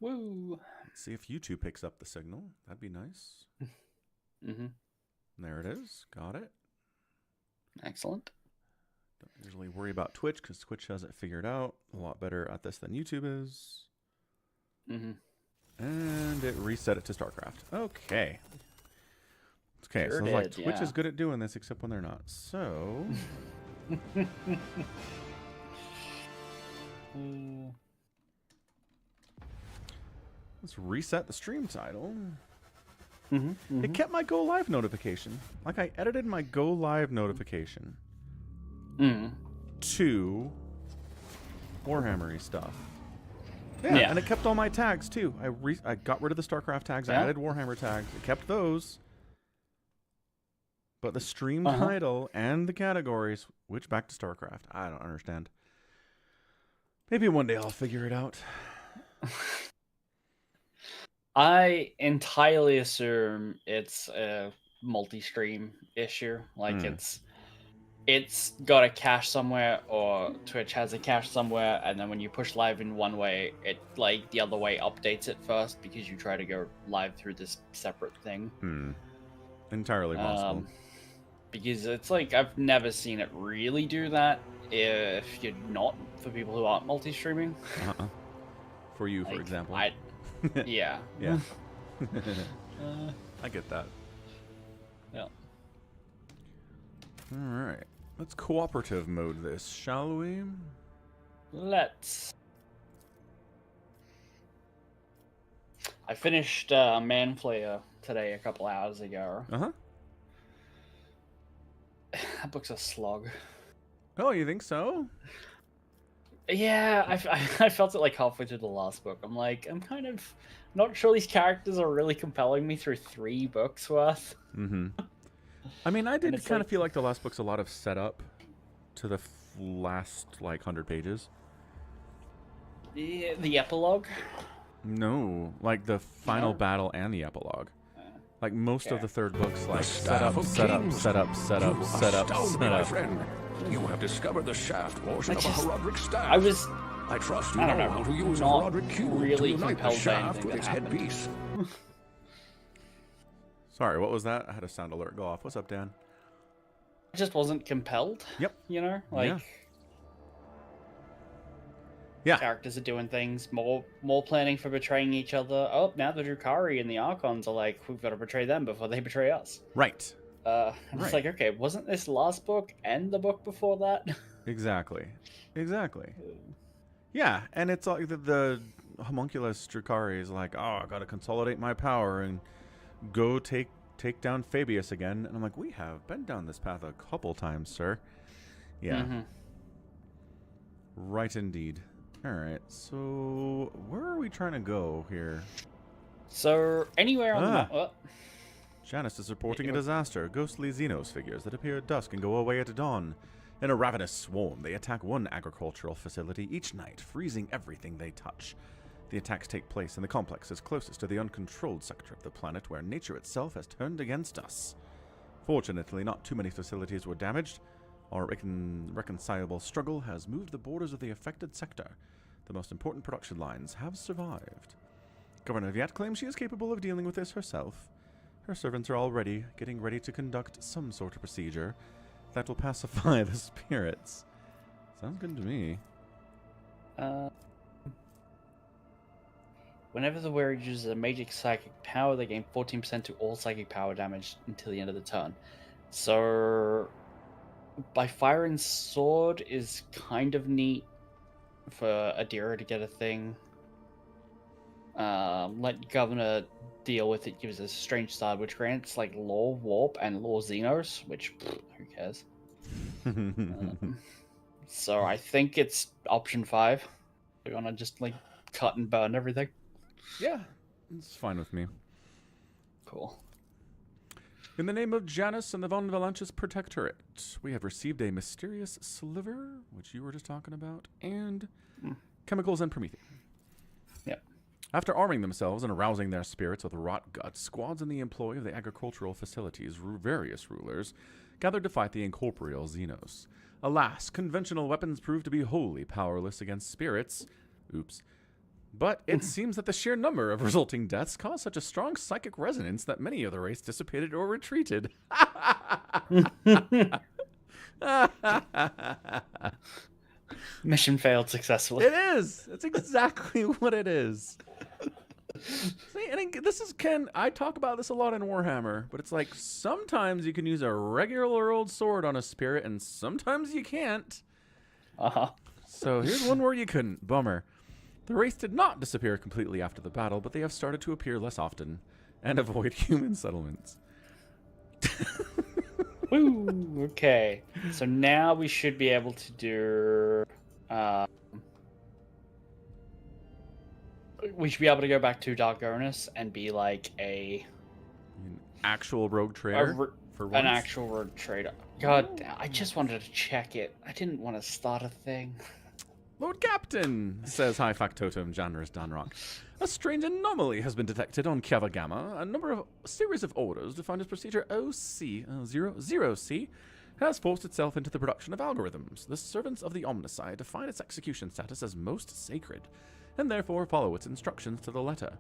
Woo. Let's see if YouTube picks up the signal. That'd be nice. Mm-hmm. There it is. Got it. Excellent. Don't usually worry about Twitch because Twitch has it figured out. A lot better at this than YouTube is. Mm-hmm. And it reset it to StarCraft. Okay. Okay, Sure so did, like Twitch yeah. is good at doing this except when they're not. So let's reset the stream title. It kept my go live notification. Like I edited my go live notification to Warhammery stuff. Yeah, and it kept all my tags too. I got rid of the StarCraft tags. I added Warhammer tags. It kept those. But the stream title and the categories switch back to StarCraft. I don't understand. Maybe one day I'll figure it out. I entirely assume it's a multi-stream issue. Like it's got a cache somewhere, or Twitch has a cache somewhere, and then when you push live in one way, it like the other way updates it first because you try to go live through this separate thing. Entirely possible. Because it's like I've never seen it really do that if you're not, for people who aren't multi-streaming. For you, for example. Yeah. Yeah. I get that. Yeah. All right. Let's cooperative mode this, shall we? Let's. I finished Manflayer today a couple hours ago. That book's a slog. Oh, you think so? Yeah, I felt it like halfway through the last book. I'm kind of not sure these characters are really compelling me through 3 books worth. I mean, I did kind of feel like the last book's a lot of setup to the last, like, 100 pages. The epilogue? No, like the final battle and the epilogue. Like most of the third book's like set up. You have discovered the shaft portion of a Herodric staff. I trust you I don't know know how to use a not Herodric cube really to unite the compelled by shaft anything with that its happened. headpiece. Sorry, what was that? I had a sound alert go off. What's up, Dan? I just wasn't compelled. Yep. You know, like yeah. Characters are doing things, more planning for betraying each other. Oh, now the Drukhari and the Archons are like, we've got to betray them before they betray us. Right. It's like, okay, wasn't this last book and the book before that? Exactly. Yeah, and it's like the homunculus Drukhari is like, oh, I gotta consolidate my power and go take down Fabius again. And I'm like, we have been down this path a couple times, sir. Yeah. Right indeed. Alright, so where are we trying to go here? So, anywhere on the map. Janus is reporting a disaster. Ghostly Xenos figures that appear at dusk and go away at dawn. In a ravenous swarm, they attack one agricultural facility each night, freezing everything they touch. The attacks take place in the complexes closest to the uncontrolled sector of the planet where nature itself has turned against us. Fortunately, not too many facilities were damaged. Our reconcilable struggle has moved the borders of the affected sector. The most important production lines have survived. Governor Viet claims she is capable of dealing with this herself. Her servants are already getting ready to conduct some sort of procedure that will pacify the spirits. Sounds good to me. Whenever the wearer uses a magic psychic power, they gain 14% to all psychic power damage until the end of the turn. So, by fire and sword is kind of neat for Adira to get a thing. Let Governor deal with it gives us a strange start, which grants like Law Warp and Law Xenos, which who cares? So I think it's option 5. We're gonna just like cut and burn everything. Yeah, it's fine with me. Cool. In the name of Janus and the Von Valanches Protectorate, we have received a mysterious sliver, which you were just talking about, and chemicals and Prometheus. Yep. After arming themselves and arousing their spirits with rot guts, squads in the employ of the agricultural facilities' various rulers gathered to fight the incorporeal Xenos. Alas, conventional weapons proved to be wholly powerless against spirits. Oops. But it seems that the sheer number of resulting deaths caused such a strong psychic resonance that many of the race dissipated or retreated. Mission failed successfully. It is. That's exactly what it is. See, and this is Ken. I talk about this a lot in Warhammer, but it's like sometimes you can use a regular old sword on a spirit, and sometimes you can't. So here's one where you couldn't. Bummer. The race did not disappear completely after the battle, but they have started to appear less often and avoid human settlements. Woo! Okay. So now we should be able to do... we should be able to go back to Dargonus and be like an actual rogue trader for once? An actual rogue trader. God, I just wanted to check it. I didn't want to start a thing. Lord Captain, says High Factotum Janris Danrock. A strange anomaly has been detected on Kiava Gamma. A series of orders defined as procedure OC0C has forced itself into the production of algorithms. The servants of the Omnicide define its execution status as most sacred, and therefore follow its instructions to the letter.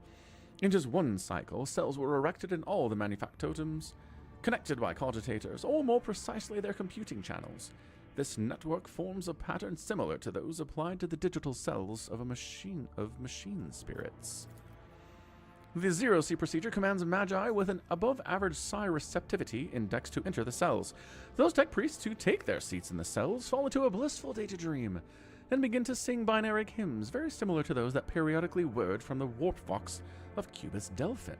In just one cycle, cells were erected in all the manufactotums, connected by cogitators, or more precisely their computing channels. This network forms a pattern similar to those applied to the digital cells of machine spirits. The Zero-C procedure commands Magi with an above-average psi receptivity index to enter the cells. Those tech priests who take their seats in the cells fall into a blissful data dream and begin to sing binary hymns very similar to those that periodically whirred from the warp vox of Cubus Delphin.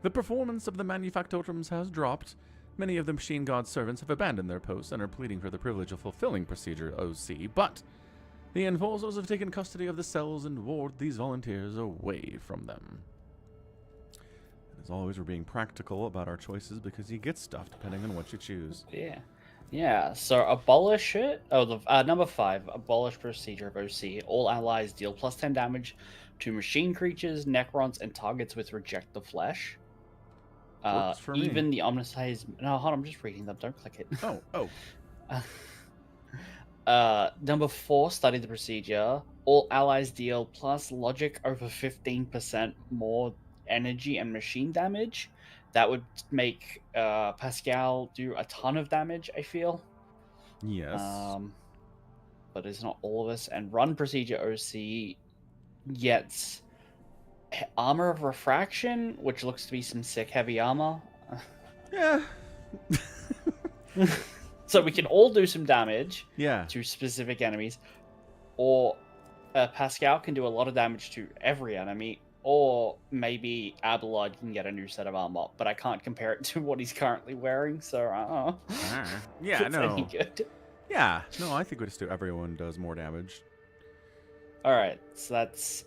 The performance of the manufactotums has dropped. Many of the machine god servants have abandoned their posts and are pleading for the privilege of fulfilling procedure OC, but the enforcers have taken custody of the cells and ward these volunteers away from them. As always, we're being practical about our choices because you get stuff depending on what you choose. Yeah, so abolish it. Number 5, abolish procedure of OC. All allies deal plus 10 damage to machine creatures, necrons, and targets with reject the flesh. Even the Omnicide... No, hold on, I'm just reading them. Don't click it. Number 4, study the procedure. All allies deal plus logic over 15% more energy and machine damage. That would make Pascal do a ton of damage, I feel. Yes. But it's not all of us. And run procedure OC gets armor of refraction, which looks to be some sick heavy armor. Yeah. So we can all do some damage to specific enemies. Or Pascal can do a lot of damage to every enemy. Or maybe Abelard can get a new set of armor, but I can't compare it to what he's currently wearing, so I don't know. Yeah, no. Any good. Yeah, no, I think we just do everyone does more damage. Alright, so that's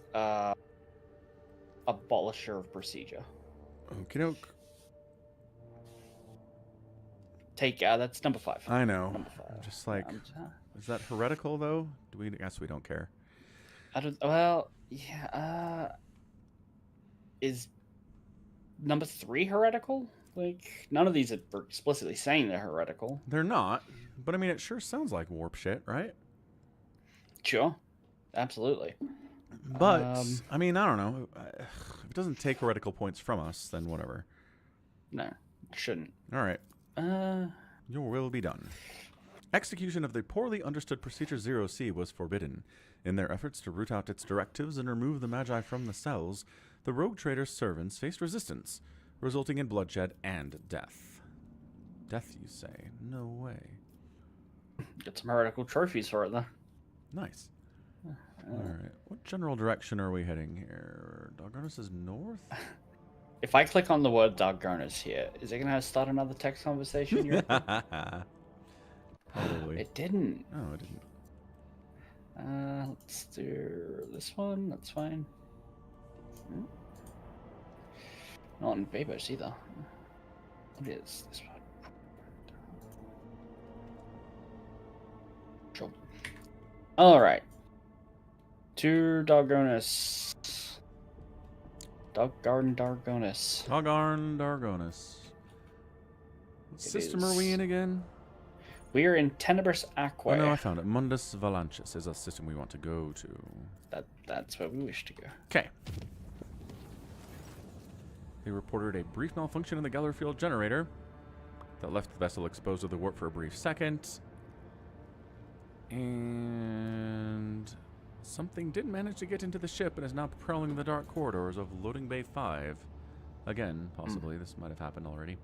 abolisher of procedure. Okey-doke. Take that's number 5. I know. Number 5. Just like, is that heretical though? I guess we don't care. I don't. Well, yeah. Is number 3 heretical? Like, none of these are explicitly saying they're heretical. They're not, but I mean, it sure sounds like warp shit, right? Sure, absolutely. But I mean, I don't know. If it doesn't take heretical points from us, then whatever. No, it shouldn't. All right. Your will be done. Execution of the poorly understood Procedure 0C was forbidden. In their efforts to root out its directives and remove the Magi from the cells, the rogue trader's servants faced resistance, resulting in bloodshed and death. Death, you say? No way. Get some heretical trophies for it, though. Nice. Alright, what general direction are we heading here? Dargonus is north? If I click on the word Dargonus here, is it going to start another text conversation? Probably. It didn't. No, it didn't. Let's do this one. That's fine. Not in Vabos either. What is this one? Sure. Alright. To Dargonus. Dargonus. Dargonus. What system are we in again? We're in Tenebris Aqua. Oh no, I found it. Mundus Valanchus is a system we want to go to. That's where we wish to go. Okay. They reported a brief malfunction in the Gellerfield generator that left the vessel exposed to the warp for a brief second. And something did manage to get into the ship and is now prowling the dark corridors of Loading Bay 5. Again, possibly. This might have happened already.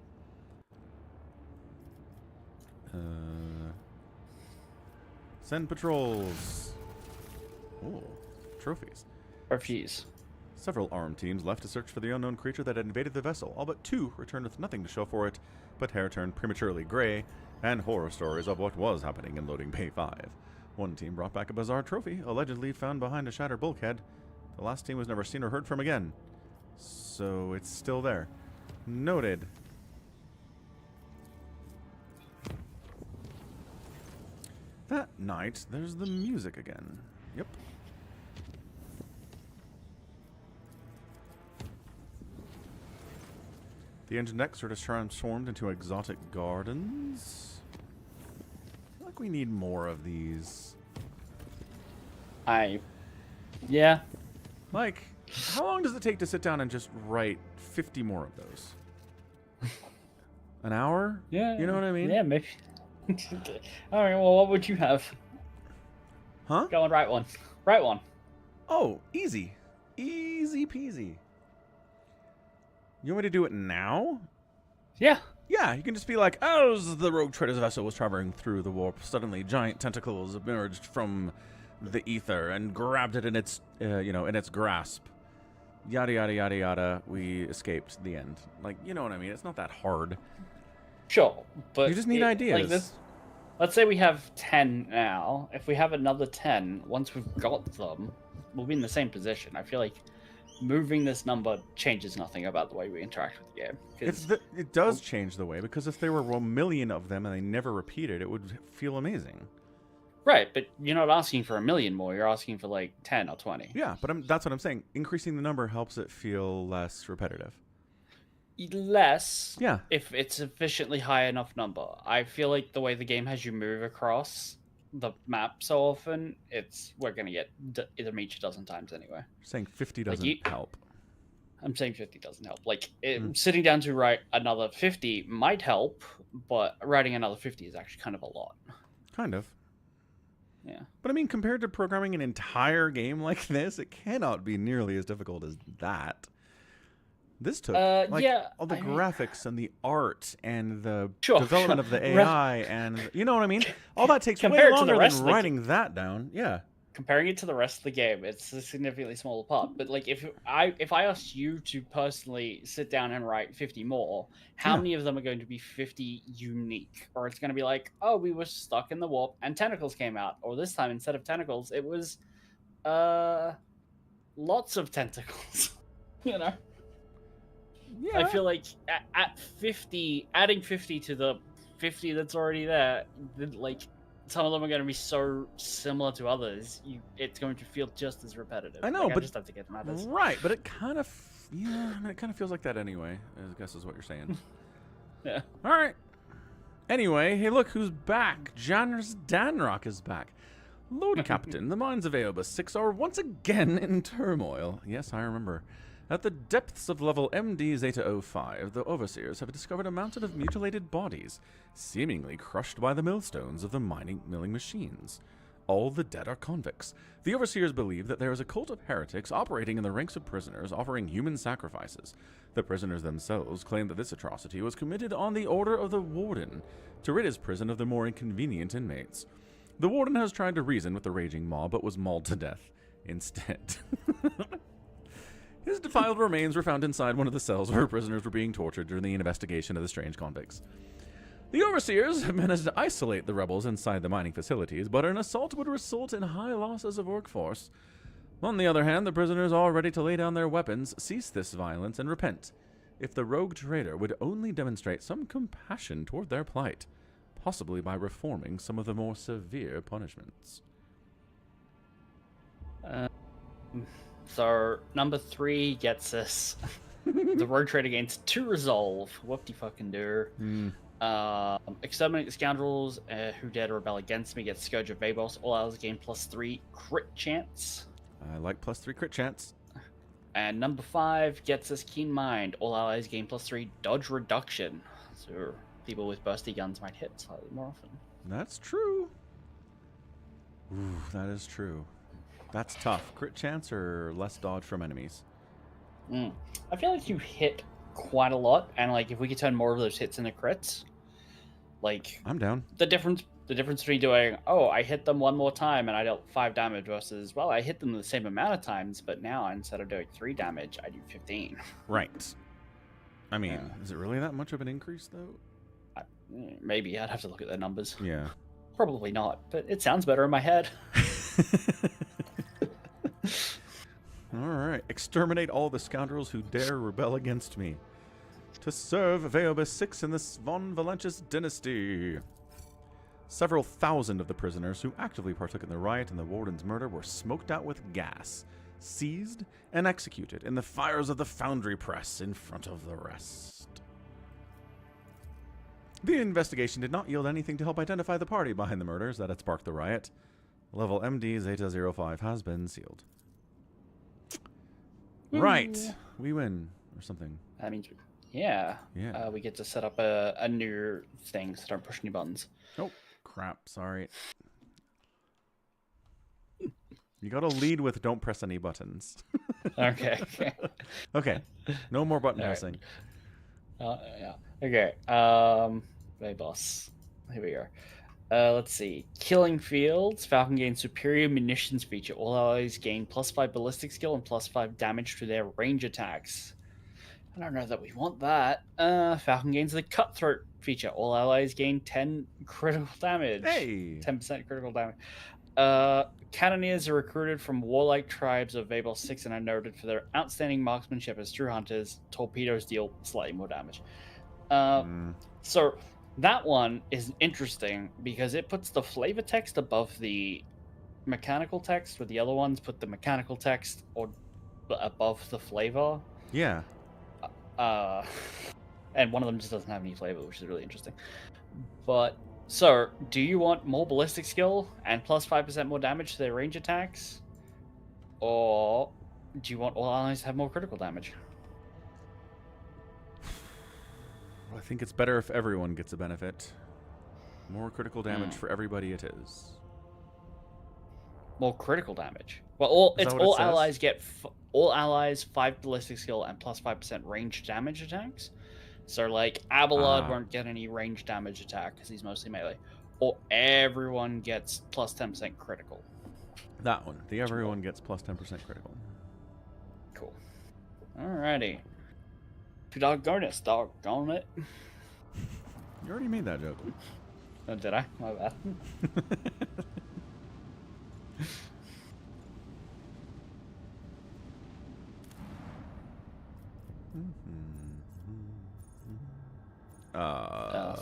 Send patrols. Oh, trophies. Refuse. Several armed teams left to search for the unknown creature that had invaded the vessel. All but 2 returned with nothing to show for it, but hair turned prematurely gray, and horror stories of what was happening in Loading Bay 5. One team brought back a bizarre trophy, allegedly found behind a shattered bulkhead. The last team was never seen or heard from again. So it's still there. Noted. That night, there's the music again. Yep. The engine deck sort of transformed into exotic gardens. I feel like we need more of these. Yeah. Like, how long does it take to sit down and just write 50 more of those? An hour? Yeah. You know what I mean? Yeah, maybe. All right, well, what would you have? Huh? Go and write one. Write one. Oh, easy. Easy peasy. You want me to do it now? Yeah. Yeah, you can just be like, as the rogue trader's vessel was traveling through the warp, suddenly giant tentacles emerged from the ether and grabbed it in its, in its grasp. Yada, yada, yada, yada. We escaped. The end. Like, you know what I mean? It's not that hard. Sure, but... You just need ideas. Like this, let's say we have 10 now. If we have another 10, once we've got them, we'll be in the same position. I feel like moving this number changes nothing about the way we interact with the game. It does change the way, because if there were 1 million of them and they never repeated, it would feel amazing. Right, but you're not asking for 1 million more. You're asking for like 10 or 20. Yeah, but that's what I'm saying. Increasing the number helps it feel less repetitive. Less, yeah, if it's sufficiently high enough number. I feel like the way the game has you move across the map so often, we're gonna get either meet a dozen times anyway. You're saying 50 doesn't help. I'm saying 50 doesn't help. Like sitting down to write another 50 might help, but writing another 50 is actually kind of a lot. Kind of. Yeah. But I mean, compared to programming an entire game like this, it cannot be nearly as difficult as that. This took all the graphics and the art and the development of the AI and you know what I mean? All that takes way longer than writing that down. Yeah. Comparing it to the rest of the game, it's a significantly smaller part. But like if I asked you to personally sit down and write 50 more, how many of them are going to be 50 unique? Or it's going to be like, oh, we were stuck in the warp and tentacles came out. Or this time instead of tentacles, it was lots of tentacles. You know? Yeah. I feel like at 50, adding 50 to the 50 that's already there, like some of them are going to be so similar to others, it's going to feel just as repetitive. I know, like, but I just have to get them out of this. Right, but it kind of, it kind of feels like that anyway. I guess is what you're saying. Yeah. All right. Anyway, hey, look who's back. Janus Danrock is back. Lord Captain, the mines of Aobus 6 are once again in turmoil. Yes, I remember. At the depths of level MD Zeta 05, the Overseers have discovered a mountain of mutilated bodies, seemingly crushed by the millstones of the milling machines. All the dead are convicts. The Overseers believe that there is a cult of heretics operating in the ranks of prisoners offering human sacrifices. The prisoners themselves claim that this atrocity was committed on the order of the Warden, to rid his prison of the more inconvenient inmates. The Warden has tried to reason with the raging mob, but was mauled to death instead. His defiled remains were found inside one of the cells where prisoners were being tortured during the investigation of the strange convicts. The Overseers have managed to isolate the rebels inside the mining facilities, but an assault would result in high losses of workforce. On the other hand, the prisoners are ready to lay down their weapons, cease this violence, and repent, if the rogue trader would only demonstrate some compassion toward their plight, possibly by reforming some of the more severe punishments. So, number 3 gets us. The rogue trader gains 2 resolve. Whoop-de-fucking-do. Exterminate the scoundrels who dare to rebel against me. Gets Scourge of Vabos. All allies gain +3 crit chance. I like +3 crit chance. And number 5 gets us Keen Mind. All allies gain +3 dodge reduction. So people with bursty guns might hit slightly more often. That's true. Ooh, that is true. That's tough. Crit chance or less dodge from enemies? I feel like you hit quite a lot, and like if we could turn more of those hits into crits, like I'm down. The difference between doing, oh, I hit them one more time and I dealt 5 damage versus, well, I hit them the same amount of times, but now instead of doing 3 damage, I do 15. Right. I mean, is it really that much of an increase though? Maybe I'd have to look at the numbers. Yeah. Probably not, but it sounds better in my head. Alright. Exterminate all the scoundrels who dare rebel against me. To serve Veobus 6 in the Von Valentius dynasty. Several thousand of the prisoners who actively partook in the riot and the warden's murder were smoked out with gas, seized, and executed in the fires of the foundry press in front of the rest. The investigation did not yield anything to help identify the party behind the murders that had sparked the riot. Level MD Zeta 05 has been sealed. Right. We win. Or something. That means, yeah. We get to set up a new thing, so don't push any buttons. Oh, crap. Sorry. You gotta lead with don't press any buttons. Okay. Okay. No more button pressing. Yeah. Okay. Hey, boss. Here we are. Let's see. Killing Fields. Falcon gains superior munitions feature. All allies gain +5 ballistic skill and +5 damage to their range attacks. I don't know that we want that. Falcon gains the Cutthroat feature. All allies gain 10 critical damage. Hey! 10% critical damage. Cannoneers are recruited from warlike tribes of Vabel 6 and are noted for their outstanding marksmanship as true hunters. Torpedoes deal slightly more damage. So that one is interesting because it puts the flavor text above the mechanical text, where the other ones put the mechanical text or above the flavor. Yeah. And one of them just doesn't have any flavor, which is really interesting. But so, do you want more ballistic skill and +5% more damage to their range attacks, or do you want all allies to have more critical damage? I think it's better if everyone gets a benefit. More critical damage for everybody it is. More critical damage. Well, all allies get all allies 5 ballistic skill and +5% range damage attacks. So like Abelard won't get any range damage attack because he's mostly melee. Or everyone gets +10% critical. That one. The everyone gets +10% critical. Cool. Alrighty. Doggone it. You already made that joke. Oh, did I? My bad.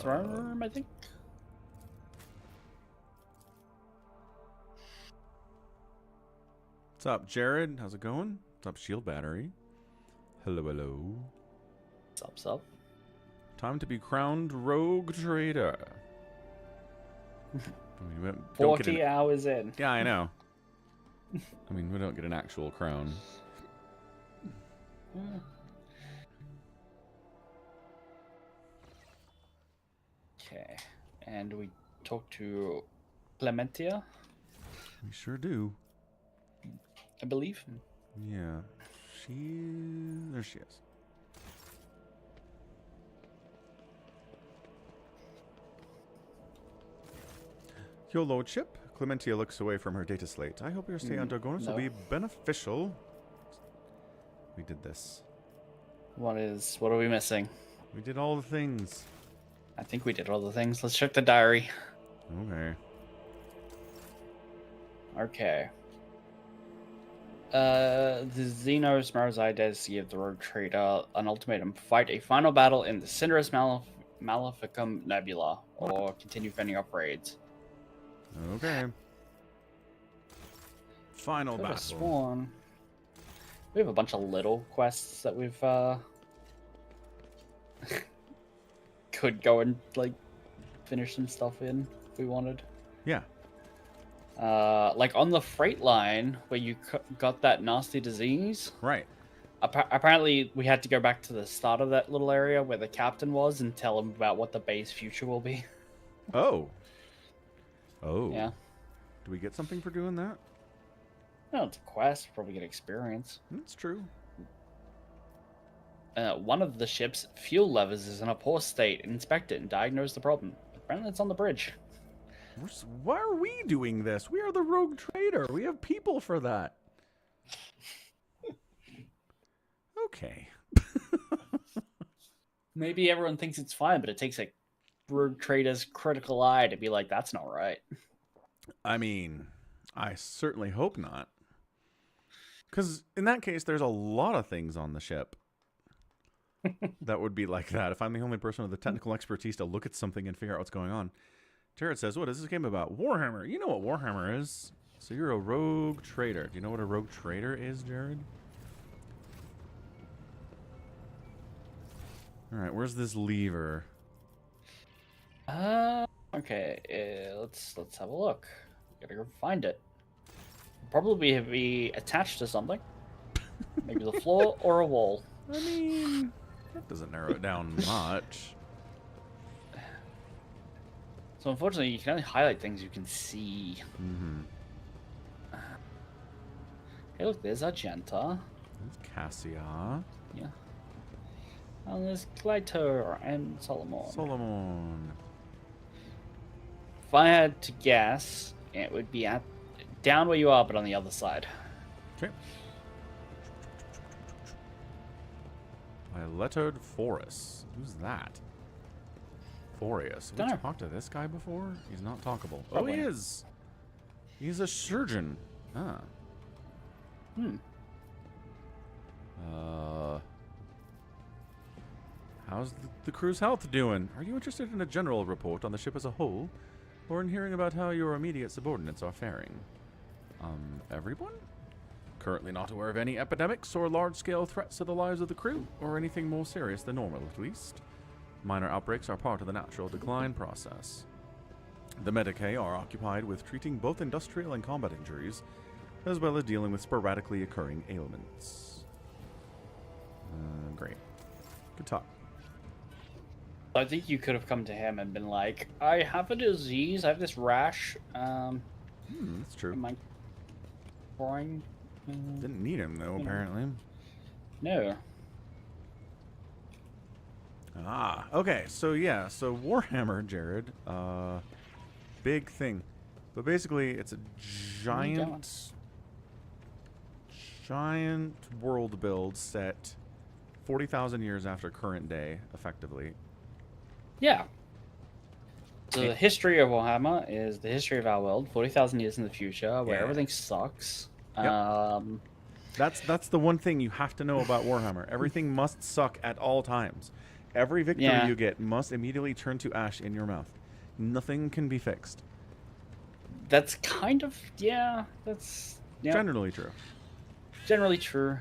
Throne room, I think. What's up, Jared? How's it going? What's up, Shield Battery? Hello, hello. What's up? Time to be crowned Rogue Trader. 40 hours in. Yeah, I know. I mean, we don't get an actual crown. Okay, and we talk to Clementia. We sure do. I believe. Yeah. There she is. Your lordship, Clementia looks away from her data slate. I hope your stay on Dorgonis will be beneficial. We did this. What are we missing? We did all the things. I think we did all the things. Let's check the diary. Okay. The Xenos Marzides give the Rogue Trader an ultimatum. Fight a final battle in the Cinderous Maleficum Nebula, or continue fending off raids. Okay. Final battle. Sworn. We have a bunch of little quests that we've could go and like finish some stuff in if we wanted. Yeah. Like on the freight line where you got that nasty disease. Right. Apparently, we had to go back to the start of that little area where the captain was and tell him about what the bay's future will be. Oh. Oh. Yeah. Do we get something for doing that? No, it's a quest. Probably get experience. That's true. One of the ship's fuel levers is in a poor state. Inspect it and diagnose the problem. Apparently, it's on the bridge. Why are we doing this? We are the rogue trader. We have people for that. Okay. Maybe everyone thinks it's fine, but it takes a rogue trader's critical eye to be like, that's not right. I mean, I certainly hope not. Because in that case, there's a lot of things on the ship that would be like that. If I'm the only person with the technical expertise to look at something and figure out what's going on. Jared says, what is this game about? Warhammer. You know what Warhammer is. So you're a rogue trader. Do you know what a rogue trader is, Jared? All right, where's this lever? Okay. Let's have a look. Gotta go find it. Probably be attached to something. Maybe the floor or a wall. I mean, that doesn't narrow it down much. So unfortunately, you can only highlight things you can see. Mm-hmm. Hey, look, there's Argenta. There's Cassia. Yeah. And there's Glytor and Solomon. Solomon. If I had to guess, it would be down where you are, but on the other side. Okay. Lettered Forest. Who's that? Forius. Have we talked to this guy before? He's not talkable. Probably. Oh, he is. He's a surgeon. Ah. How's the crew's health doing? Are you interested in a general report on the ship as a whole, or in hearing about how your immediate subordinates are faring? Everyone? Currently not aware of any epidemics or large-scale threats to the lives of the crew, or anything more serious than normal, at least. Minor outbreaks are part of the natural decline process. The Medicae are occupied with treating both industrial and combat injuries, as well as dealing with sporadically occurring ailments. Great. Good talk. I think you could have come to him and been like, I have a disease, I have this rash. That's true. Am I crying? Didn't need him, though, apparently. No. Ah, okay, so yeah, so Warhammer, Jared, big thing. But basically, it's a giant world build set 40,000 years after current day, effectively. Yeah. So the history of Warhammer is the history of our world, 40,000 years in the future, where everything sucks. Yep. That's the one thing you have to know about Warhammer. Everything must suck at all times. Every victory you get must immediately turn to ash in your mouth. Nothing can be fixed. That's kind of, that's... Generally true. Generally true.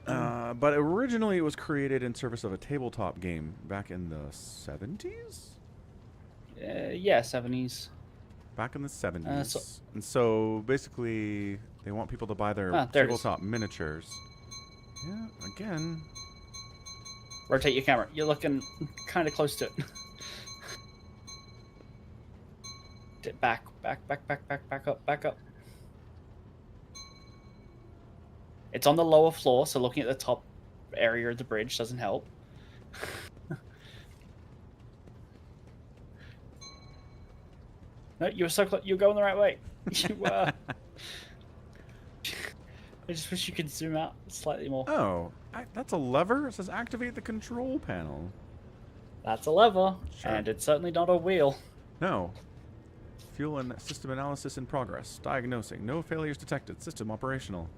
But originally it was created in service of a tabletop game back in the 70s? Yeah, 70s. Back in the 70s. And so basically they want people to buy their tabletop miniatures. Yeah, again... Rotate your camera. You're looking kind of close to it. Back up. It's on the lower floor, so looking at the top area of the bridge doesn't help. No, you're so close. You're going the right way. You were. I just wish you could zoom out slightly more. Oh, that's a lever? It says activate the control panel. That's a lever, Sure. and it's certainly not a wheel. No. Fuel and system analysis in progress. Diagnosing. No failures detected. System operational.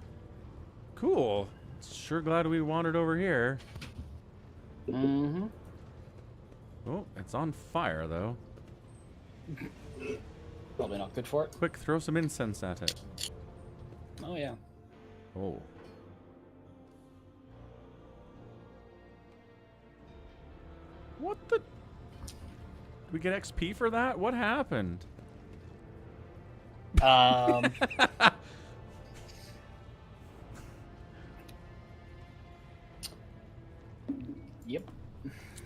Cool. Sure glad we wandered over here. Mm-hmm. Oh, it's on fire, though. Probably not good for it. Quick, throw some incense at it. Oh, yeah. Oh. What the? Did we get XP for that? What happened? Yep.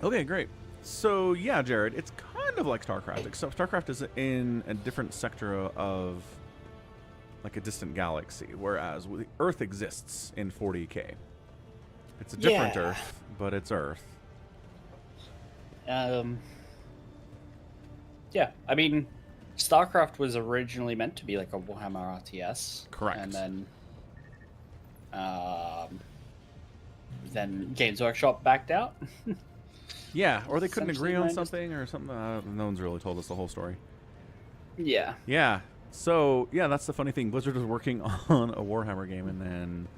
Okay, great. So yeah, Jared, it's kind of like StarCraft, except StarCraft is in a different sector of like a distant galaxy, whereas Earth exists in 40K. It's a different Earth, but it's Earth. Yeah, I mean, StarCraft was originally meant to be like a Warhammer RTS. Correct. And then Games Workshop backed out. Yeah, or they couldn't agree on something or something. No one's really told us the whole story. Yeah. Yeah. So, yeah, that's the funny thing. Blizzard was working on a Warhammer game, and then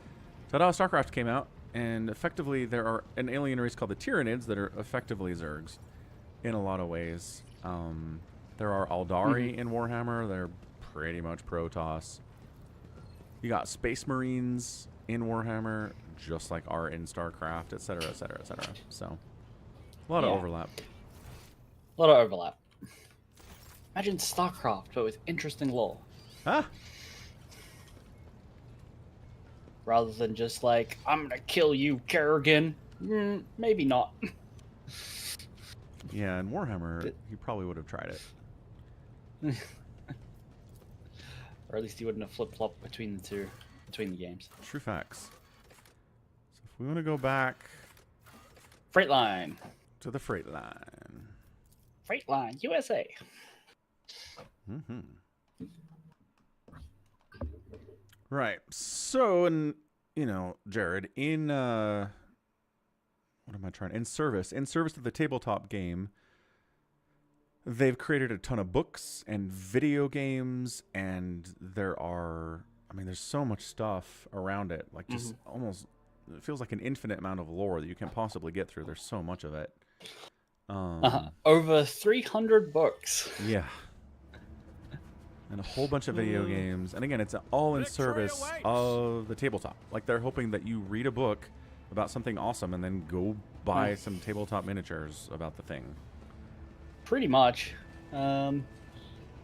ta-da, StarCraft came out, and effectively there are an alien race called the Tyranids that are effectively Zergs in a lot of ways. There are Aldari in Warhammer. They're pretty much Protoss. You got Space Marines in Warhammer, just like are in StarCraft, etc., etc., etc. So, a lot of overlap. A lot of overlap. Imagine StarCraft, but with interesting lore. Huh? Rather than just like, I'm gonna kill you, Kerrigan. Maybe not. Yeah, in Warhammer, you probably would have tried it. Or at least you wouldn't have flip-flopped between the games. True facts. So if we want to go back... Freight line. To the freight line. Freight line, USA. Right. So, and Jared, in what am I trying? In service to the tabletop game, they've created a ton of books and video games, and there's so much stuff around it. Like just almost, it feels like an infinite amount of lore that you can't possibly get through. There's so much of it. Over 300 books. Yeah. And a whole bunch of video games. And again, it's all in service of the tabletop. Like, they're hoping that you read a book about something awesome and then go buy some tabletop miniatures about the thing. Pretty much. You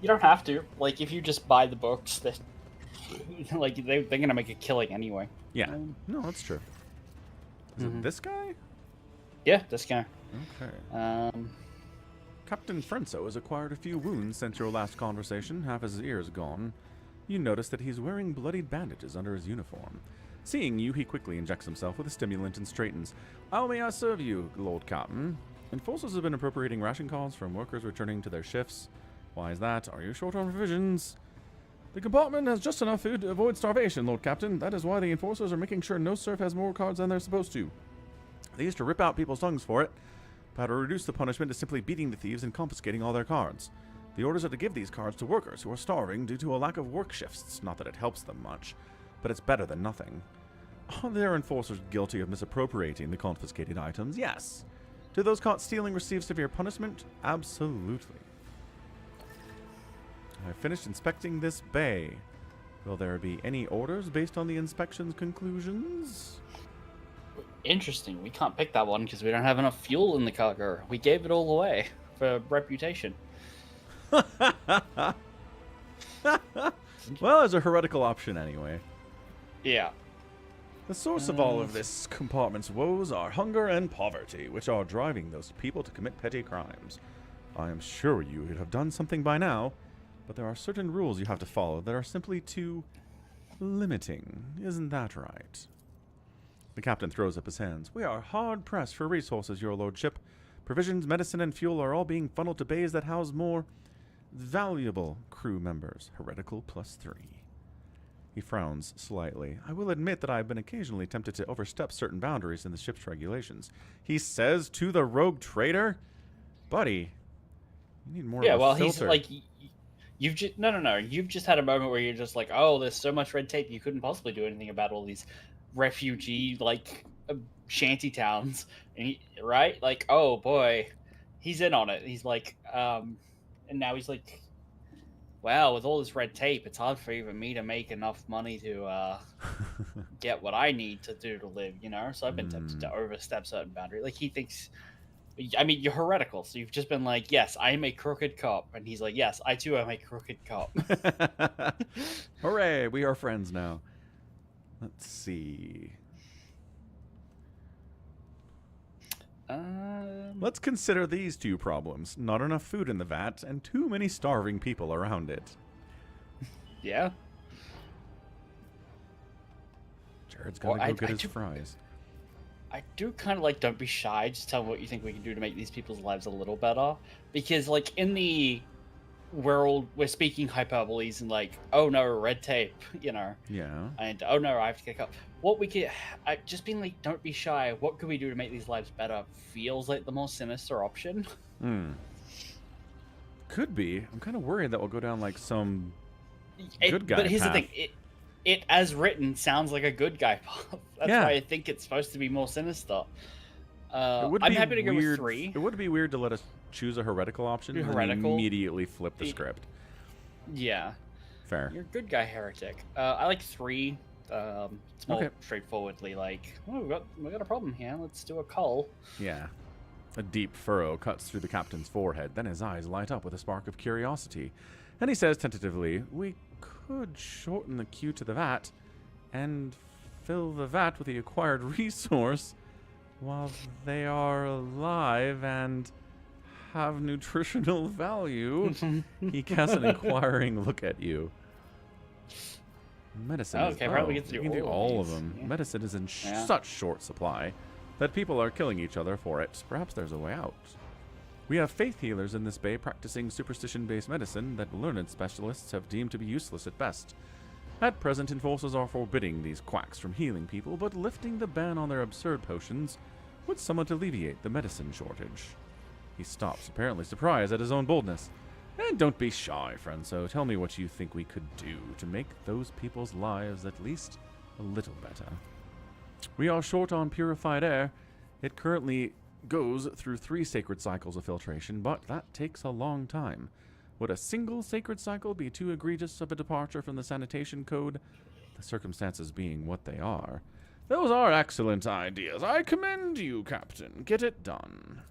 don't have to. Like, if you just buy the books, they're going to make a killing anyway. Yeah. No, that's true. Is it this guy? Yeah, this guy. Okay. Captain Frenzo has acquired a few wounds since your last conversation. Half his ear is gone. You notice that he's wearing bloodied bandages under his uniform. Seeing you, he quickly injects himself with a stimulant and straightens. How may I serve you, Lord Captain? Enforcers have been appropriating ration calls from workers returning to their shifts. Why is that? Are you short on provisions? The compartment has just enough food to avoid starvation, Lord Captain. That is why the enforcers are making sure no serf has more cards than they're supposed to. They used to rip out people's tongues for it, but to reduce the punishment is simply beating the thieves and confiscating all their cards. The orders are to give these cards to workers who are starving due to a lack of work shifts. Not that it helps them much, but it's better than nothing. Are there enforcers guilty of misappropriating the confiscated items? Yes. Do those caught stealing receive severe punishment? Absolutely. I have finished inspecting this bay. Will there be any orders based on the inspection's conclusions? Interesting. We can't pick that one because we don't have enough fuel in the cargo. We gave it all away for reputation. Well, there's a heretical option anyway. Yeah. The source of all of this compartment's woes are hunger and poverty, which are driving those people to commit petty crimes. I am sure you would have done something by now, but there are certain rules you have to follow that are simply too limiting. Isn't that right? The captain throws up his hands. We are hard-pressed for resources, your lordship. Provisions, medicine, and fuel are all being funneled to bays that house more valuable crew members. Heretical +3. He frowns slightly. I will admit that I have been occasionally tempted to overstep certain boundaries in the ship's regulations. He says to the rogue trader, buddy, you need more of a filter. He's like, you've just, no. You've just had a moment where you're just like, oh, there's so much red tape. You couldn't possibly do anything about all these refugee, shanty towns. And right? Like, oh boy, he's in on it. He's like, and now he's like, wow, with all this red tape, it's hard for even me to make enough money to get what I need to do to live, So I've been tempted to overstep certain boundaries. Like, he thinks I mean, you're heretical, so you've just been like, yes, I am a crooked cop. And he's like, yes, I too am a crooked cop. Hooray, we are friends now. Let's see. Let's consider these two problems. Not enough food in the vat, and too many starving people around it. Yeah. Jared's gotta go get his fries. I do kind of like don't be shy. Just tell me what you think we can do to make these people's lives a little better. Because, like, in the world, we're speaking hyperboles and, like, oh no, red tape, you know. Yeah. And, oh no, I have to get up. What we could... just being like, don't be shy. What could we do to make these lives better? Feels like the more sinister option. Could be. I'm kind of worried that we'll go down, like, some good guy But here's path. the thing. It, as written, sounds like a good guy path. That's why I think it's supposed to be more sinister. I'm happy to go with 3. It would be weird to let us choose a heretical option and immediately flip the script. Yeah. Fair. You're a good guy, heretic. I like 3. It's more straightforwardly like, oh, we got a problem here. Let's do a cull. Yeah. A deep furrow cuts through the captain's forehead. Then his eyes light up with a spark of curiosity. And he says tentatively, we could shorten the queue to the vat and fill the vat with the acquired resource while they are alive and have nutritional value. He casts an inquiring look at you. Medicine probably we can do all of them. Yeah. Medicine is in such short supply that people are killing each other for it. Perhaps there's a way out. We have faith healers in this bay practicing superstition-based medicine that learned specialists have deemed to be useless at best. At present, enforcers are forbidding these quacks from healing people, but lifting the ban on their absurd potions would somewhat alleviate the medicine shortage. He stops, apparently surprised at his own boldness. And don't be shy, Franco. Tell me what you think we could do to make those people's lives at least a little better. We are short on purified air. It currently goes through 3 sacred cycles of filtration, but that takes a long time. Would a single sacred cycle be too egregious of a departure from the sanitation code? The circumstances being what they are. Those are excellent ideas. I commend you, Captain. Get it done.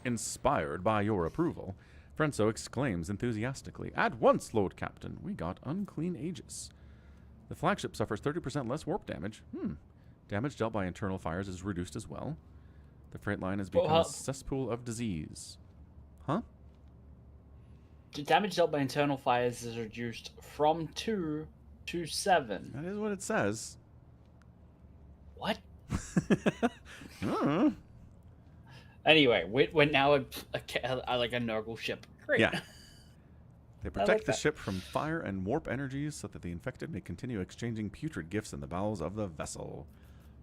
Inspired by your approval, Franco exclaims enthusiastically, "At once, Lord Captain. We got unclean Aegis. The flagship suffers 30% less warp damage. Damage dealt by internal fires is reduced as well. The freight line has become a cesspool of disease." Huh? The damage dealt by internal fires is reduced from 2 to 7. That is what it says. What? uh-huh. Anyway, we're now like a Nurgle ship. Great. Yeah. They protect the ship from fire and warp energies so that the infected may continue exchanging putrid gifts in the bowels of the vessel.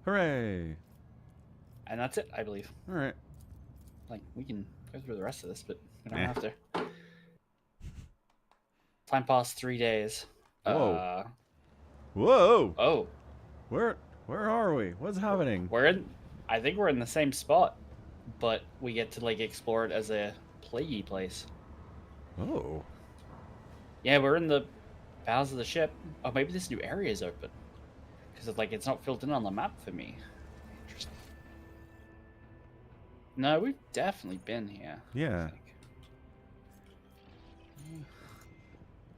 Hooray! And that's it, I believe. All right. Like, we can go through the rest of this, but we don't have to. Time passed 3 days. Whoa. Whoa! Oh. Where are we? What's happening? I think we're in the same spot, but we get to, like, explore it as a plaguey place. Oh. Yeah, we're in the bows of the ship. Oh, maybe this new area is open. Because, like, it's not filled in on the map for me. Interesting. No, we've definitely been here. Yeah.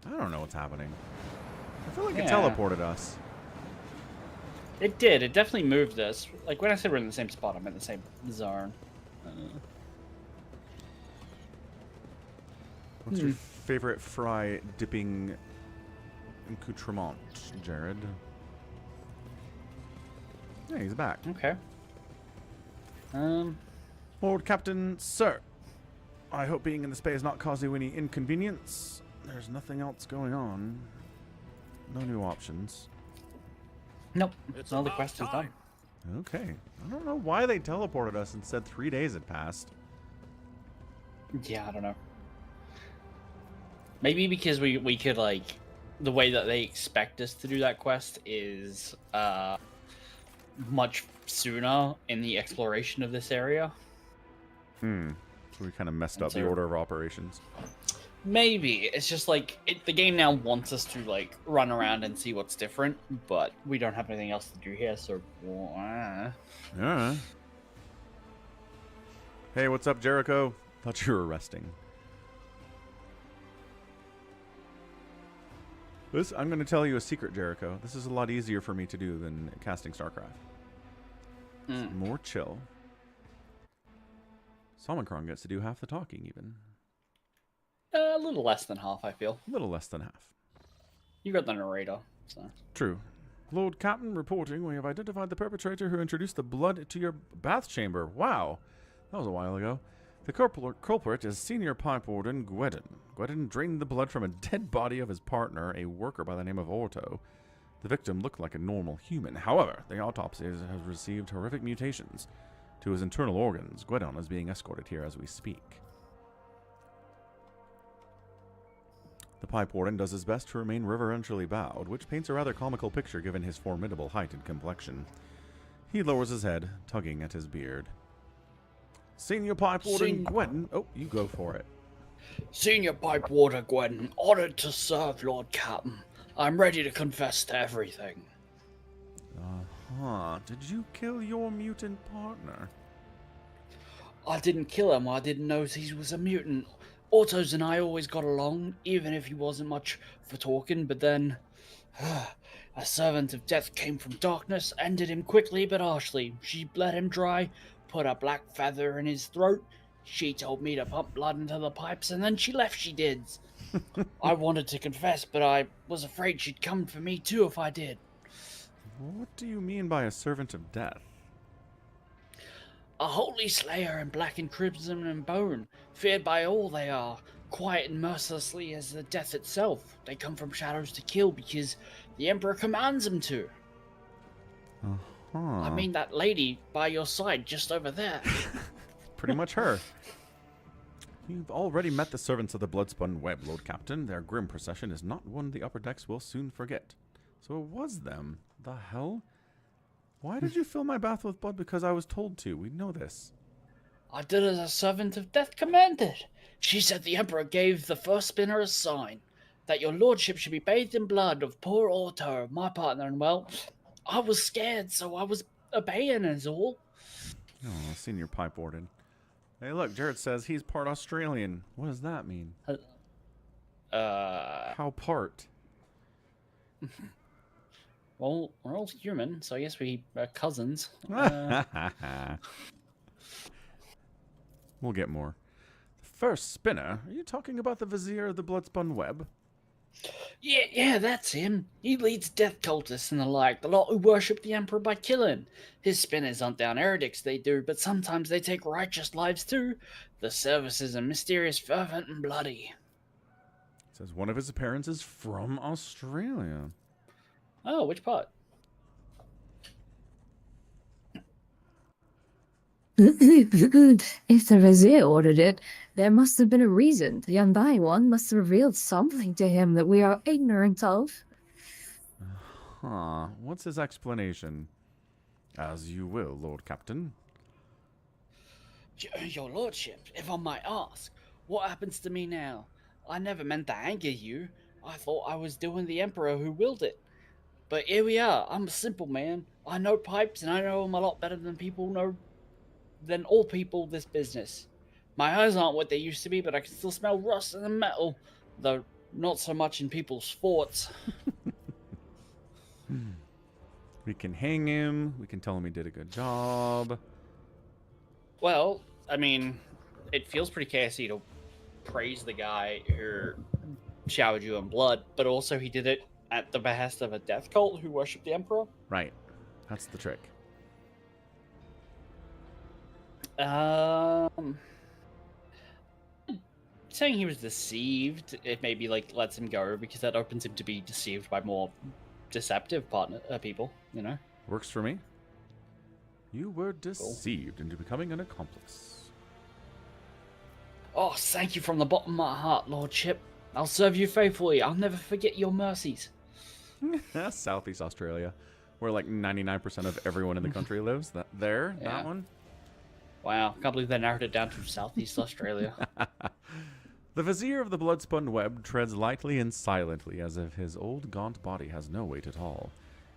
I don't know what's happening. I feel like it teleported us. It did. It definitely moved us. Like, when I said we're in the same spot, I'm in the same zone. What's your favorite fry dipping accoutrement, Jared? Yeah, he's back. Okay. Lord Captain, sir. I hope being in the space not cause you any inconvenience. There's nothing else going on. No new options. Nope. All the quest is done. Okay. I don't know why they teleported us and said 3 days had passed. Yeah, I don't know. Maybe because we could, like, the way that they expect us to do that quest is much sooner in the exploration of this area. So we kind of messed up the order of operations. Maybe. It's just like, the game now wants us to, like, run around and see what's different, but we don't have anything else to do here, so... Yeah. Hey, what's up, Jericho? Thought you were resting. I'm going to tell you a secret, Jericho. This is a lot easier for me to do than casting StarCraft. It's more chill. Somicron gets to do half the talking, even. A little less than half, I feel. A little less than half. You got the narrator, so. True. Lord Captain reporting, we have identified the perpetrator who introduced the blood to your bath chamber. Wow. That was a while ago. The culprit is Senior Pipe Warden Gwedon. Gwedon drained the blood from a dead body of his partner, a worker by the name of Orto. The victim looked like a normal human. However, the autopsy has received horrific mutations to his internal organs. Gwedon is being escorted here as we speak. The Pipe Warden does his best to remain reverentially bowed, which paints a rather comical picture given his formidable height and complexion. He lowers his head, tugging at his beard. Senior Pipe Warden Gwedon... Oh, you go for it. Senior Pipe Warden Gwedon, honored to serve, Lord Captain. I'm ready to confess to everything. Did you kill your mutant partner? I didn't kill him. I didn't know he was a mutant. Autos and I always got along, even if he wasn't much for talking, but then... a servant of death came from darkness, ended him quickly but harshly. She bled him dry, put a black feather in his throat. She told me to pump blood into the pipes, and then she left, she did. I wanted to confess, but I was afraid she'd come for me too if I did. What do you mean by a servant of death? A holy slayer in black and crimson and bone, feared by all they are, quiet and mercilessly as the death itself. They come from shadows to kill because the Emperor commands them to. I mean that lady by your side, just over there. Pretty much her. You've already met the servants of the Bloodspun Web, Lord Captain. Their grim procession is not one the upper decks will soon forget. So it was them. The hell? Why did you fill my bath with blood? Because I was told to. We know this. I did as a servant of death commanded. She said the Emperor gave the first spinner a sign, that your lordship should be bathed in blood of poor Otto, my partner, and well, I was scared, so I was obeying is all. Oh, Senior Pipe Warden. Hey, look, Jared says he's part Australian. What does that mean? How part? Well, we're all human, so I guess we are cousins. We'll get more. First spinner? Are you talking about the Vizier of the Bloodspun Web? Yeah, that's him. He leads death cultists and the like, the lot who worship the Emperor by killing. His spinners aren't down heretics, they do, but sometimes they take righteous lives too. The services are mysterious, fervent, and bloody. It says one of his parents is from Australia. Oh, which part? If the Vizier ordered it, there must have been a reason. The Undying One must have revealed something to him that we are ignorant of. What's his explanation? As you will, Lord Captain. Your lordship, if I might ask, what happens to me now? I never meant to anger you. I thought I was doing the Emperor who willed it. But here we are. I'm a simple man. I know pipes, and I know them a lot better than all people this business. My eyes aren't what they used to be, but I can still smell rust and the metal, though not so much in people's forts. We can hang him. We can tell him he did a good job. Well, I mean, it feels pretty KSC to praise the guy who showered you in blood, but also he did it at the behest of a death cult who worshipped the Emperor. Right. That's the trick. Saying he was deceived, it maybe lets him go because that opens him to be deceived by more deceptive people, you know. Works for me. You were deceived into becoming an accomplice. Oh, thank you from the bottom of my heart, Lordship. I'll serve you faithfully. I'll never forget your mercies. Southeast Australia, where like 99% of everyone in the country lives. That one. Wow, can't believe they narrowed it down to Southeast Australia. The Vizier of the Bloodspun Web treads lightly and silently, as if his old gaunt body has no weight at all.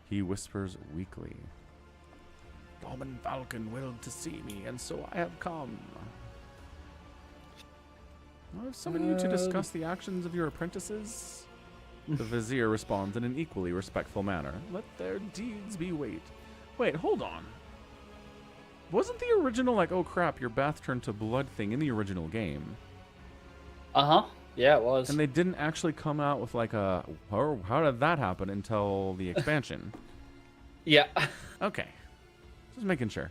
He whispers weakly. Domin Falcon willed to see me, and so I have come. I have summoned you to discuss the actions of your apprentices. The vizier responds in an equally respectful manner. Let their deeds be weighed. Wait, hold on. Wasn't the original, like, oh crap, your bath turned to blood thing in the original game? Uh-huh. Yeah, it was. And they didn't actually come out with, like, a... How did that happen until the expansion? Yeah. Okay. Just making sure.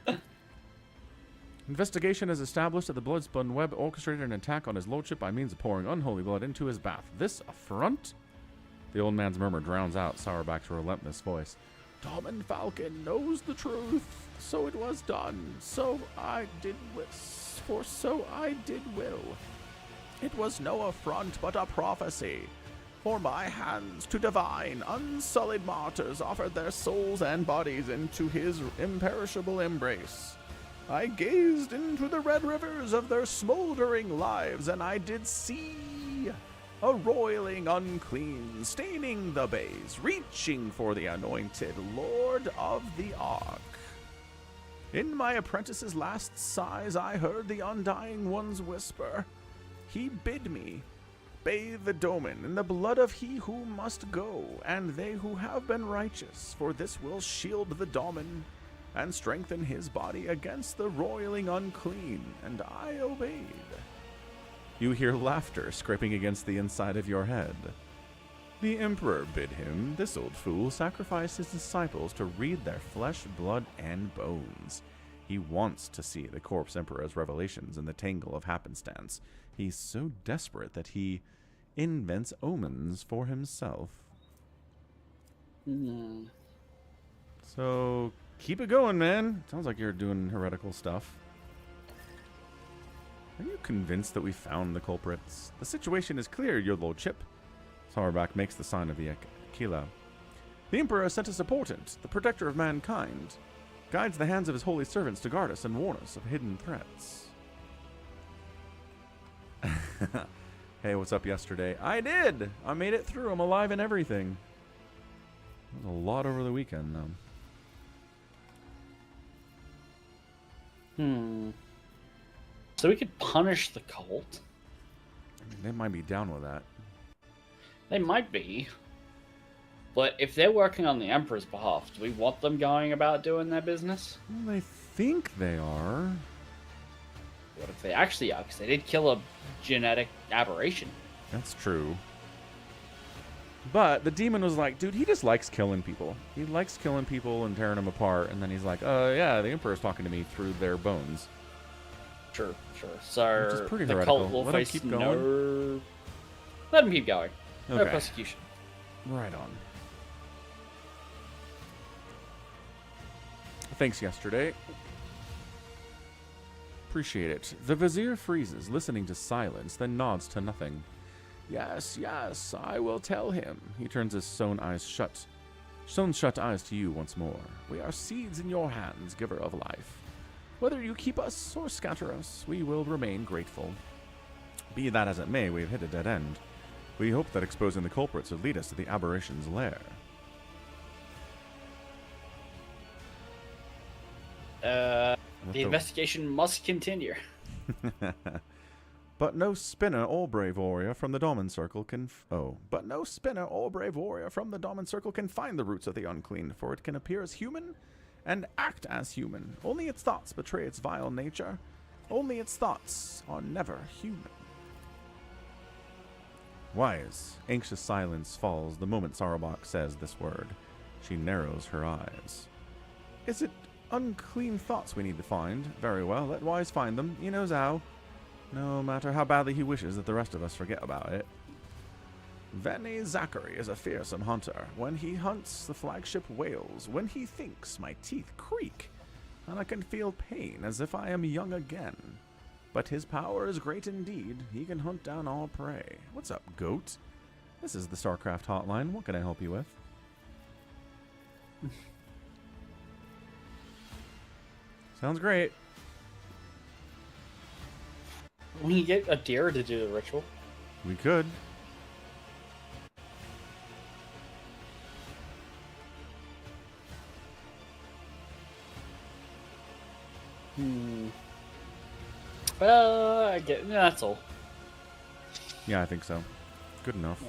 Investigation has established that the Bloodspun Web orchestrated an attack on his lordship by means of pouring unholy blood into his bath. This affront? The old man's murmur drowns out Sourback's relentless voice. Domin Falcon knows the truth. So it was done. So I did will. It was no affront, but a prophecy. For my hands to divine, unsullied martyrs offered their souls and bodies into his imperishable embrace. I gazed into the red rivers of their smoldering lives, and I did see a roiling unclean, staining the bays, reaching for the anointed Lord of the Ark. In my apprentice's last sighs, I heard the Undying One's whisper. He bid me bathe the Domin in the blood of he who must go, and they who have been righteous, for this will shield the Domin and strengthen his body against the roiling unclean, and I obeyed. You hear laughter scraping against the inside of your head. The Emperor bid him, this old fool, sacrifice his disciples to read their flesh, blood, and bones. He wants to see the Corpse Emperor's revelations in the tangle of happenstance. He's so desperate that he invents omens for himself. So, keep it going, man. Sounds like you're doing heretical stuff. Are you convinced that we found the culprits? The situation is clear, your lordship. Sourback makes the sign of the Aquila. The Emperor has sent us a portent, the protector of mankind. Guides the hands of his holy servants to guard us and warn us of hidden threats. Hey, what's up yesterday? I did! I made it through. I'm alive and everything. That was a lot over the weekend, though. So we could punish the cult. I mean, they might be down with that. They might be. But if they're working on the Emperor's behalf, do we want them going about doing their business? Well, I think they are. What if they actually are? Because they did kill a genetic aberration. That's true. But the demon was like, dude, he just likes killing people. He likes killing people and tearing them apart. And then he's like, yeah, the Emperor's talking to me through their bones. Sure. So which is pretty the heretical. cult will Let face him keep going. Let him keep going. Okay. No persecution. Right on. Thanks yesterday. Appreciate it. The Vizier freezes, listening to silence, then nods to nothing. Yes, I will tell him. He turns his sewn shut eyes to you once more. We are seeds in your hands, giver of life. Whether you keep us or scatter us, we will remain grateful. Be that as it may, we have hit a dead end. We hope that exposing the culprits will lead us to the aberration's lair. The investigation must continue. But no spinner or brave warrior from the Domin Circle can find the roots of the unclean, for it can appear as human and act as human. Only its thoughts betray its vile nature. Only its thoughts are never human. Wise, anxious silence falls the moment Sourback says this word. She narrows her eyes. Is it unclean thoughts we need to find? Very well, let Wise find them. He knows how. No matter how badly he wishes that the rest of us forget about it. Vanny Zachary is a fearsome hunter. When he hunts, the flagship wails. When he thinks, my teeth creak, and I can feel pain as if I am young again. But his power is great indeed. He can hunt down all prey. What's up, goat? This is the StarCraft hotline. What can I help you with? Sounds great. We can get a deer to do the ritual. We could. I get that's all. Yeah, I think so. Good enough.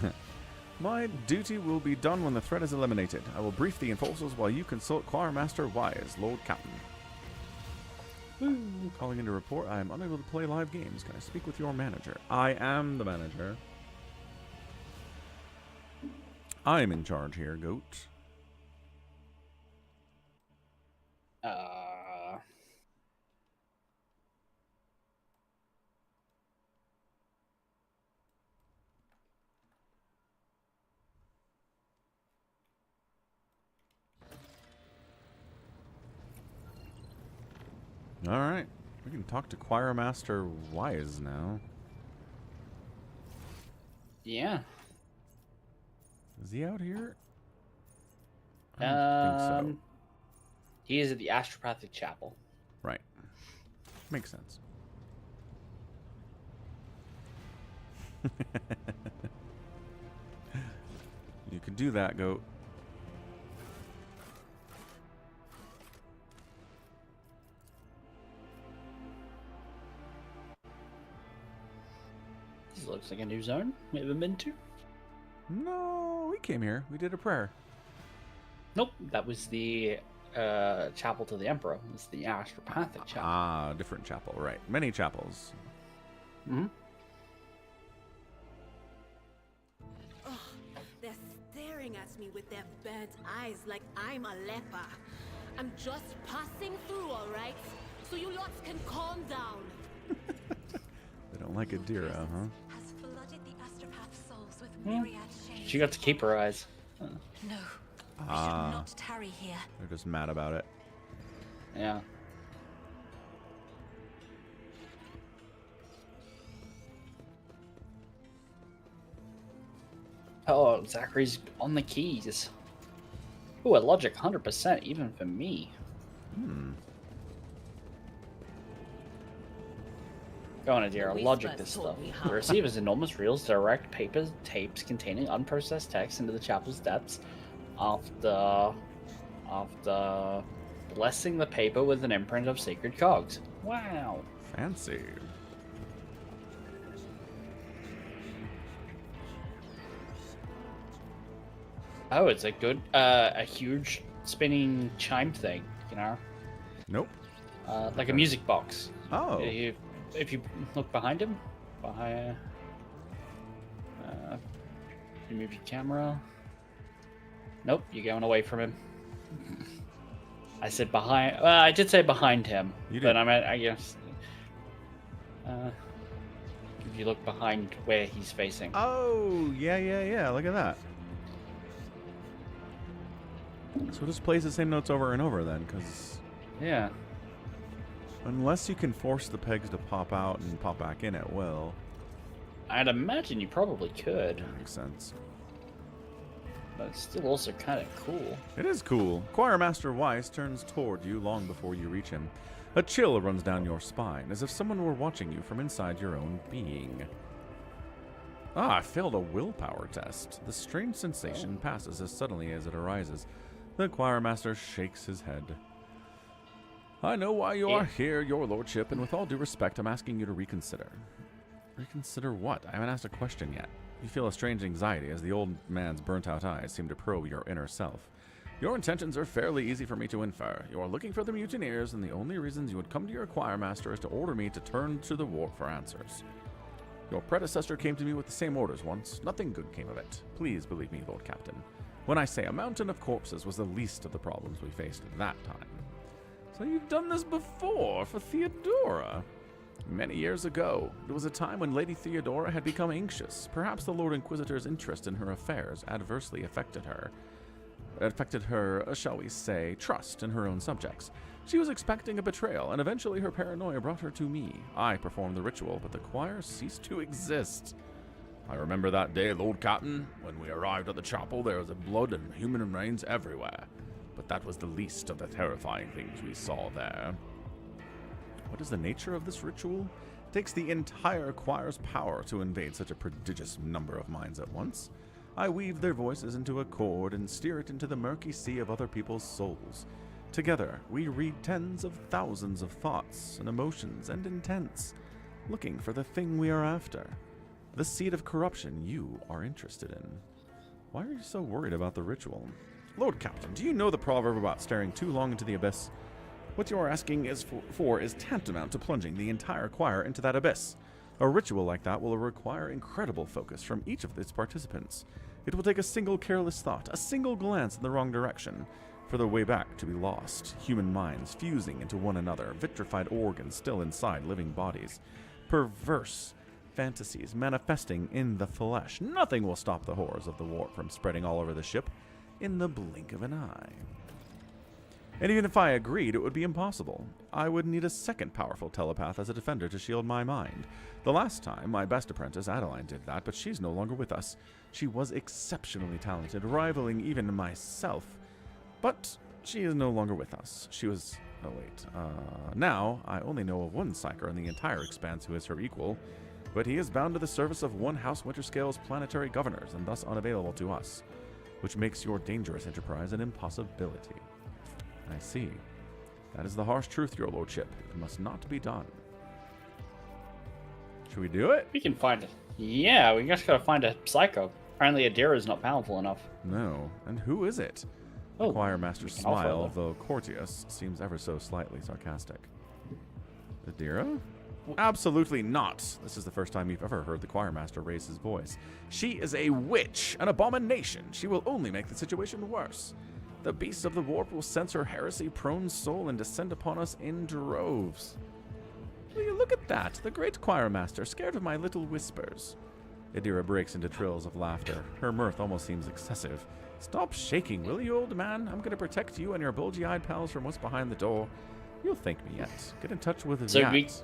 Yeah. My duty will be done when the threat is eliminated. I will brief the enforcers while you consult Choir Master Wise, Lord Captain. Calling in to report, I am unable to play live games. Can I speak with your manager? I am the manager. I am in charge here, Goat. Alright. We can talk to Choir Master Wise now. Yeah. Is he out here? I don't think so. He is at the Astropathic Chapel. Right. Makes sense. You can do that, Goat. This looks like a new zone we haven't been to. No, we came here. We did a prayer. Nope, that was the chapel to the Emperor. It's the Astropathic Chapel. Ah, different chapel, right. Many chapels. Mm-hmm. Oh, they're staring at me with their burnt eyes like I'm a leper. I'm just passing through, all right? So you lots can calm down. They don't like Adira, huh? Has flooded the astropath souls with myriad shades. She got to keep her eyes. No, we should not tarry here. They're just mad about it. Yeah. Oh, Zachary's on the keys. Ooh, a logic 100%, even for me. Go on, Adira, logic this stuff. The receiver's enormous reels direct papers, tapes containing unprocessed text into the chapel's depths after blessing the paper with an imprint of sacred cogs. Wow. Fancy. Oh, it's a good, a huge spinning chime thing, you know? Nope. Like a music box. Oh. If you look behind him, you move your camera. Nope, you're going away from him. I said behind. Well, I did say behind him, but I guess. If you look behind where he's facing. Oh, yeah. Look at that. So it just plays the same notes over and over then, because... Yeah. Unless you can force the pegs to pop out and pop back in at will. I'd imagine you probably could. That makes sense. But it's still also kind of cool. It is cool. Choir Master Weiss turns toward you long before you reach him. A chill runs down your spine, as if someone were watching you from inside your own being. Ah, I failed a willpower test. The strange sensation passes as suddenly as it arises. The choir master shakes his head. I know why you are here, your lordship, and with all due respect, I'm asking you to reconsider. Reconsider what? I haven't asked a question yet. You feel a strange anxiety as the old man's burnt-out eyes seem to probe your inner self. Your intentions are fairly easy for me to infer. You are looking for the mutineers, and the only reasons you would come to your choir master is to order me to turn to the war for answers. Your predecessor came to me with the same orders once. Nothing good came of it. Please believe me, Lord Captain. When I say a mountain of corpses was the least of the problems we faced at that time. So you've done this before for Theodora. Many years ago, it was a time when Lady Theodora had become anxious. Perhaps the Lord Inquisitor's interest in her affairs adversely affected her, shall we say, trust in her own subjects. She was expecting a betrayal, and eventually her paranoia brought her to me. I performed the ritual, but the choir ceased to exist. I remember that day, Lord Captain. When we arrived at the chapel, there was blood and human remains everywhere. But that was the least of the terrifying things we saw there. What is the nature of this ritual? It takes the entire choir's power to invade such a prodigious number of minds at once. I weave their voices into a chord and steer it into the murky sea of other people's souls. Together, we read tens of thousands of thoughts and emotions and intents. looking for the thing we are after. The seed of corruption you are interested in. Why are you so worried about the ritual? Lord Captain, do you know the proverb about staring too long into the abyss? What you are asking for is tantamount to plunging the entire choir into that abyss. A ritual like that will require incredible focus from each of its participants. It will take a single careless thought, a single glance in the wrong direction, for the way back to be lost. Human minds fusing into one another, vitrified organs still inside living bodies. Perverse fantasies manifesting in the flesh. Nothing will stop the horrors of the warp from spreading all over the ship in the blink of an eye. And even if I agreed, it would be impossible. I would need a second powerful telepath as a defender to shield my mind. The last time, my best apprentice, Adeline, did that, but she's no longer with us. She was exceptionally talented, rivaling even myself. But she is no longer with us. She was... oh, wait. Now, I only know of one Psyker in the entire expanse who is her equal, but he is bound to the service of one House Winterscale's planetary governors, and thus unavailable to us, which makes your dangerous enterprise an impossibility. I see. That is the harsh truth, your lordship. It must not be done. Should we do it? We can find it. Yeah, we just gotta find a psycho. Apparently Adira is not powerful enough. No. And who is it? The choir master's smile, though courteous, seems ever so slightly sarcastic. Adira? Absolutely not. This is the first time you've ever heard the choir master raise his voice. She is a witch, an abomination. She will only make the situation worse. The beasts of the warp will sense her heresy-prone soul and descend upon us in droves. Will you look at that? The great choir master, scared of my little whispers. Adira breaks into trills of laughter. Her mirth almost seems excessive. Stop shaking, will you, old man? I'm going to protect you and your bulgy-eyed pals from what's behind the door. You'll thank me yet. Get in touch with Viat.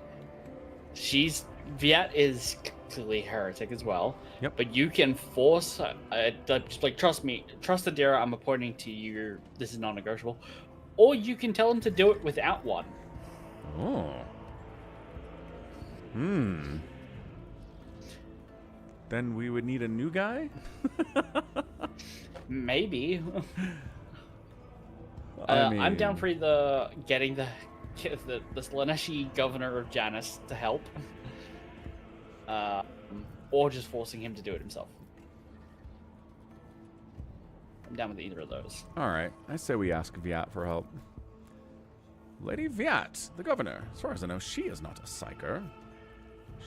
Viat is clearly heretic as well. Yep. But you can force trust me, trust Adira, I'm appointing to you, this is non-negotiable. Or you can tell him to do it without one. Oh. Then we would need a new guy? Maybe. I'm down for getting the Slaneshi governor of Janus to help. Or just forcing him to do it himself. I'm down with either of those. Alright, I say we ask Viat for help. Lady Viat, the governor. As far as I know, she is not a psyker.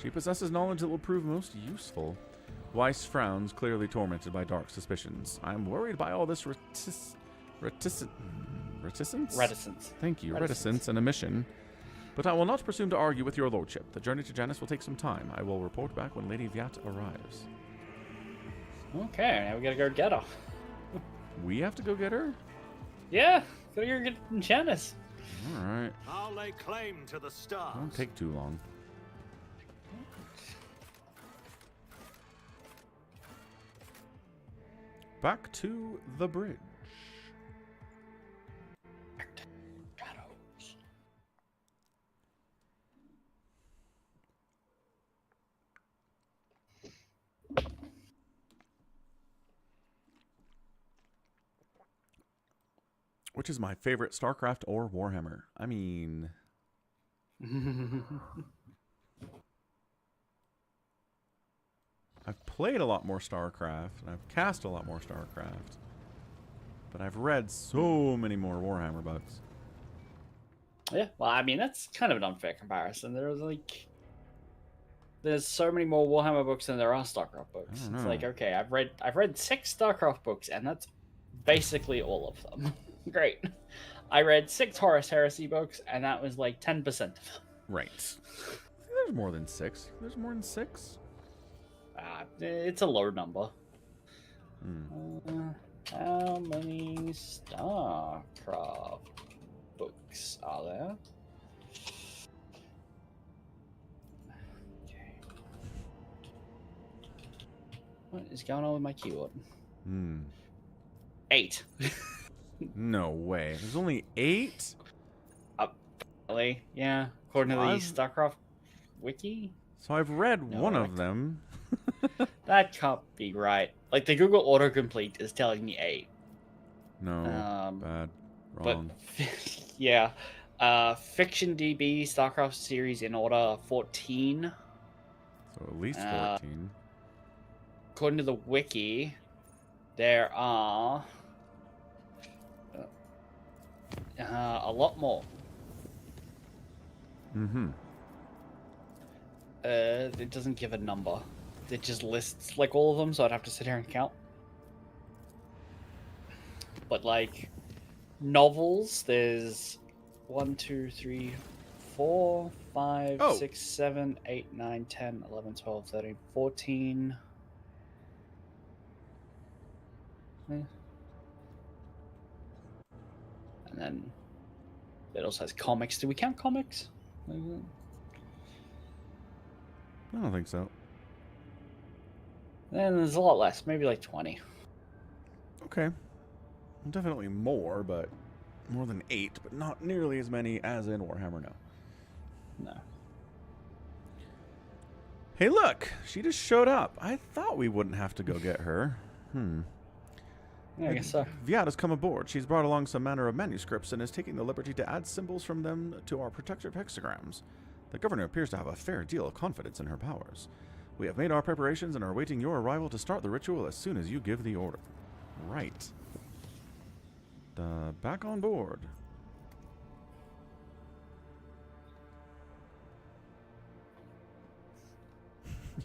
She possesses knowledge that will prove most useful. Weiss frowns, clearly tormented by dark suspicions. I'm worried by all this reticence? Thank you, reticence and omission. But I will not presume to argue with your lordship. The journey to Janus will take some time. I will report back when Lady Viat arrives. Okay, now we gotta go get her. We have to go get her? Yeah, go get Janus. Alright. I'll lay claim to the stars. Won't take too long. Back to the bridge. Which is my favorite, StarCraft or Warhammer? I mean... I've played a lot more StarCraft, and I've cast a lot more StarCraft. But I've read so many more Warhammer books. Yeah, well, I mean, that's kind of an unfair comparison. There's so many more Warhammer books than there are StarCraft books. It's like, okay, I've read 6 StarCraft books, and that's basically all of them. Great. I read 6 Horus Heresy books, and that was like 10% of them. Right. There's more than 6. There's more than 6. It's a low number. How many StarCraft books are there? Okay. What is going on with my keyboard? 8. No way. There's only 8? Really? Yeah. According to the StarCraft wiki? So I've read one of them. That can't be right. Like, the Google autocomplete is telling me 8. No. Bad. Wrong. But, yeah. Fiction DB StarCraft series in order 14. So at least 14. According to the wiki, there are a lot more. It doesn't give a number. It just lists like all of them, so I'd have to sit here and count. But like novels, there's 1, 2, 3, 4, 5, 6, 7, 8, 9, 10, 11, 12, 13, 14. And then it also has comics. Do we count comics? I don't think so. Then there's a lot less, maybe like 20. Okay. Definitely more, but more than 8, but not nearly as many as in Warhammer now. No. Hey, look! She just showed up. I thought we wouldn't have to go get her. Yeah, I guess so. Viat has come aboard. She's brought along some manner of manuscripts and is taking the liberty to add symbols from them to our protective hexagrams. The governor appears to have a fair deal of confidence in her powers. We have made our preparations and are awaiting your arrival to start the ritual as soon as you give the order. Right. Back on board.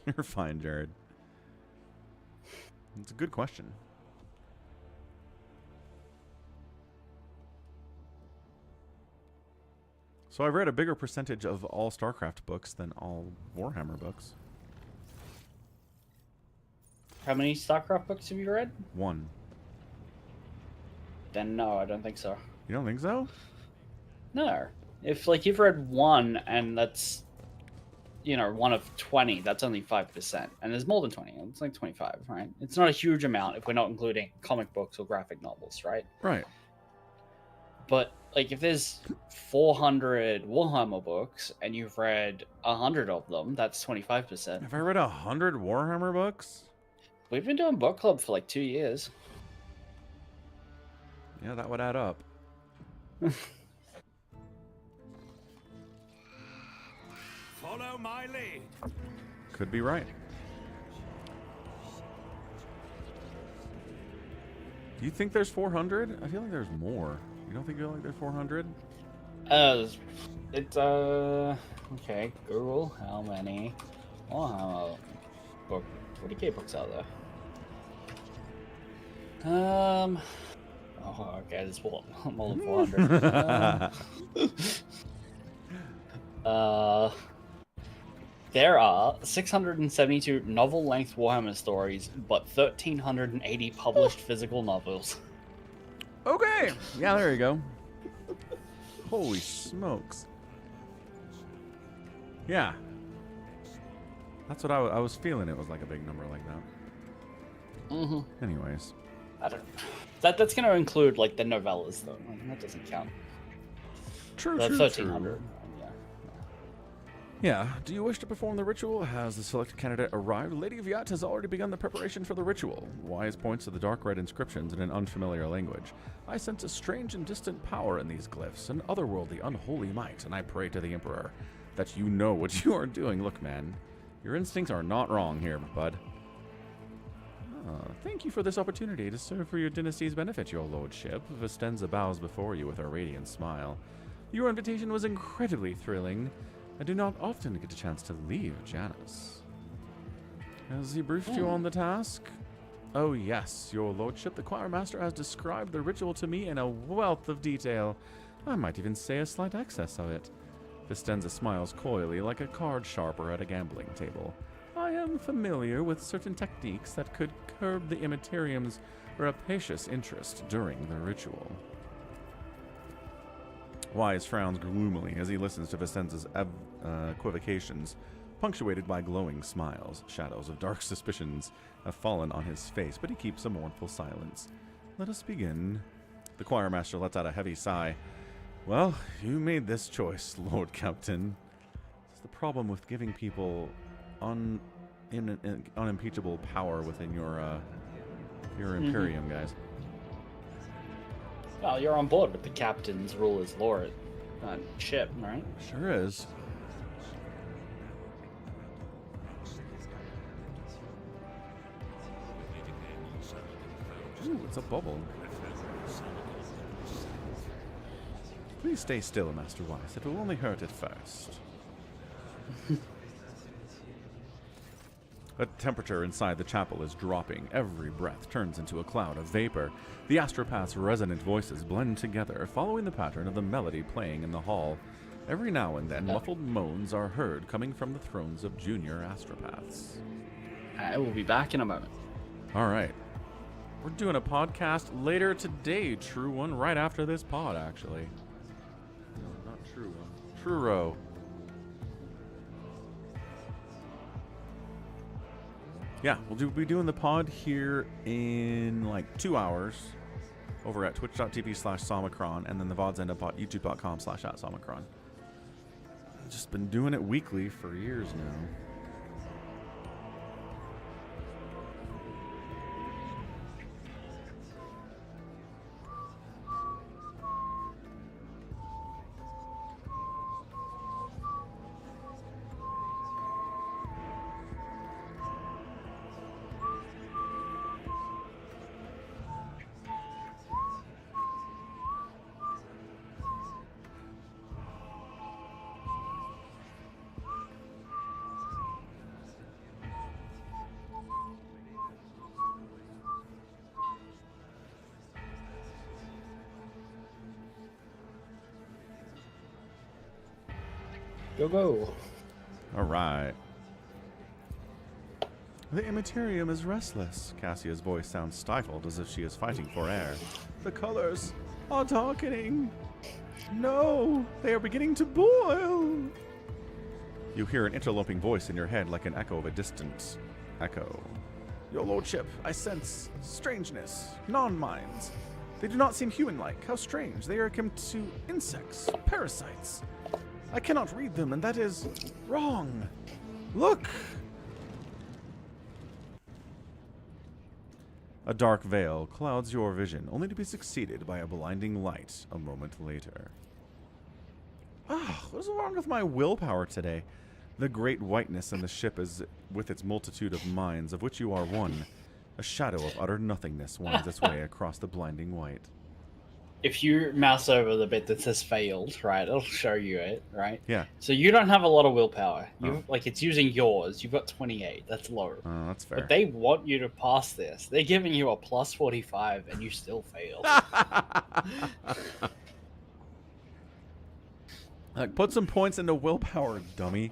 You're fine, Jared. It's a good question. So I've read a bigger percentage of all StarCraft books than all Warhammer books. How many StarCraft books have you read? 1. Then no, I don't think so. You don't think so? No. If like you've read 1 and that's, you know, 1 of 20, that's only 5%. And there's more than 20. It's like 25, right? It's not a huge amount if we're not including comic books or graphic novels, right? Right. But like if there's 400 Warhammer books and you've read 100 of them, that's 25%. Have I read 100 Warhammer books? We've been doing book club for like 2 years. Yeah, that would add up. Follow my lead. Could be right. Do you think there's 400? I feel like there's more. You don't think there's 400? It's okay. Google, how many Warhammer book 40k books out there? Oh, okay, there's more than 400. There are 672 novel-length Warhammer stories, but 1,380 published physical novels. Okay. Yeah, there you go. Holy smokes. Yeah. That's what I was feeling. It was like a big number like that. Mm-hmm. Anyways. I don't know. That's going to include, like, the novellas, though. That doesn't count. True, That's 1,300. Yeah. Do you wish to perform the ritual? Has the selected candidate arrived? Lady Viat has already begun the preparation for the ritual. Wise points to the dark red inscriptions in an unfamiliar language. I sense a strange and distant power in these glyphs, an otherworldly, unholy might, and I pray to the Emperor that you know what you are doing. Look, man, your instincts are not wrong here, bud. Thank you for this opportunity to serve for your dynasty's benefit, your lordship. Vistenza bows before you with a radiant smile. Your invitation was incredibly thrilling. I do not often get a chance to leave Janus. Has he briefed you on the task? Oh yes, your lordship. The choir master has described the ritual to me in a wealth of detail. I might even say a slight excess of it. Vistenza smiles coyly like a card sharper at a gambling table. I am familiar with certain techniques that could curb the Immaterium's rapacious interest during the ritual. Wise frowns gloomily as he listens to Vistenza's equivocations, punctuated by glowing smiles. Shadows of dark suspicions have fallen on his face, but he keeps a mournful silence. Let us begin. The choir master lets out a heavy sigh. Well, you made this choice, Lord Captain. It's the problem with giving people unimpeachable power within your Imperium, guys. Well, you're on board with the captain's rule as Lord. ship, right? Sure is. Ooh, it's a bubble. Please stay still, Master Weiss. It will only hurt at first. The temperature inside the chapel is dropping. Every breath turns into a cloud of vapor. The astropath's resonant voices blend together, following the pattern of the melody playing in the hall. Every now and then, muffled moans are heard coming from the thrones of junior astropaths. I will be back in a moment. All right. We're doing a podcast later today, true one, right after this pod, actually. No, not true one. True-ro. Yeah, we'll be doing the pod here in like 2 hours over at twitch.tv/Somicron, and then the VODs end up at youtube.com/@Somicron. I've just been doing it weekly for years now. Go. All right. The Immaterium is restless. Cassia's voice sounds stifled as if she is fighting for air. The colors are darkening. No, they are beginning to boil. You hear an interloping voice in your head like an echo of a distant echo. Your lordship, I sense strangeness, non-minds. They do not seem human-like. How strange. They are akin to insects, parasites. I cannot read them, and that is wrong. Look! A dark veil clouds your vision, only to be succeeded by a blinding light a moment later. What is wrong with my willpower today? The great whiteness in the ship is with its multitude of minds, of which you are one. A shadow of utter nothingness winds its way across the blinding white. If you mouse over the bit that says failed, right, it'll show you it, right? Yeah. So you don't have a lot of willpower. Like, it's using yours. You've got 28. That's low. Oh, that's fair. But they want you to pass this. They're giving you a plus 45, and you still fail. Like, put some points into willpower, dummy.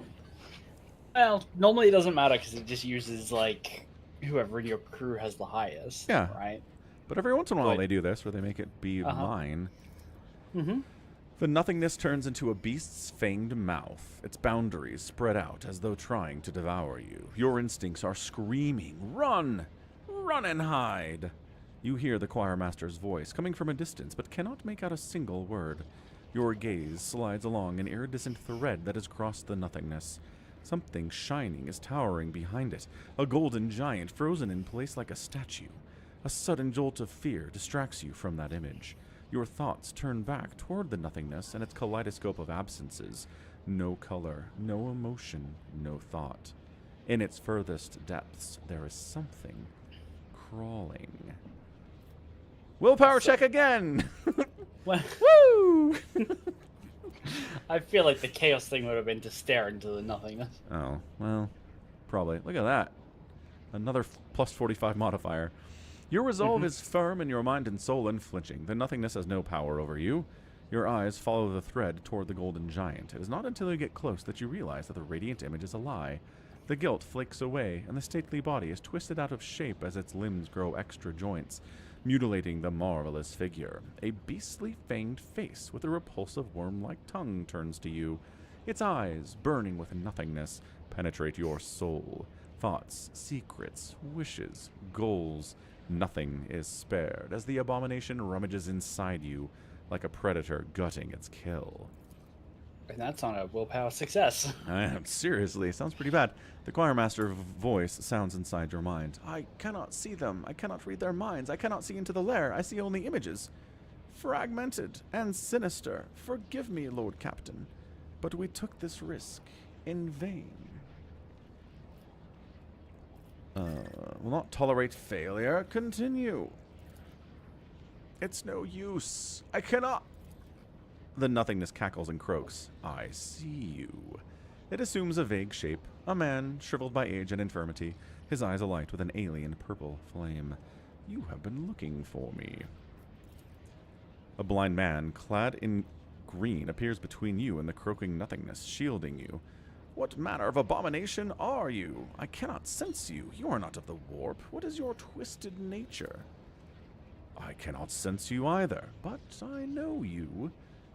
Well, normally it doesn't matter because it just uses, like, whoever in your crew has the highest. Yeah. Right? But every once in a while they do this, where they make it be mine. Mm-hmm. The nothingness turns into a beast's fanged mouth, its boundaries spread out as though trying to devour you. Your instincts are screaming, run! Run and hide! You hear the choir master's voice coming from a distance, but cannot make out a single word. Your gaze slides along an iridescent thread that has crossed the nothingness. Something shining is towering behind it, a golden giant frozen in place like a statue. A sudden jolt of fear distracts you from that image. Your thoughts turn back toward the nothingness and its kaleidoscope of absences. No color, no emotion, no thought. In its furthest depths, there is something crawling. Willpower check again! Woo! I feel like the chaos thing would have been to stare into the nothingness. Oh, well, probably. Look at that. Another plus 45 modifier. Your resolve is firm and your mind and soul unflinching. The nothingness has no power over you. Your eyes follow the thread toward the golden giant. It is not until you get close that you realize that the radiant image is a lie. The gilt flakes away, and the stately body is twisted out of shape as its limbs grow extra joints, mutilating the marvelous figure. A beastly fanged face with a repulsive worm-like tongue turns to you. Its eyes, burning with nothingness, penetrate your soul. Thoughts, secrets, wishes, goals. Nothing is spared as the abomination rummages inside you like a predator gutting its kill. And that's on a willpower success. Seriously, it sounds pretty bad. The choirmaster voice sounds inside your mind. I cannot see them. I cannot read their minds. I cannot see into the lair. I see only images. fragmented and sinister. Forgive me, Lord Captain, but we took this risk in vain. Will not tolerate failure. Continue. It's no use. I cannot. The nothingness cackles and croaks. I see you. It assumes a vague shape. A man, shriveled by age and infirmity, his eyes alight with an alien purple flame. You have been looking for me. A blind man, clad in green, appears between you and the croaking nothingness, shielding you. What manner of abomination are you? I cannot sense you. You are not of the warp. What is your twisted nature? I cannot sense you either, but I know you.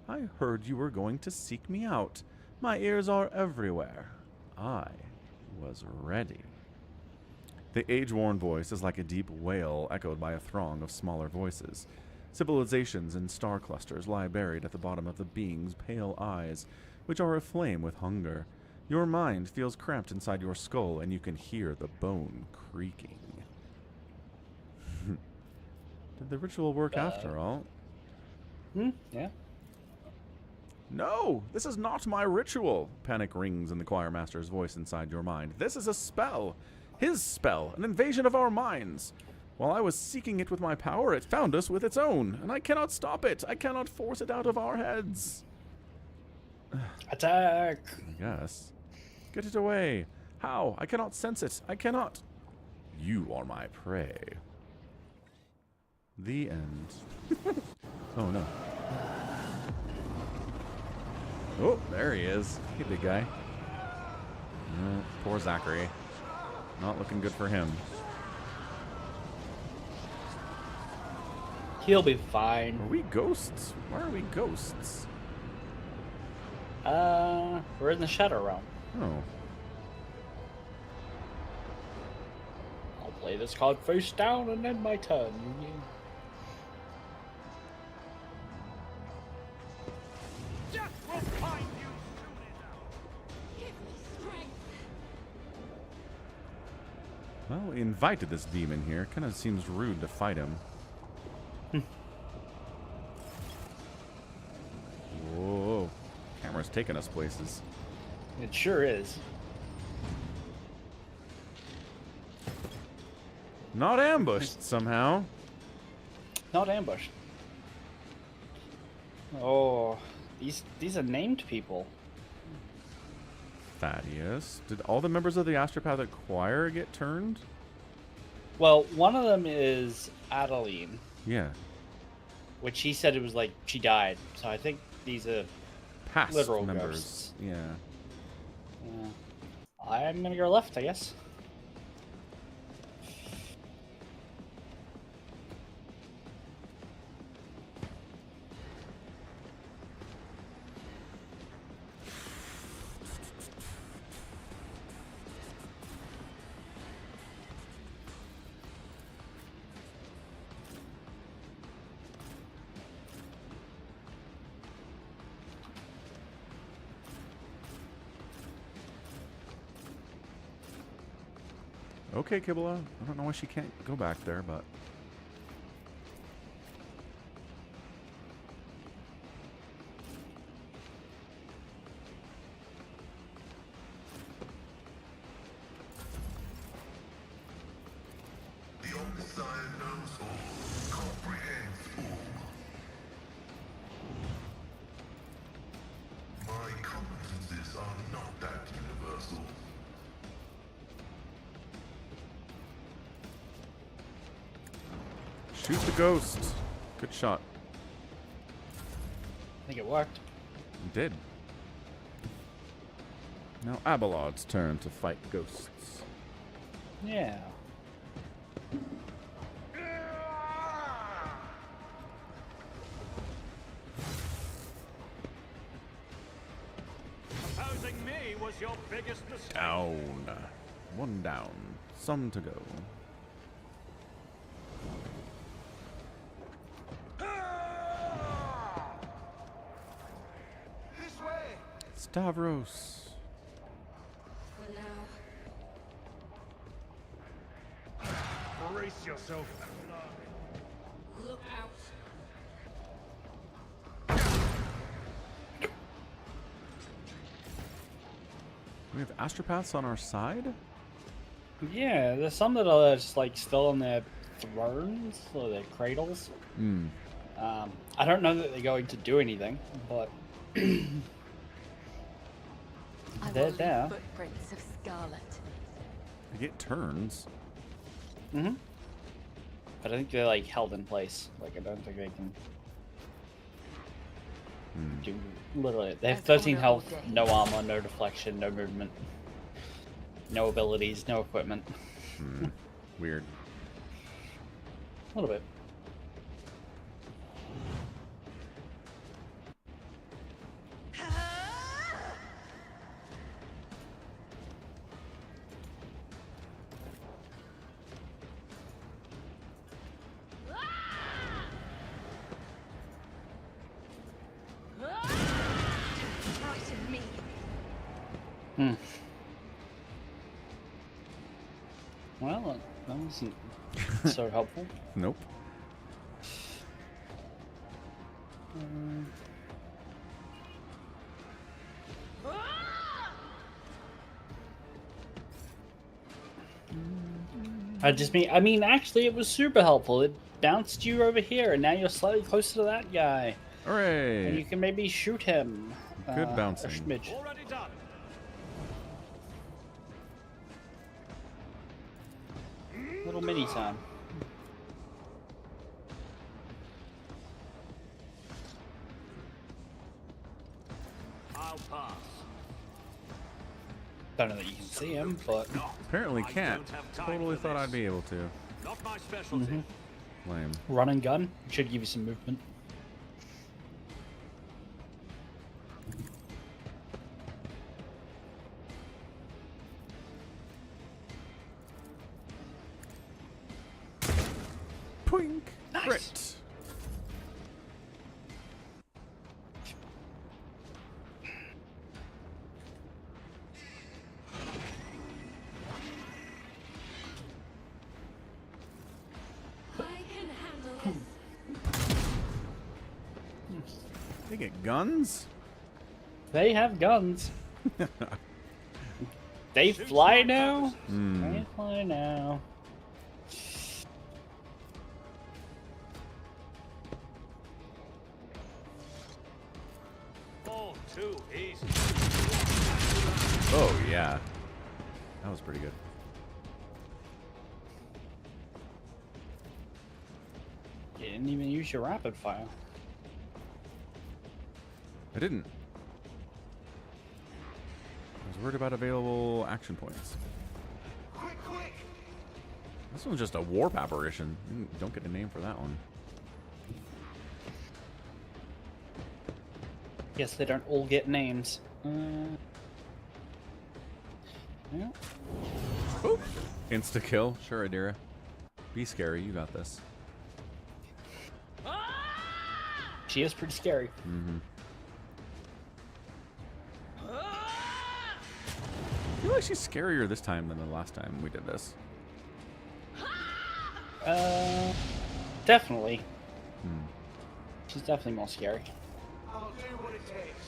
I heard you were going to seek me out. My ears are everywhere. I was ready. The age-worn voice is like a deep wail echoed by a throng of smaller voices. Civilizations and star clusters lie buried at the bottom of the being's pale eyes, which are aflame with hunger. Your mind feels cramped inside your skull, and you can hear the bone creaking. Did the ritual work after all? Yeah. No, this is not my ritual. Panic rings in the choir master's voice inside your mind. This is a spell. His spell, an invasion of our minds. While I was seeking it with my power, it found us with its own, and I cannot stop it. I cannot force it out of our heads. Attack! I guess. Get it away. How? I cannot sense it. I cannot. You are my prey. The end. Oh, no. Oh, there he is. Hey, big guy. Poor Zachary. Not looking good for him. He'll be fine. Are we ghosts? Why are we ghosts? We're in the Shadow Realm. Oh. I'll play this card face down and end my turn. Well, we invited this demon here. Kind of seems rude to fight him. Whoa. Camera's taking us places. It sure is. Not ambushed, somehow. Not ambushed. Oh, these are named people. Thaddeus. Did all the members of the Astropathic Choir get turned? Well, one of them is Adeline. Yeah. Which he said it was like she died. So I think these are Past literal members. ghosts. Yeah. I'm gonna go left, I guess. Okay, Kibble. I don't know why she can't go back there, but... The Omniscient knows all, comprehends all. My competences are not that universal. Shoot the ghost. Good shot. I think it worked. You did. Now Abelard's turn to fight ghosts. Yeah. Opposing me was your biggest mistake. Down. One down. Some to go. This way! Stavros. For now, Brace yourself. look out. we have astropaths on our side? Yeah, there's some that are just like still on their thrones or their cradles. Hmm. I don't know that they're going to do anything, but they're there. Footprints of Scarlet. They get turns. Mm-hmm. But I think they're like held in place. Like I don't think they can do literally. They have 13 health, no armor, no deflection, no movement, no abilities, no equipment. Weird. A little bit. Well, that wasn't so helpful. Nope. I mean, actually, it was super helpful. It bounced you over here, and now you're slightly closer to that guy. Hooray! And you can maybe shoot him. Good bouncing. A smidge. Already done. Little mini time. I'll pass. Don't know that you can see him, but Apparently I can't. don't have time Totally for thought this. I'd be able to. Not my specialty. Lame. run and gun should give you some movement. Poink! Nice. Crit. They get guns? They have guns. They fly now. They fly now. All too easy. Oh, yeah. That was pretty good. You didn't even use your rapid fire. I didn't. I was worried about available action points. Quick, quick! This one's just a warp apparition. You don't get a name for that one. Yes, they don't all get names. Yeah. Oop. Insta kill. Sure, Adira. Be scary. You got this. She is pretty scary. I feel like she's scarier this time than the last time we did this. Definitely. She's definitely more scary. I'll do what it takes.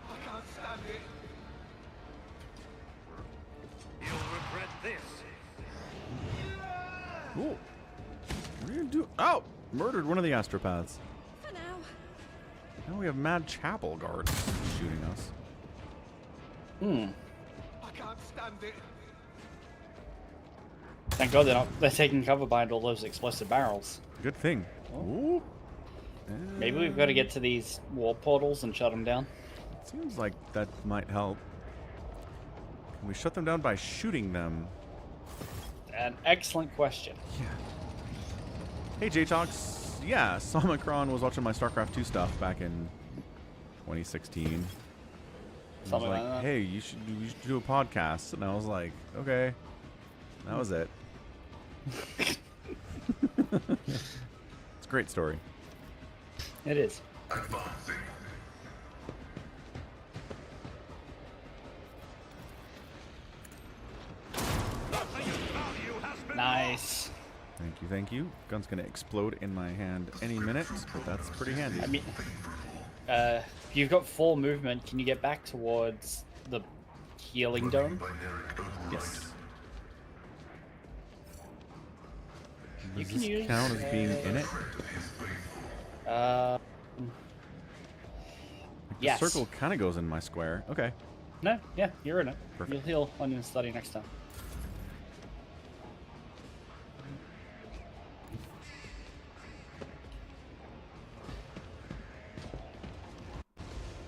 I can't stand it. You'll regret this. Cool. What are you gonna do? Oh! Murdered one of the astropaths. For now. Now we have Mad Chapel guards shooting us. I can't stand it. Thank God they're taking cover behind all those explosive barrels. Good thing. Ooh. Maybe we've got to get to these warp portals and shut them down. Seems like that might help. Can we shut them down by shooting them? An excellent question. Yeah. Hey, J-Talks. Yeah, Somicron was watching my StarCraft 2 stuff back in 2016. And I was Something like, like that. hey, you should do a podcast. And I was like, okay. That was it. It's a great story. It is. Advancing. Nothing of value has been Nice. Thank you, thank you. Gun's gonna explode in my hand any minute, but that's pretty handy. I mean, you've got full movement. Can you get back towards the healing dome? Yes. You Does can this use. count as being in it? The yes. circle kind of goes in my square. Okay. No, yeah, you're in it. Perfect. You'll heal on your study next time.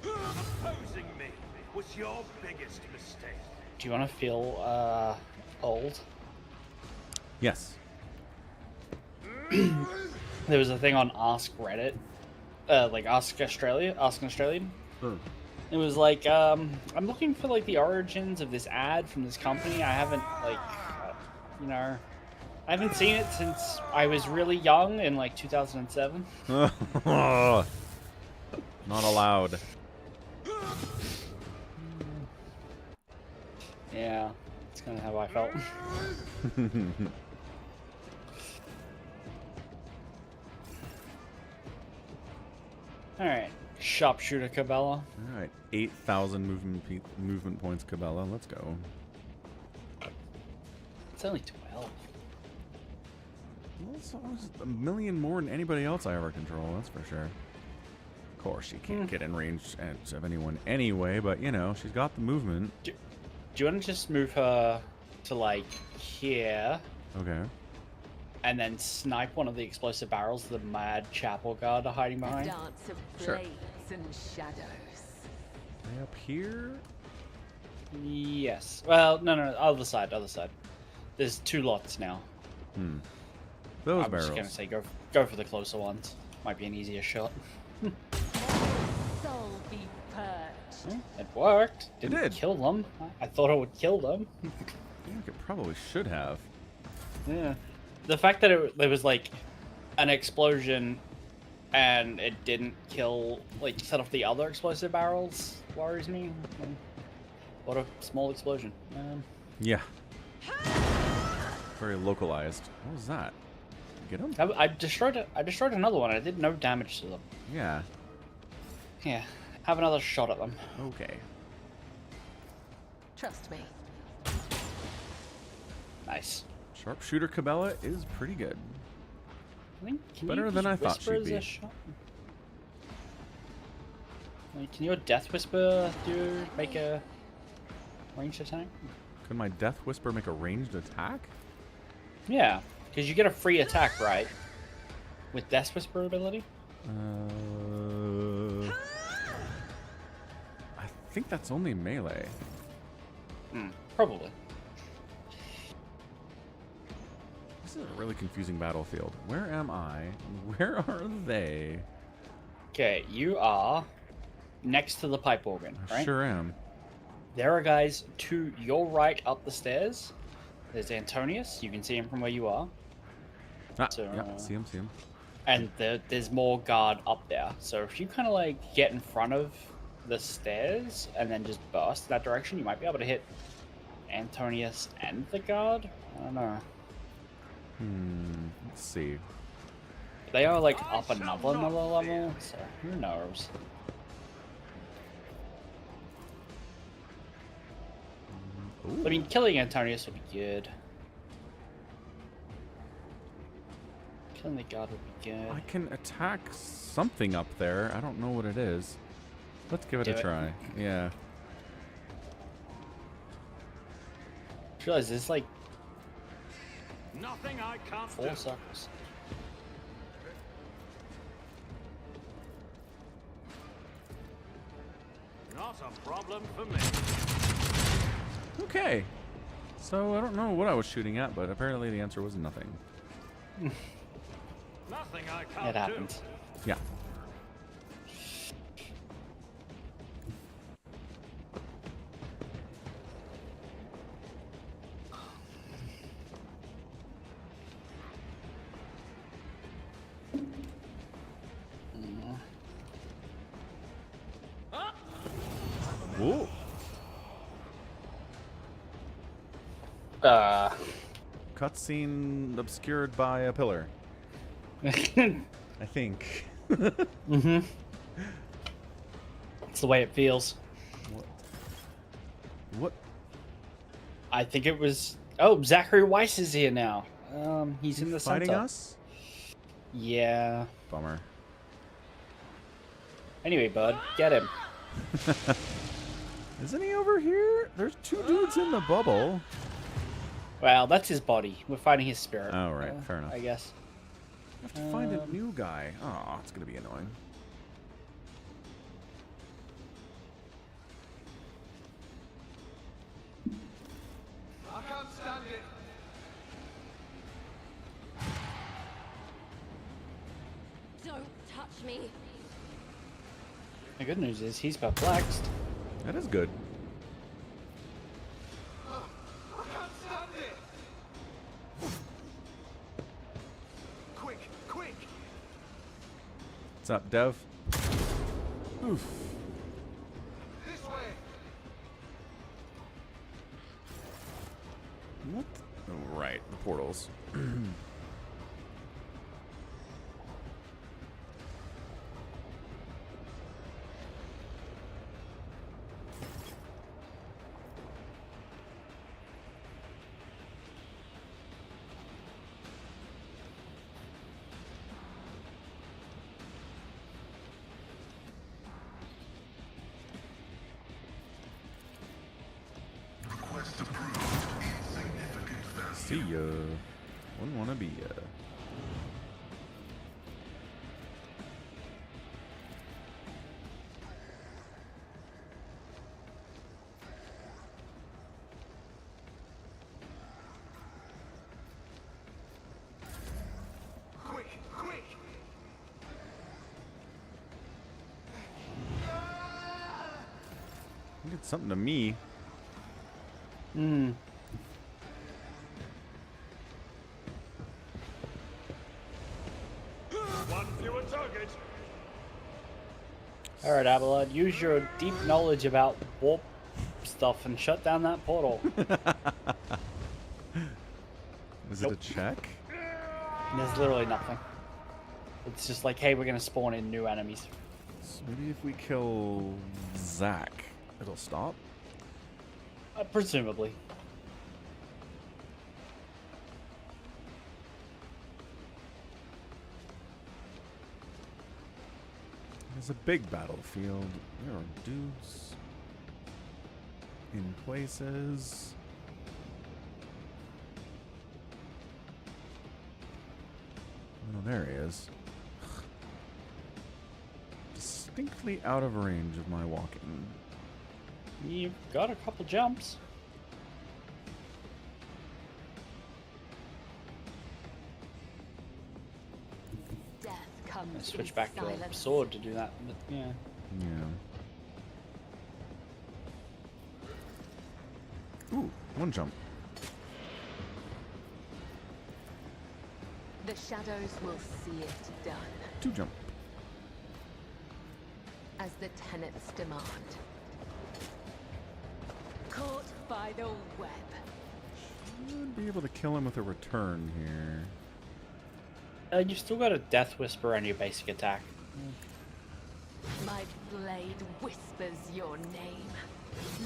Opposing me was your biggest mistake. Do you want to feel old? Yes. There was a thing on Ask Reddit, like Ask Australia, Ask an Australian. It was like, I'm looking for like the origins of this ad from this company. I haven't I haven't seen it since I was really young in like 2007. Not allowed. Yeah, that's kind of how I felt. All right, sharpshooter Cabela. All right, 8,000 movement points, Cabela. Let's go. It's only 12. Well, it's almost a million more than anybody else I ever control. That's for sure. Of course, she can't get in range of anyone anyway, but you know, she's got the movement. Do you want to just move her to like here? Okay. And then snipe one of the explosive barrels the mad chapel guard are hiding A behind? dance of Sure. blades and shadows. Are they up here? Yes. Well, no, other side. There's 2 lots now. Those I was barrels. just gonna say go for the closer ones. Might be an easier shot. Soul be purged. It worked. It Didn't did. kill them. I thought it would kill them. I think it probably should have. Yeah. The fact that there was like an explosion and it didn't kill, like set off the other explosive barrels worries me. What a small explosion. Yeah. Very localized. What was that? Get him? I destroyed another one. I did no damage to them. Yeah. Yeah. Have another shot at them. Okay. Trust me. Nice. Sharpshooter Cabela is pretty good. I think, can Better you than use I thought Whisper she'd as be. a shot? Like, can your Death Whisper make a ranged attack? Could my Death Whisper make a ranged attack? Yeah, because you get a free attack, right? With Death Whisper ability? I think that's only melee. Probably. This is a really confusing battlefield. Where am I? Where are they? Okay, you are next to the pipe organ, I right? sure am. There are guys to your right up the stairs. There's Antonius. You can see him from where you are. Ah, So, yeah, see him, see him. And there's more guard up there. So if you kind of like get in front of the stairs and then just burst that direction, you might be able to hit Antonius and the guard. I don't know. Let's see. They are like up another level, so who knows? Ooh. I mean, killing Antonius would be good. Killing the guard would be good. I can attack something up there. I don't know what it is. Let's give it Do a it. try. Yeah. I realize there's like Nothing I can't 4 do. circles. Not a problem for me. Okay. So I don't know what I was shooting at, but apparently the answer was nothing. Nothing I can't It do. happens. Yeah. Ooh. Cutscene obscured by a pillar. I think. It's the way it feels. What? I think it was. Oh, Zachary Weiss is here now. He's in the Fighting center. us? Yeah. Bummer. Anyway, bud, get him. Isn't he over here? There's two dudes in the bubble. Well, that's his body. We're fighting his spirit. Oh, right. Fair enough. I guess. I have to find a new guy. Oh, it's going to be annoying. I can't stand it. Don't touch me. The good news is he's perplexed. That is good. I can't stand it. Quick, quick. What's up, Dev? Oof. This way. What? Oh, right. The portals. Request approved. Significant value. See ya. Wouldn't want to be ya. Quick, quick. You did something to me. Hmm. One fewer target. All right, Abelard, use your deep knowledge about warp stuff and shut down that portal. Is Nope. it a check? There's literally nothing. It's just like, hey, we're gonna spawn in new enemies. So maybe if we kill Zach, it'll stop? Presumably. There's a big battlefield. There are dudes in places. Oh, there he is. Distinctly out of range of my walking. You've got a couple jumps. Death comes I switch in back to a silence. sword to do that, but yeah. Yeah. Ooh, one jump. The shadows will see it done, Two jump. as the tenets demand. Caught by the web. Should be able to kill him with a return here. You've still got a Death Whisper on your basic attack. My blade whispers your name.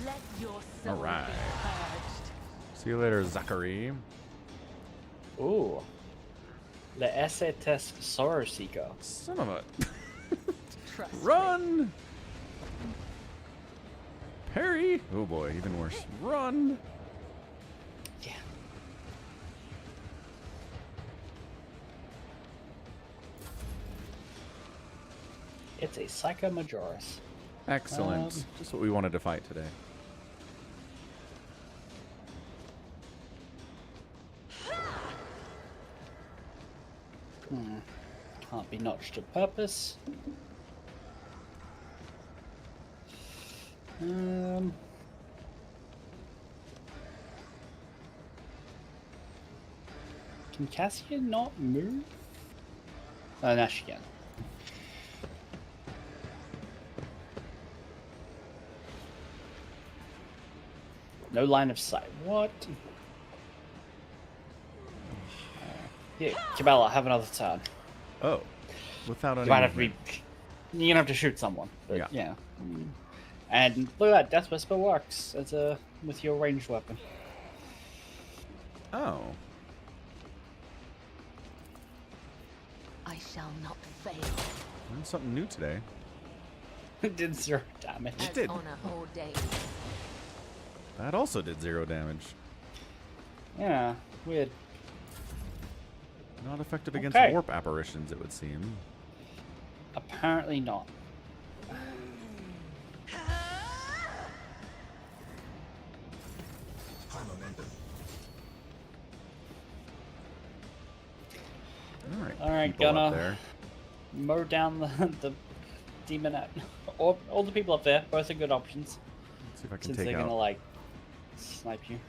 Let your soul Alright. be purged. See you later, Zachary. Ooh. The Esetes Sorrow Seeker. Son of a... Trust me. Run! Parry! Oh boy, even worse. Run! Yeah. It's a Psycho Majoris. Excellent. Just what we wanted to fight today. Can't be notched to purpose. Can Cassia not move? Oh, now she can. No line of sight. What? Yeah, Cabela, have another turn. Oh. Without any You might have to be. movement. you're gonna have to shoot someone. But, Yeah. yeah. And look at that, Death Whisper works as with your ranged weapon. Oh. I shall not fail. Learned something new today. It did 0 damage. As did. honor ordains. That also did 0 damage. Yeah, weird. Not effective against Okay. warp apparitions, it would seem. Apparently not. High momentum. All right, people gonna up there. mow down the demonette. Or all the people up there. Both are good options. Let's see if I can Since take they're gonna out. like snipe you.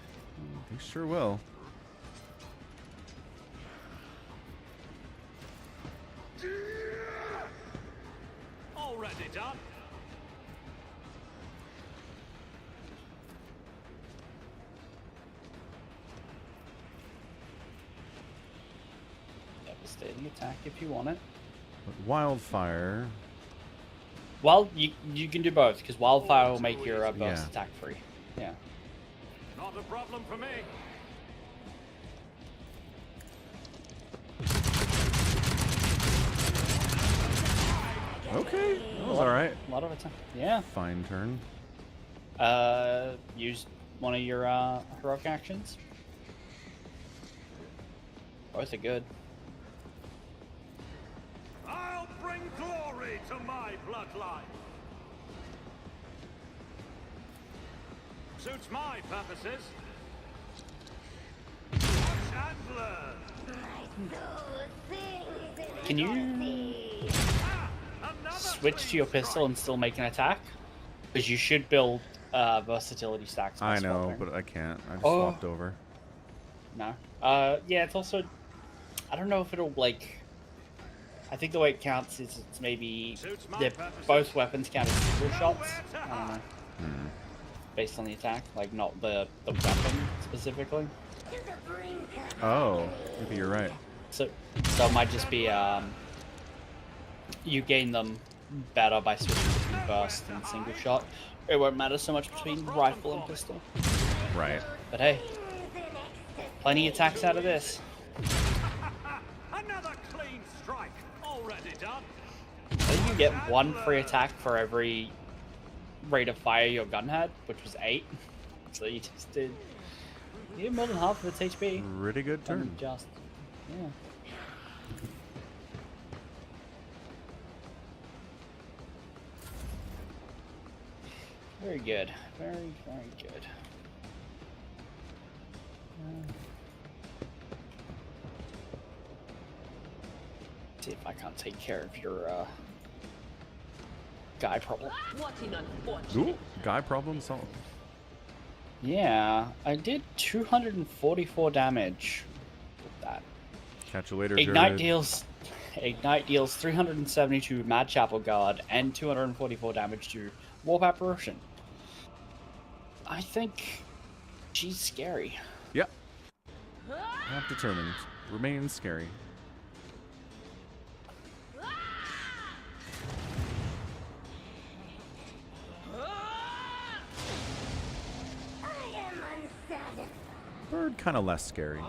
They sure will. Already done. Devastating attack if you want it. But wildfire. Well, you can do both because wildfire will make your burst Yeah. attack free. Yeah. Not a problem for me. Okay, that was all right. A lot of attack. Yeah. Fine turn. Use one of your heroic actions. Both are good. I'll bring glory to my bloodline. Suits my purposes. Watch and learn. Can you switch to your pistol and still make an attack? Because you should build versatility stacks. by I know, swapping. but I can't. I just Oh. swapped over. No. Yeah, it's also. I don't know if it'll like. I think the way it counts is it's maybe both weapons count as single shots. I don't know. Based on the attack, like not the weapon specifically. Oh, maybe you're right. So it might just be you gain them better by switching between burst and single shot. It won't matter so much between rifle and pistol. Right. But hey, plenty of attacks out of this. Another clean strike. Already done. I think you get one free attack for every rate of fire your gun had, which was 8. So you just did. You did more than half of its HP. Pretty good turn. Just, yeah. Very good. Very, very good. See if I can't take care of your guy problem. What an unfortunate. Ooh, guy problem solved. Yeah, I did 244 damage with that. Catch you later, Ignite Jared. deals 372 Mad Chapel Guard and 244 damage to Warp Apparition. I think she's scary. Yep. Not determined. Remains scary. Bird kind of less scary.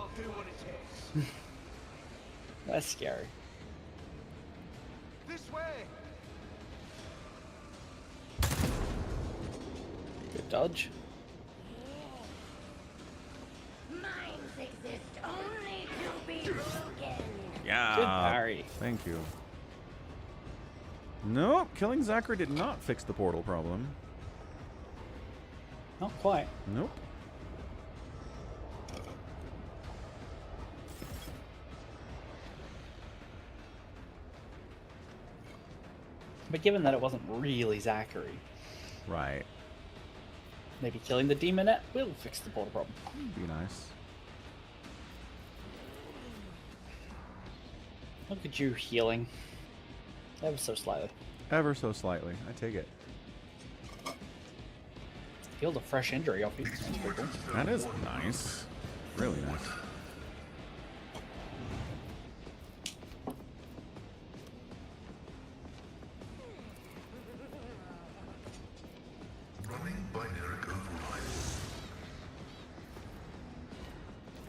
That's scary. This way. Good dodge. Minds exist only to be broken. Yeah. Good parry. Thank you. Nope, killing Zachary did not fix the portal problem. Not quite. Nope. But given that it wasn't really Zachary, Right. maybe killing the demonette will fix the portal problem. Be nice. Look at you healing. Ever so slightly. Ever so slightly. I take it. Healed a fresh injury off you. That's pretty cool. That is nice. Really nice.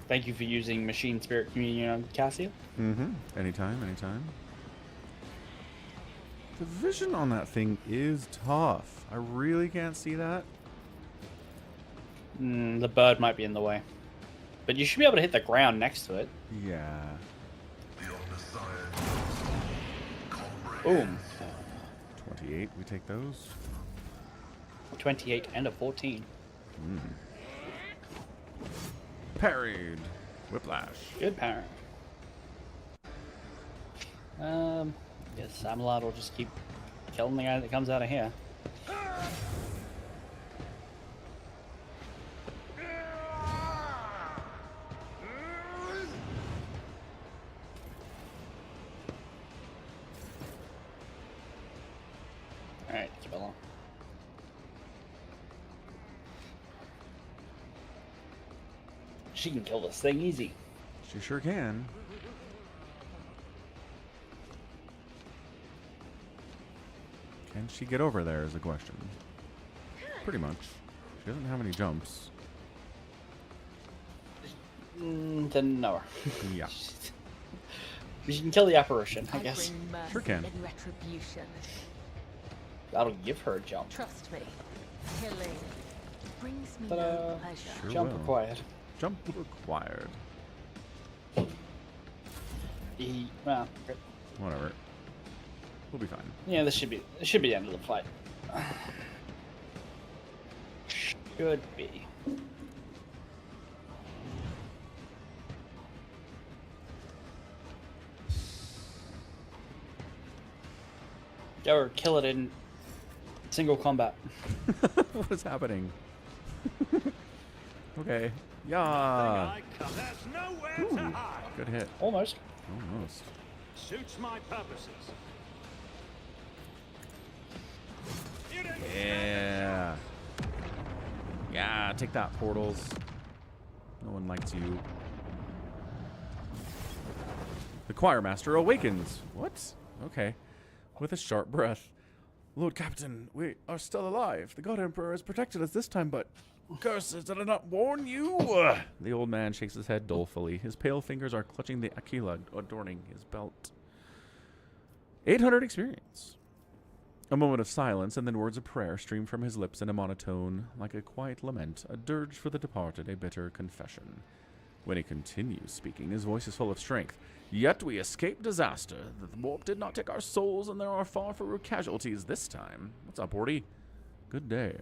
Thank you for using Machine Spirit Communion on Cassia. Mm-hmm. Anytime, anytime. The vision on that thing is tough. I really can't see that. The bird might be in the way. But you should be able to hit the ground next to it. Yeah. Boom. 28, we take those. 28 and a 14. Parried. Whiplash. Good parent. Yes, Amalot will just keep killing the guy that comes out of here. Alright, keep it along. She can kill this thing easy. She sure can. Can she get over there is the question. Pretty much. She doesn't have any jumps. Then no. Yeah. She can kill the apparition, I guess. Sure can. In retribution. That'll give her a jump. Trust me. Killing brings me Ta-da. no pleasure. Sure Jump will. required. Jump required. Well, good. Whatever. We'll be fine. Yeah, this should be the end of the fight. Should be. Or kill it in single combat. What is happening? Okay. Yeah. Ooh, good hit. Almost. Almost. Suits my purposes. Yeah. Yeah, take that, portals. No one likes you. The choir master awakens. What? Okay. With a sharp breath. Lord Captain, we are still alive. The God Emperor has protected us this time, but curses, did I not warn you? The old man shakes his head dolefully. His pale fingers are clutching the aquila adorning his belt. 800 experience. A moment of silence, and then words of prayer stream from his lips in a monotone, like a quiet lament, a dirge for the departed, a bitter confession. When he continues speaking, his voice is full of strength. Yet we escaped disaster. The warp did not take our souls, and there are far fewer casualties this time. What's up, Orty? Good day.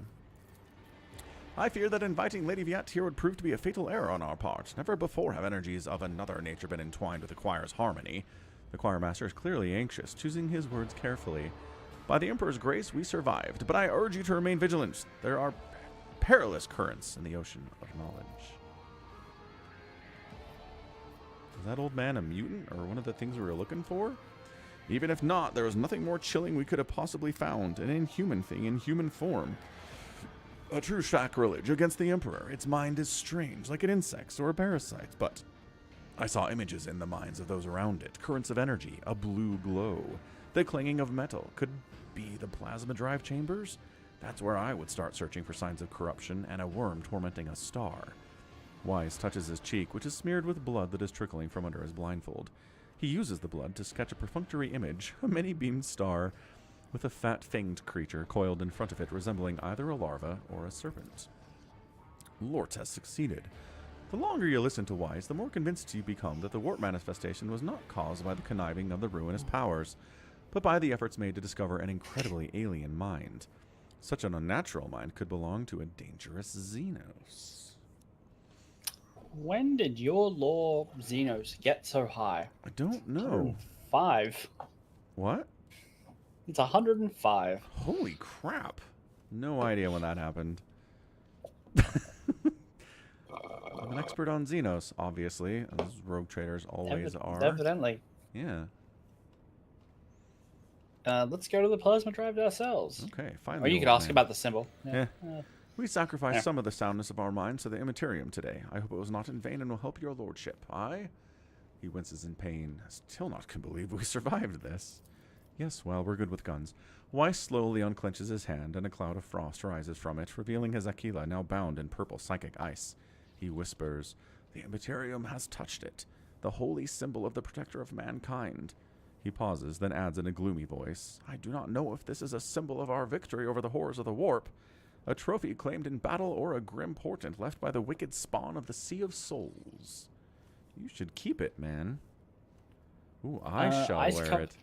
I fear that inviting Lady Viet here would prove to be a fatal error on our part. Never before have energies of another nature been entwined with the choir's harmony. The choir master is clearly anxious, choosing his words carefully. By the Emperor's grace, we survived, but I urge you to remain vigilant. There are perilous currents in the ocean of knowledge. Is that old man a mutant, or one of the things we were looking for? Even if not, there was nothing more chilling we could have possibly found. An inhuman thing in human form. A true sacrilege against the Emperor. Its mind is strange, like an insect or a parasite, but I saw images in the minds of those around it. Currents of energy, a blue glow. The clanging of metal. Could be the plasma drive chambers? That's where I would start searching for signs of corruption and a worm tormenting a star. Wise touches his cheek, which is smeared with blood that is trickling from under his blindfold. He uses the blood to sketch a perfunctory image, a many-beamed star, with a fat-fanged creature coiled in front of it resembling either a larva or a serpent. Lort has succeeded. The longer you listen to Wise, the more convinced you become that the warp manifestation was not caused by the conniving of the ruinous powers, but by the efforts made to discover an incredibly alien mind. Such an unnatural mind could belong to a dangerous Xenos. When did your lore Xenos get so high? I don't know. 5. What? It's 105. Holy crap. No idea when that happened. I'm an expert on Xenos, obviously, as rogue traders always are. Evidently. Yeah. Let's go to the plasma drive ourselves. Okay, fine. Or you could ask about the symbol. Yeah. We sacrificed some of the soundness of our minds to the Immaterium today. I hope it was not in vain and will help your lordship. Aye? He winces in pain. Still not can believe we survived this. Yes, well, we're good with guns. Weiss slowly unclenches his hand, and a cloud of frost rises from it, revealing his Aquila now bound in purple psychic ice. He whispers, The Immaterium has touched it, the holy symbol of the protector of mankind. He pauses, then adds in a gloomy voice, I do not know if this is a symbol of our victory over the horrors of the warp, a trophy claimed in battle, or a grim portent left by the wicked spawn of the Sea of Souls. You should keep it, man. Ooh, I shall wear it.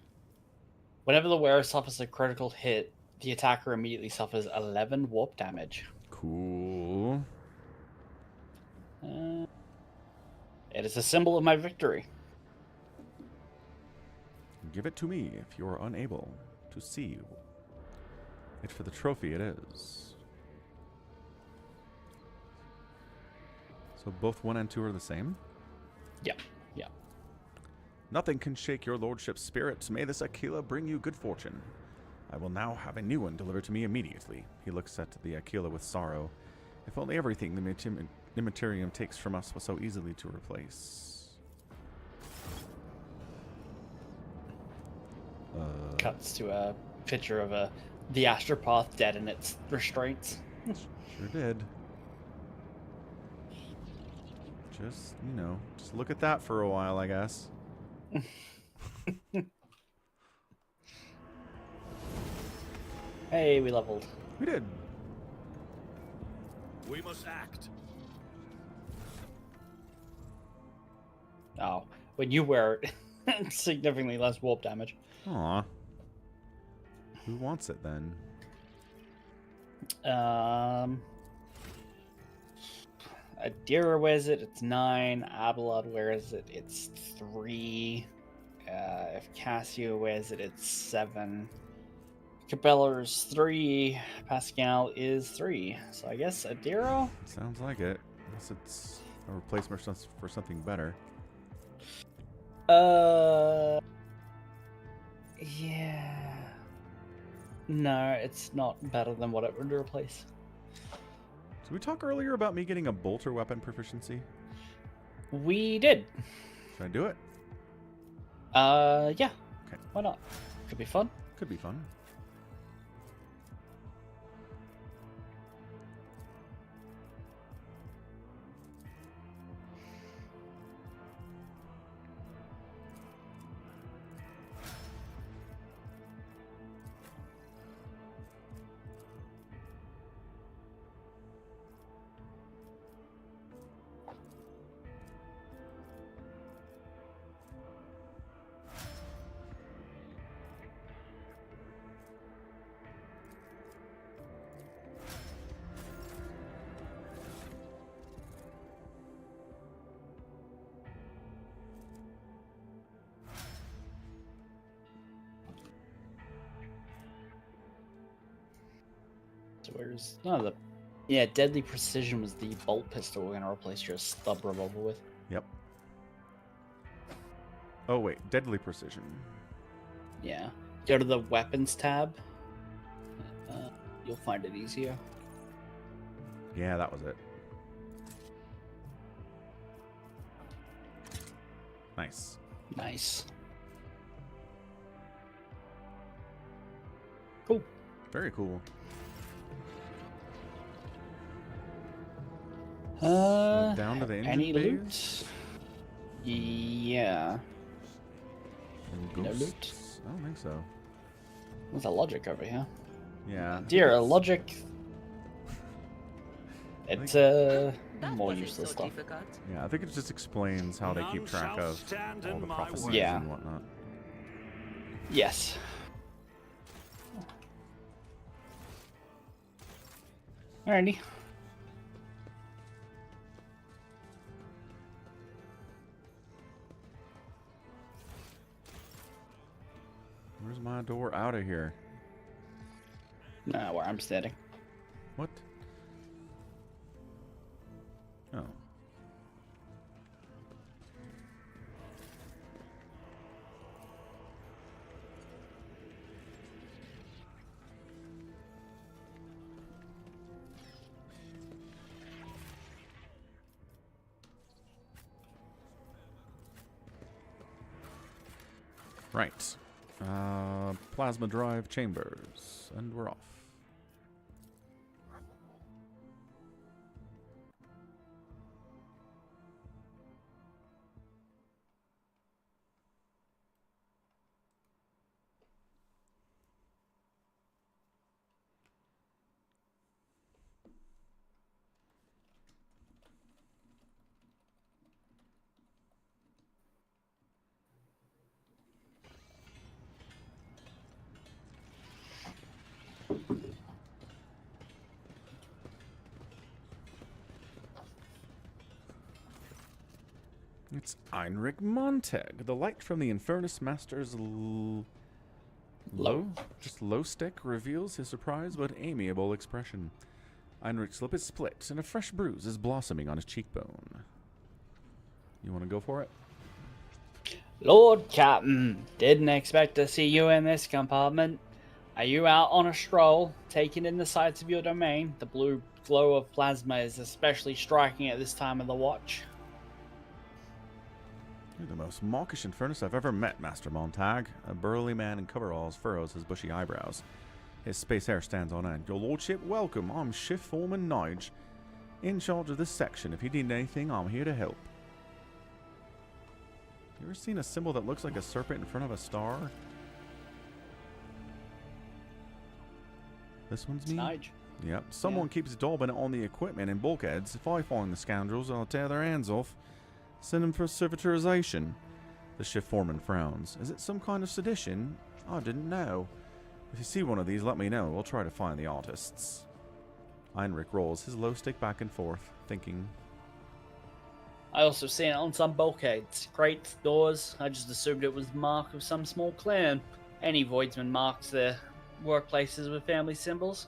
Whenever the wearer suffers a critical hit, the attacker immediately suffers 11 warp damage. Cool. It is a symbol of my victory. Give it to me if you are unable to see it. For the trophy it is. So both 1 and 2 are the same? Yeah, yeah. Nothing can shake your lordship's spirit. May this Aquila bring you good fortune. I will now have a new one delivered to me immediately. He looks at the Aquila with sorrow. If only everything the Immaterium takes from us was so easily to replace. Cuts to a picture of the astropath dead in its restraints. Sure did. Just, just look at that for a while, I guess. Hey, we leveled. We did. We must act. Oh, when you wear it, significantly less warp damage. Aw. Who wants it then? Adira wears it, it's 9. Abelard wears it, it's 3. If Cassio wears it, it's 7. Cabela is 3. Pascal is 3. So I guess Adira? Sounds like it. Unless it's a replacement for something better. Yeah. No, it's not better than what it would replace. Did we talk earlier about me getting a bolter weapon proficiency? We did. Should I do it? Yeah. Okay. Why not? Could be fun. Could be fun. So where's the deadly precision was the bolt pistol we're gonna replace your stub revolver with. Yep. Oh wait, deadly precision. Yeah. Go to the weapons tab. You'll find it easier. Yeah, that was it. Nice. Nice. Cool. Very cool. Down to the engine any bays? loot? Yeah. And No ghosts? loot? I don't think so. There's a logic over here. Yeah. Dear, logic. It's more useless stuff. Yeah, I think it just explains how they keep track of all the prophecies Yeah. and whatnot. Yes. Alrighty. Where's my door out of here? Where I'm standing. What? Oh. Right. Plasma drive chambers. And we're off. It's Heinrich Montag, the light from the Infernus Master's low stick reveals his surprised but amiable expression. Heinrich's lip is split, and a fresh bruise is blossoming on his cheekbone. You want to go for it? Lord Captain, didn't expect to see you in this compartment. Are you out on a stroll, taking in the sights of your domain? The blue glow of plasma is especially striking at this time of the watch. You're the most mawkish Infernus I've ever met, Master Montag. A burly man in coveralls furrows his bushy eyebrows. His space hair stands on end. Your lordship, welcome. I'm Shift Foreman Nige, in charge of this section. If you need anything, I'm here to help. You ever seen a symbol that looks like a serpent in front of a star? This one's me? Nige. Yep. Someone keeps daubing it on the equipment and bulkheads. If I find the scoundrels, I'll tear their hands off. Send them for servitorization. The shift foreman frowns. Is it some kind of sedition? I didn't know. If you see one of these, let me know. We'll try to find the artists. Heinrich rolls his low stick back and forth, thinking. I also seen it on some bulkheads, crates, doors. I just assumed it was the mark of some small clan. Any voidsman marks their workplaces with family symbols.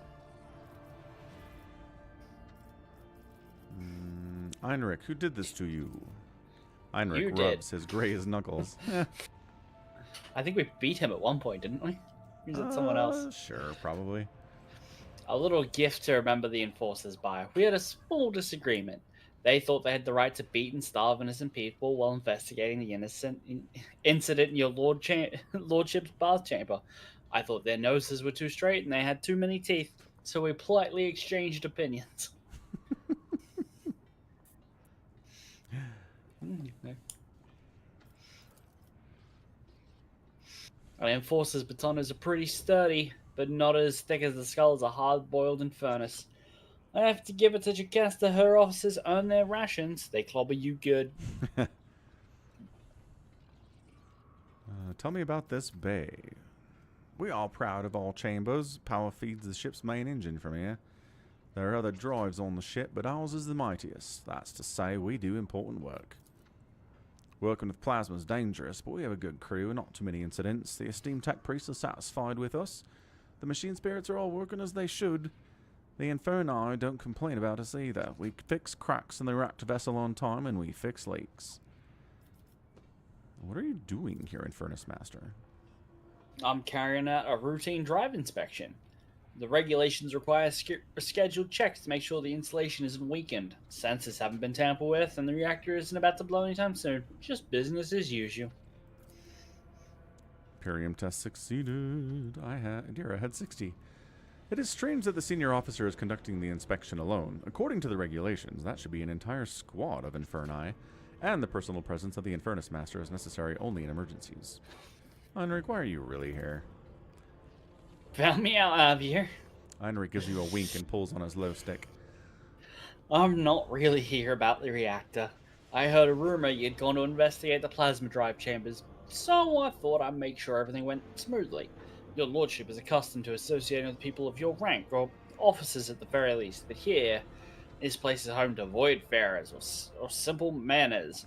Heinrich, who did this to you? Heinrich You rubs his grazed knuckles. I think we beat him at one point, didn't we? Or is it someone else? Sure, probably. A little gift to remember the enforcers by. We had a small disagreement. They thought they had the right to beat and starve innocent people while investigating the incident in your lordship's bath chamber. I thought their noses were too straight and they had too many teeth, so we politely exchanged opinions. An enforcer's baton is pretty sturdy, but not as thick as the skulls of hard-boiled Infernus. I have to give it to Jocasta. Her officers earn their rations. They clobber you good. Tell me about this bay. We are proud of our chambers. Power feeds the ship's main engine from here. There are other drives on the ship, but ours is the mightiest. That's to say, we do important work. Working with plasma is dangerous, but we have a good crew and not too many incidents. The esteemed tech priests are satisfied with us. The machine spirits are all working as they should. The Inferni don't complain about us either. We fix cracks in the wrecked vessel on time, and we fix leaks. What are you doing here, Infernus Master? I'm carrying out a routine drive inspection. The regulations require scheduled checks to make sure the installation isn't weakened. Sensors haven't been tampered with, and the reactor isn't about to blow anytime soon. Just business as usual. Imperium test succeeded. I had 60. It is strange that the senior officer is conducting the inspection alone. According to the regulations, that should be an entire squad of Inferni, and the personal presence of the Infernus Master is necessary only in emergencies. Heinrich, why are you really here? Found me out of here. Heinrich gives you a wink and pulls on his low stick. I'm not really here about the reactor. I heard a rumor you'd gone to investigate the plasma drive chambers, so I thought I'd make sure everything went smoothly. Your lordship is accustomed to associating with people of your rank, or officers at the very least, but here, this place is home to voidfarers, or simple manners.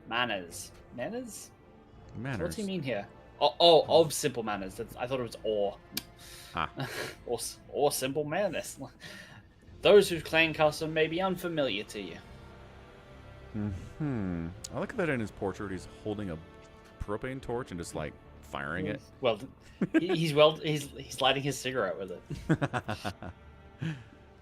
Manners? Manners? What's he mean here? Of simple manners. I thought it was or. Ah. or simple manners. Those whose clan custom may be unfamiliar to you. I like that in his portrait he's holding a propane torch and just like firing it. Well, he's lighting his cigarette with it.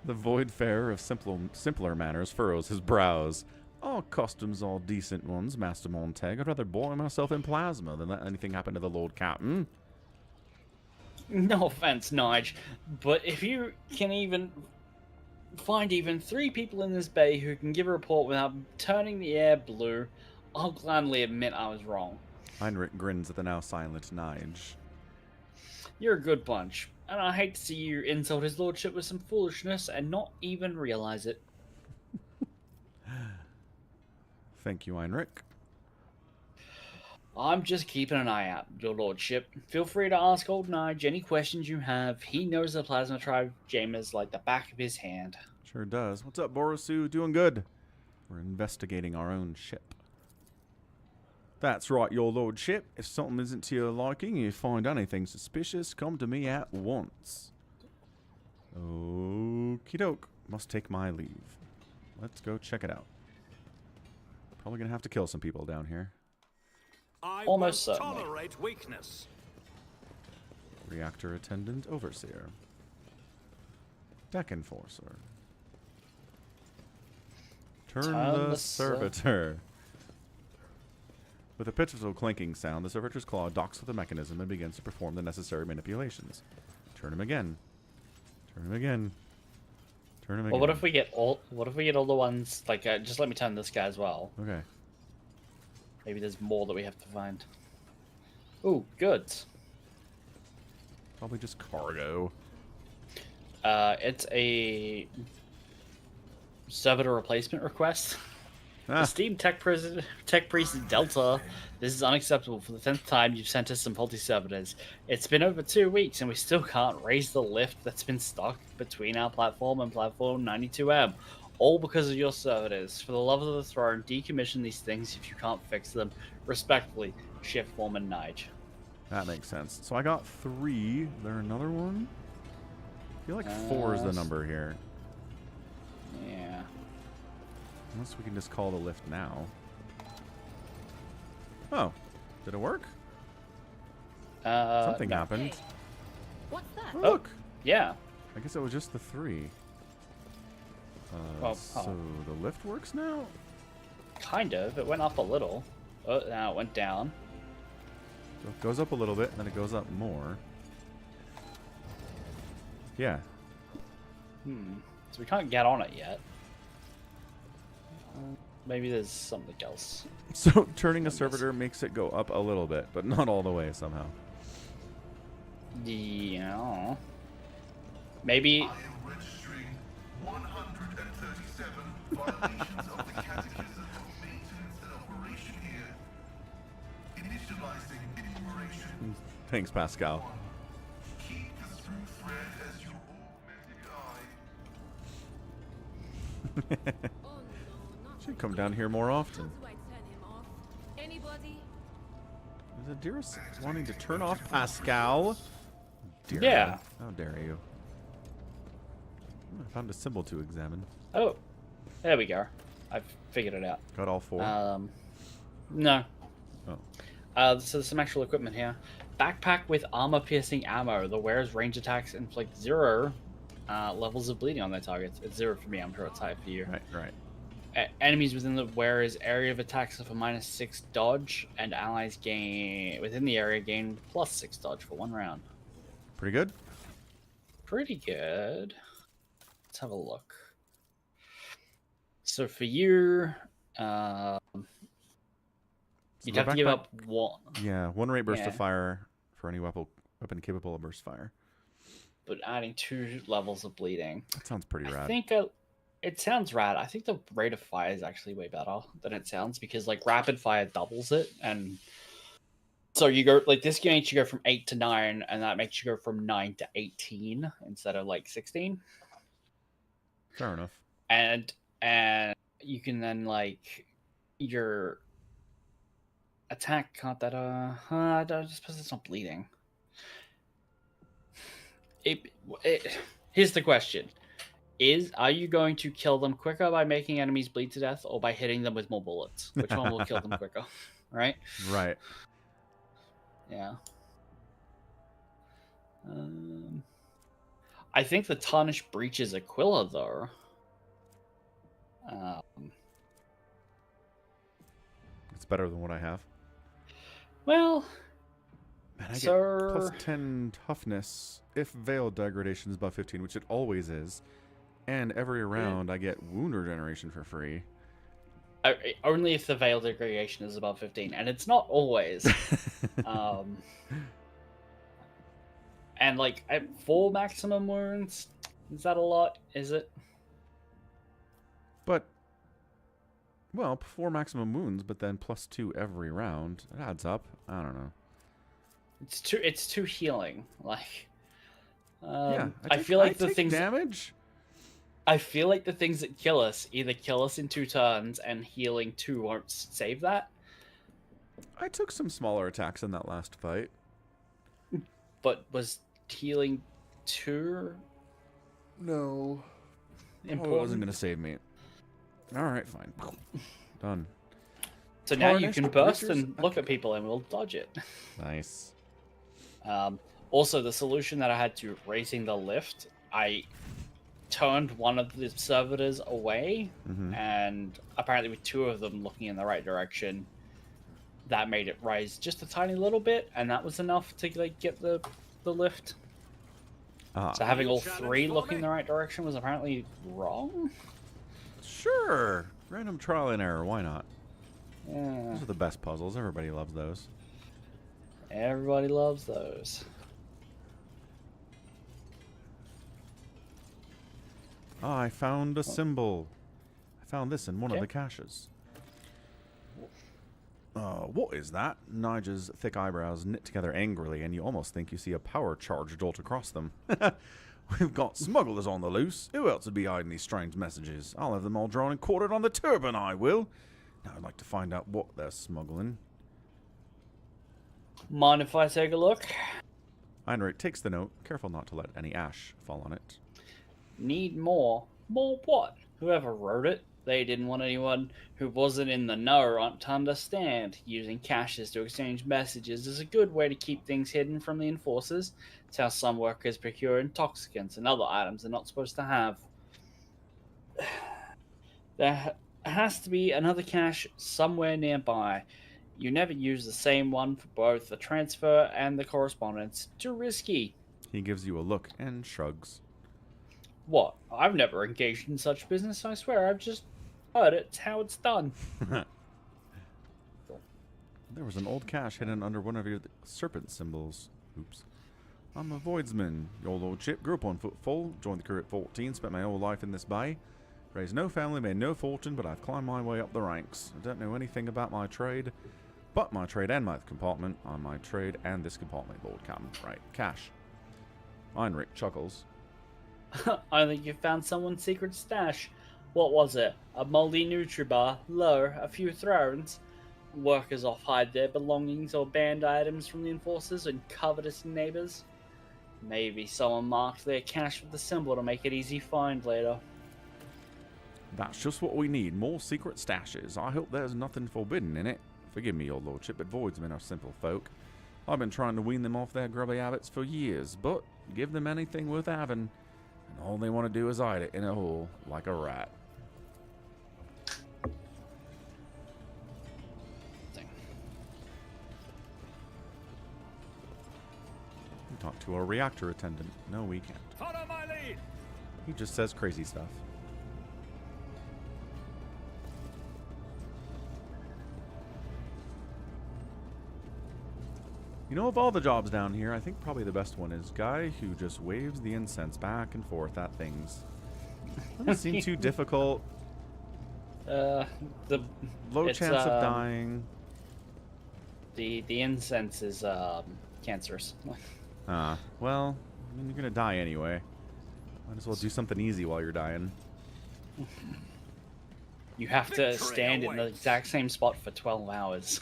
The voidfarer of simpler manners furrows his brows. Our customs are decent ones, Master Montag. I'd rather boil myself in plasma than let anything happen to the Lord Captain. No offense, Nige, but if you can find even 3 people in this bay who can give a report without turning the air blue, I'll gladly admit I was wrong. Heinrich grins at the now silent Nige. You're a good bunch, and I hate to see you insult his lordship with some foolishness and not even realize it. Thank you, Heinrich. I'm just keeping an eye out, your lordship. Feel free to ask old Nige any questions you have. He knows the plasma tribe chambers like the back of his hand. Sure does. What's up, Borosu? Doing good. We're investigating our own ship. That's right, your lordship. If something isn't to your liking and you find anything suspicious, come to me at once. Okie doke. Must take my leave. Let's go check it out. Probably gonna have to kill some people down here. I Almost won't certainly. tolerate weakness. Reactor attendant, overseer. Deck enforcer. Turn the servitor. With a pitiful clanking sound, the servitor's claw docks with the mechanism and begins to perform the necessary manipulations. Turn him again. Turn him again. Turn him again. Well, what if we get all? What if we get all the ones? Like, just let me turn this guy as well. Okay. Maybe there's more that we have to find. Ooh, goods. Probably just cargo. It's a servitor replacement request. Ah, Esteemed Tech Priest Delta, this is unacceptable. For the 10th time, you've sent us some faulty servitors. It's been over 2 weeks, and we still can't raise the lift that's been stuck between our platform and platform 92M. All because of your servitors. For the love of the throne, decommission these things if you can't fix them. Respectfully, Shift Foreman Nige. that makes sense. So I got 3. Is there another one? I feel like 4 is the number here. Yeah. Unless we can just call the lift now. Oh. Did it work? Something no. happened. What's that? Oh, look. Yeah. I guess it was just the 3. Well, so the lift works now? Kind of. It went up a little. Oh, now it went down. So it goes up a little bit, and then it goes up more. Yeah. So we can't get on it yet. Maybe there's something else. So turning a servitor makes it go up a little bit, but not all the way somehow. Yeah. Maybe. I am registering 137 violations of the Catechism of Maintenance and Operation here. Initializing enumeration. Thanks, Pascal. Keep the through thread as your augmented eye. Oh no, not Should come down here more often. How do I turn him off? Anybody? Is it Dearest wanting to turn off Pascal? Dare Yeah. you. How dare you? I found a symbol to examine. Oh, there we go. I've figured it out. Got all 4? No. Oh. So there's some actual equipment here. Backpack with armor-piercing ammo. The wearer's range attacks inflict 0 levels of bleeding on their targets. It's 0 for me. I'm sure it's high for you. Right. Enemies within the wearer's area of attack suffer -6 dodge, and allies gain within the area gain +6 dodge for 1 round. Pretty good? Pretty good. Let's have a look. So for you, you'd have to give up 1. Yeah, 1 rate burst Yeah. of fire for any weapon capable of burst fire. But adding 2 levels of bleeding. That sounds pretty I rad. think it sounds rad. I think the rate of fire is actually way better than it sounds, because like rapid fire doubles it, and so you go like this game makes you go from 8 to 9, and that makes you go from 9 to 18 instead of like 16. Fair enough. And you can then like your attack can't that I just suppose it's not bleeding. Here's the question. Are you going to kill them quicker by making enemies bleed to death, or by hitting them with more bullets? Which one will kill them quicker? Right? Right. Yeah. I think the Tarnished Breach is Aquila, though. It's better than what I have. Well, Man, I get sir, +10 toughness if Veil degradation is above 15, which it always is. And every round I get wound regeneration for free. only if the Veil degradation is above 15, and it's not always. And like at 4 maximum wounds, is that a lot? Is it? But, well, 4 maximum wounds, but then +2 every round. It adds up. I don't know. It's too healing. Like, Yeah, I feel like I the take things damage. I feel like the things that kill us either kill us in 2 turns, and healing 2 won't save that, I took some smaller attacks in that last fight. But was healing too No. important? Oh, it wasn't going to save me. Alright, fine. Done. So now you Coronation can burst creatures? and look at people and we'll dodge it. Nice. Also, the solution that I had to raising the lift, I turned one of the servitors away, and apparently with two of them looking in the right direction, that made it rise just a tiny little bit, and that was enough to like get the lift. So having all three looking in the right direction was apparently wrong. Sure. Random trial and error. Why not? Yeah. Those are the best puzzles. Everybody loves those. Everybody loves those. Ah, I found a symbol. I found this in one of the caches. What is that? Nigel's thick eyebrows knit together angrily, and you almost think you see a power charge jolt across them. We've got smugglers on the loose. Who else would be hiding these strange messages? I'll have them all drawn and quartered on the turban, I will. Now I'd like to find out what they're smuggling. Mind if I take a look? Heinrich takes the note, careful not to let any ash fall on it. Need more? More what? Whoever wrote it, they didn't want anyone who wasn't in the know to understand. Using caches to exchange messages is a good way to keep things hidden from the enforcers. It's how some workers procure intoxicants and other items they're not supposed to have. There has to be another cache somewhere nearby. You never use the same one for both the transfer and the correspondence. Too risky. He gives you a look and shrugs. What? I've never engaged in such business, I swear. I've just heard it's how it's done. There was an old cache hidden under one of your serpent symbols. Oops. I'm a voidsman. Your lordship grew up on footfall, joined the crew at 14, spent my whole life in this bay. Raised no family, made no fortune, but I've climbed my way up the ranks. I don't know anything about my trade, but my trade and my compartment are my trade and this compartment, Lord Captain. Right, cash. Heinrich chuckles. I think you found someone's secret stash. What was it? A moldy Nutribar, lure, a few thrones? Workers off hide their belongings or banned items from the enforcers and covetous neighbors? Maybe someone marked their cache with the symbol to make it easy find later. That's just what we need, more secret stashes. I hope there's nothing forbidden in it. Forgive me, your lordship, but voidsmen are simple folk. I've been trying to wean them off their grubby habits for years, but give them anything worth having, and all they want to do is hide it in a hole like a rat. We talk to a reactor attendant. No, we can't. Follow my lead. He just says crazy stuff. You know, of all the jobs down here, I think probably the best one is guy who just waves the incense back and forth at things. Doesn't seem too difficult. The Low chance of dying. The incense is cancerous. Well, I mean, you're gonna die anyway. Might as well do something easy while you're dying. You have to stand in the exact same spot for 12 hours.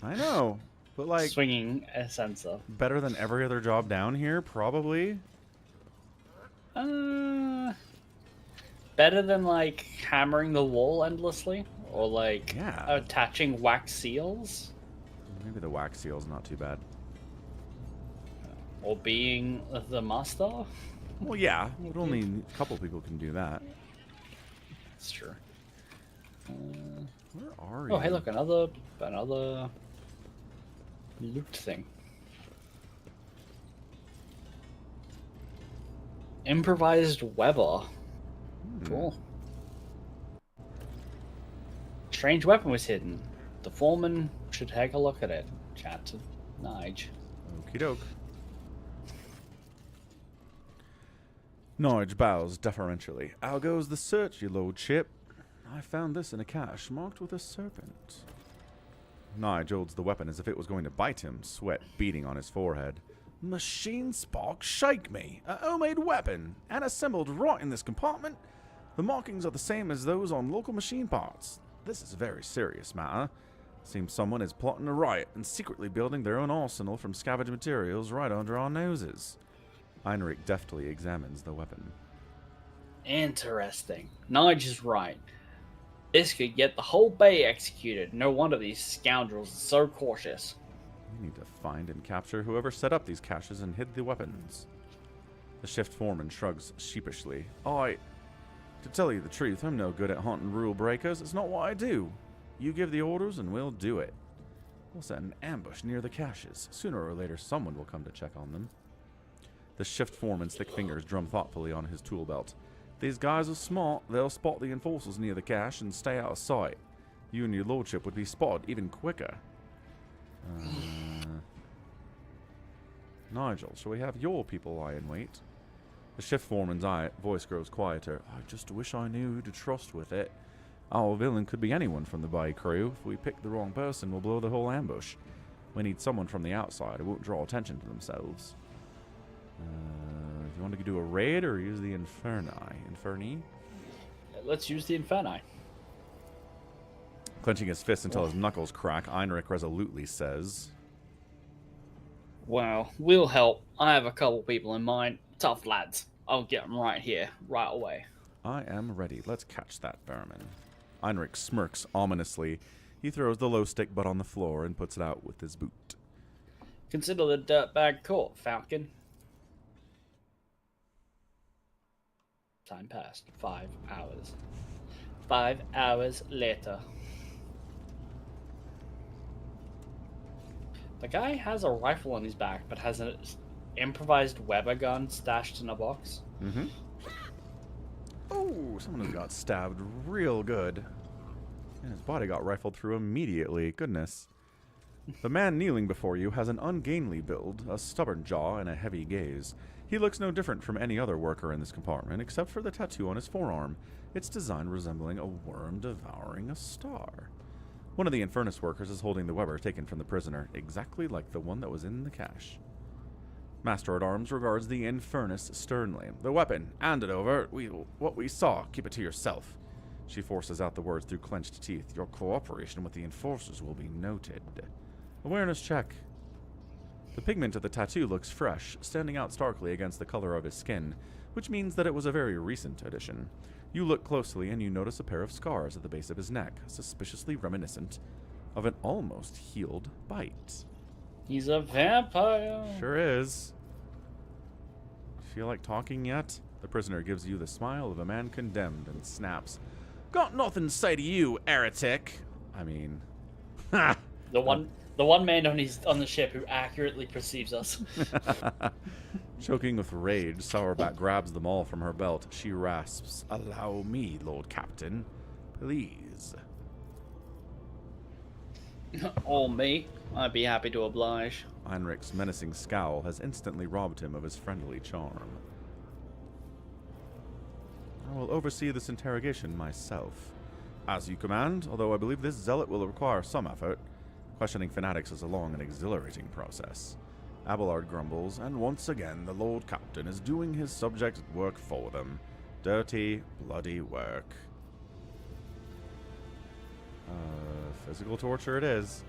I know, but like swinging a sensor. Better than every other job down here, probably. Better than like hammering the wall endlessly, or like attaching wax seals. Maybe the wax seal's not too bad. Or being the master. Well, yeah, but only a couple people can do that. That's true. Where are you? Oh, hey, look, another loot thing. Improvised Weber. Cool. Strange weapon was hidden. The foreman should take a look at it. Chat to Nige. Okie doke. Nige bows deferentially. How goes the search, your lordship? I found this in a cache marked with a serpent. Nige holds the weapon as if it was going to bite him, sweat beading on his forehead. Machine spark shake me! A homemade weapon, and assembled right in this compartment. The markings are the same as those on local machine parts. This is a very serious matter. Seems someone is plotting a riot and secretly building their own arsenal from scavenged materials right under our noses. Heinrich deftly examines the weapon. Interesting. Nigel's right. This could get the whole bay executed. No wonder these scoundrels are so cautious. We need to find and capture whoever set up these caches and hid the weapons. The shift foreman shrugs sheepishly. To tell you the truth, I'm no good at hunting rule breakers. It's not what I do. You give the orders and we'll do it. We'll set an ambush near the caches. Sooner or later, someone will come to check on them. The shift foreman's thick fingers drum thoughtfully on his tool belt. These guys are smart. They'll spot the enforcers near the cache and stay out of sight. You and your lordship would be spotted even quicker. Nigel, shall we have your people lie in wait? The shift foreman's voice grows quieter. I just wish I knew who to trust with it. Our villain could be anyone from the bay crew. If we pick the wrong person, we'll blow the whole ambush. We need someone from the outside who won't draw attention to themselves. You want to do a raid or use the Inferni? Let's use the Inferni. Clenching his fists until his knuckles crack, Heinrich resolutely says, Well, we'll help. I have a couple people in mind. Tough lads. I'll get them right here, right away. I am ready. Let's catch that vermin. Heinrich smirks ominously. He throws the low stick butt on the floor and puts it out with his boot. Consider the dirtbag caught, Falcon. Time passed. 5 hours. 5 hours later. The guy has a rifle on his back, but has an improvised Weber gun stashed in a box. Mm-hmm. Oh, someone who got stabbed real good. And his body got rifled through immediately. Goodness. The man kneeling before you has an ungainly build, a stubborn jaw, and a heavy gaze. He looks no different from any other worker in this compartment, except for the tattoo on his forearm, its design resembling a worm devouring a star. One of the Infernus workers is holding the Weber taken from the prisoner, exactly like the one that was in the cache. Master-at-Arms regards the Infernus sternly. The weapon, hand it over. What we saw, keep it to yourself. She forces out the words through clenched teeth. Your cooperation with the enforcers will be noted. Awareness check. The pigment of the tattoo looks fresh, standing out starkly against the color of his skin, which means that it was a very recent addition. You look closely and you notice a pair of scars at the base of his neck, suspiciously reminiscent of an almost healed bite. He's a vampire. Sure is. Feel like talking yet? The prisoner gives you the smile of a man condemned and snaps. Got nothing to say to you, heretic. I mean, ha! The one man on the ship who accurately perceives us. Choking with rage, Sourback grabs the maul from her belt. She rasps, "Allow me, Lord Captain. Please." Or me. I'd be happy to oblige. Heinrich's menacing scowl has instantly robbed him of his friendly charm. I will oversee this interrogation myself. As you command, although I believe this zealot will require some effort. Questioning fanatics is a long and exhilarating process. Abelard grumbles, and once again the Lord Captain is doing his subject's work for them. Dirty, bloody work. Physical torture it is.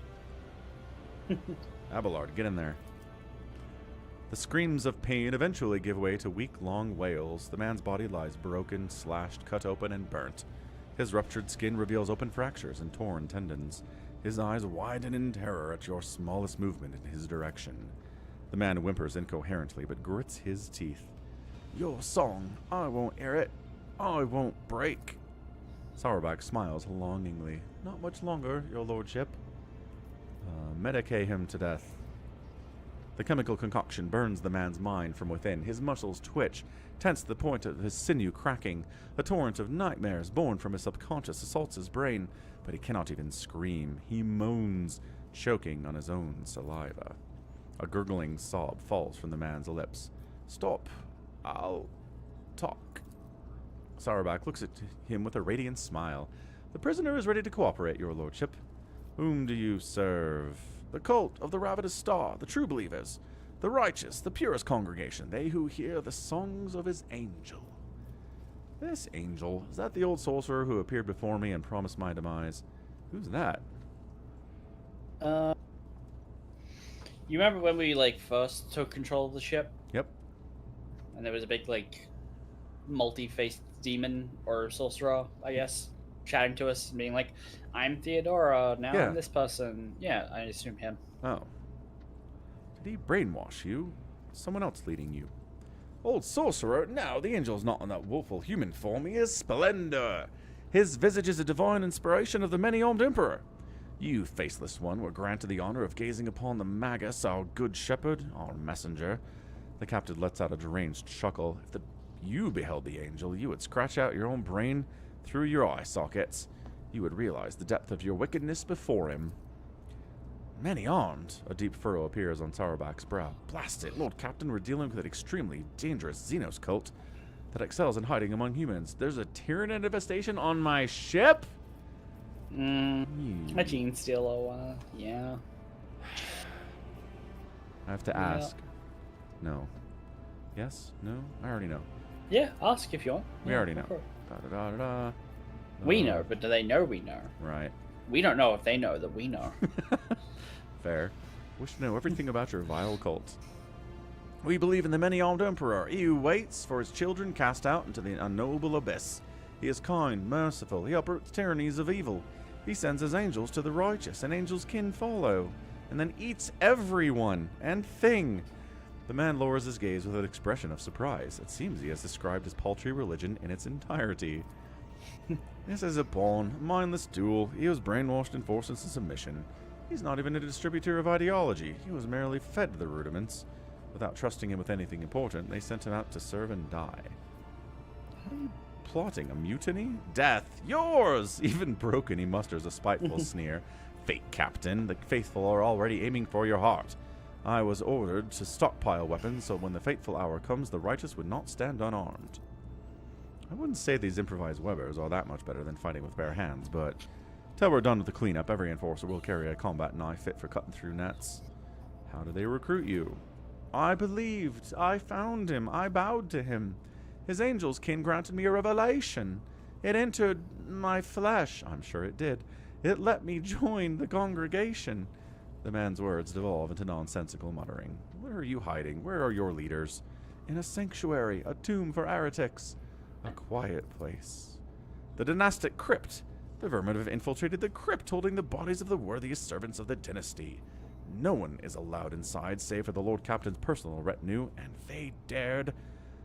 Abelard, get in there. The screams of pain eventually give way to week-long wails. The man's body lies broken, slashed, cut open, and burnt. His ruptured skin reveals open fractures and torn tendons. His eyes widen in terror at your smallest movement in his direction. The man whimpers incoherently, but grits his teeth. Your song, I won't hear it. I won't break. Sourback smiles longingly. Not much longer, your lordship. Medicate him to death. The chemical concoction burns the man's mind from within. His muscles twitch, tense to the point of his sinew cracking. A torrent of nightmares born from his subconscious assaults his brain, but he cannot even scream. He moans, choking on his own saliva. A gurgling sob falls from the man's lips. Stop. I'll talk. Sourback looks at him with a radiant smile. The prisoner is ready to cooperate, your lordship. Whom do you serve? The cult of the Ravenous Star, the true believers, the righteous, the purest congregation, they who hear the songs of his angel. This angel, is that the old sorcerer who appeared before me and promised my demise? Who's that? Uh, you remember when we like first took control of the ship, Yep. and there was a big like multi-faced demon or sorcerer, I guess, chatting to us and being like, "I'm Theodora. Now Yeah. I'm this person." Yeah, I assume him. Oh. Did he brainwash you? Someone else leading you? Old sorcerer, now the angel's not in that woeful human form, he is splendor. His visage is a divine inspiration of the many-armed emperor. You, faceless one, were granted the honor of gazing upon the Magus, our good shepherd, our messenger. The captain lets out a deranged chuckle. If you beheld the angel, you would scratch out your own brain through your eye sockets. You would realize the depth of your wickedness before him. Many-armed. A deep furrow appears on Saurabak's brow. Blast it, Lord Captain, we're dealing with an extremely dangerous Xenos cult that excels in hiding among humans. There's a Tyranid infestation on my ship? A gene stealer, yeah. I have to ask. No. Yes? No? I already know. Yeah, ask if you want. We Yeah, already go know. for it. Da-da-da-da-da. We know, but do they know we know? Right. We don't know if they know that we know. Fair. Wish to know everything about your vile cult. We believe in the many-armed emperor. He who waits for his children cast out into the unknowable abyss. He is kind, merciful. He uproots tyrannies of evil. He sends his angels to the righteous, and angels kin follow, and then eats everyone and thing. The man lowers his gaze with an expression of surprise. It seems he has described his paltry religion in its entirety. This is a pawn, a mindless tool. He was brainwashed and forced into submission. He's not even a distributor of ideology. He was merely fed the rudiments. Without trusting him with anything important, they sent him out to serve and die. Are you plotting a mutiny? Death! Yours! Even broken, he musters a spiteful sneer. Fake captain, the faithful are already aiming for your heart. I was ordered to stockpile weapons, so when the fateful hour comes, the righteous would not stand unarmed. I wouldn't say these improvised webbers are that much better than fighting with bare hands, but till we're done with the cleanup, every enforcer will carry a combat knife fit for cutting through nets. How do they recruit you? I believed. I found him. I bowed to him. His angel's kin granted me a revelation. It entered my flesh. I'm sure it did. It let me join the congregation. The man's words devolve into nonsensical muttering. Where are you hiding? Where are your leaders? In a sanctuary, a tomb for heretics. A quiet place. The dynastic crypt. The vermin have infiltrated the crypt, holding the bodies of the worthiest servants of the dynasty. No one is allowed inside save for the Lord Captain's personal retinue, and they dared.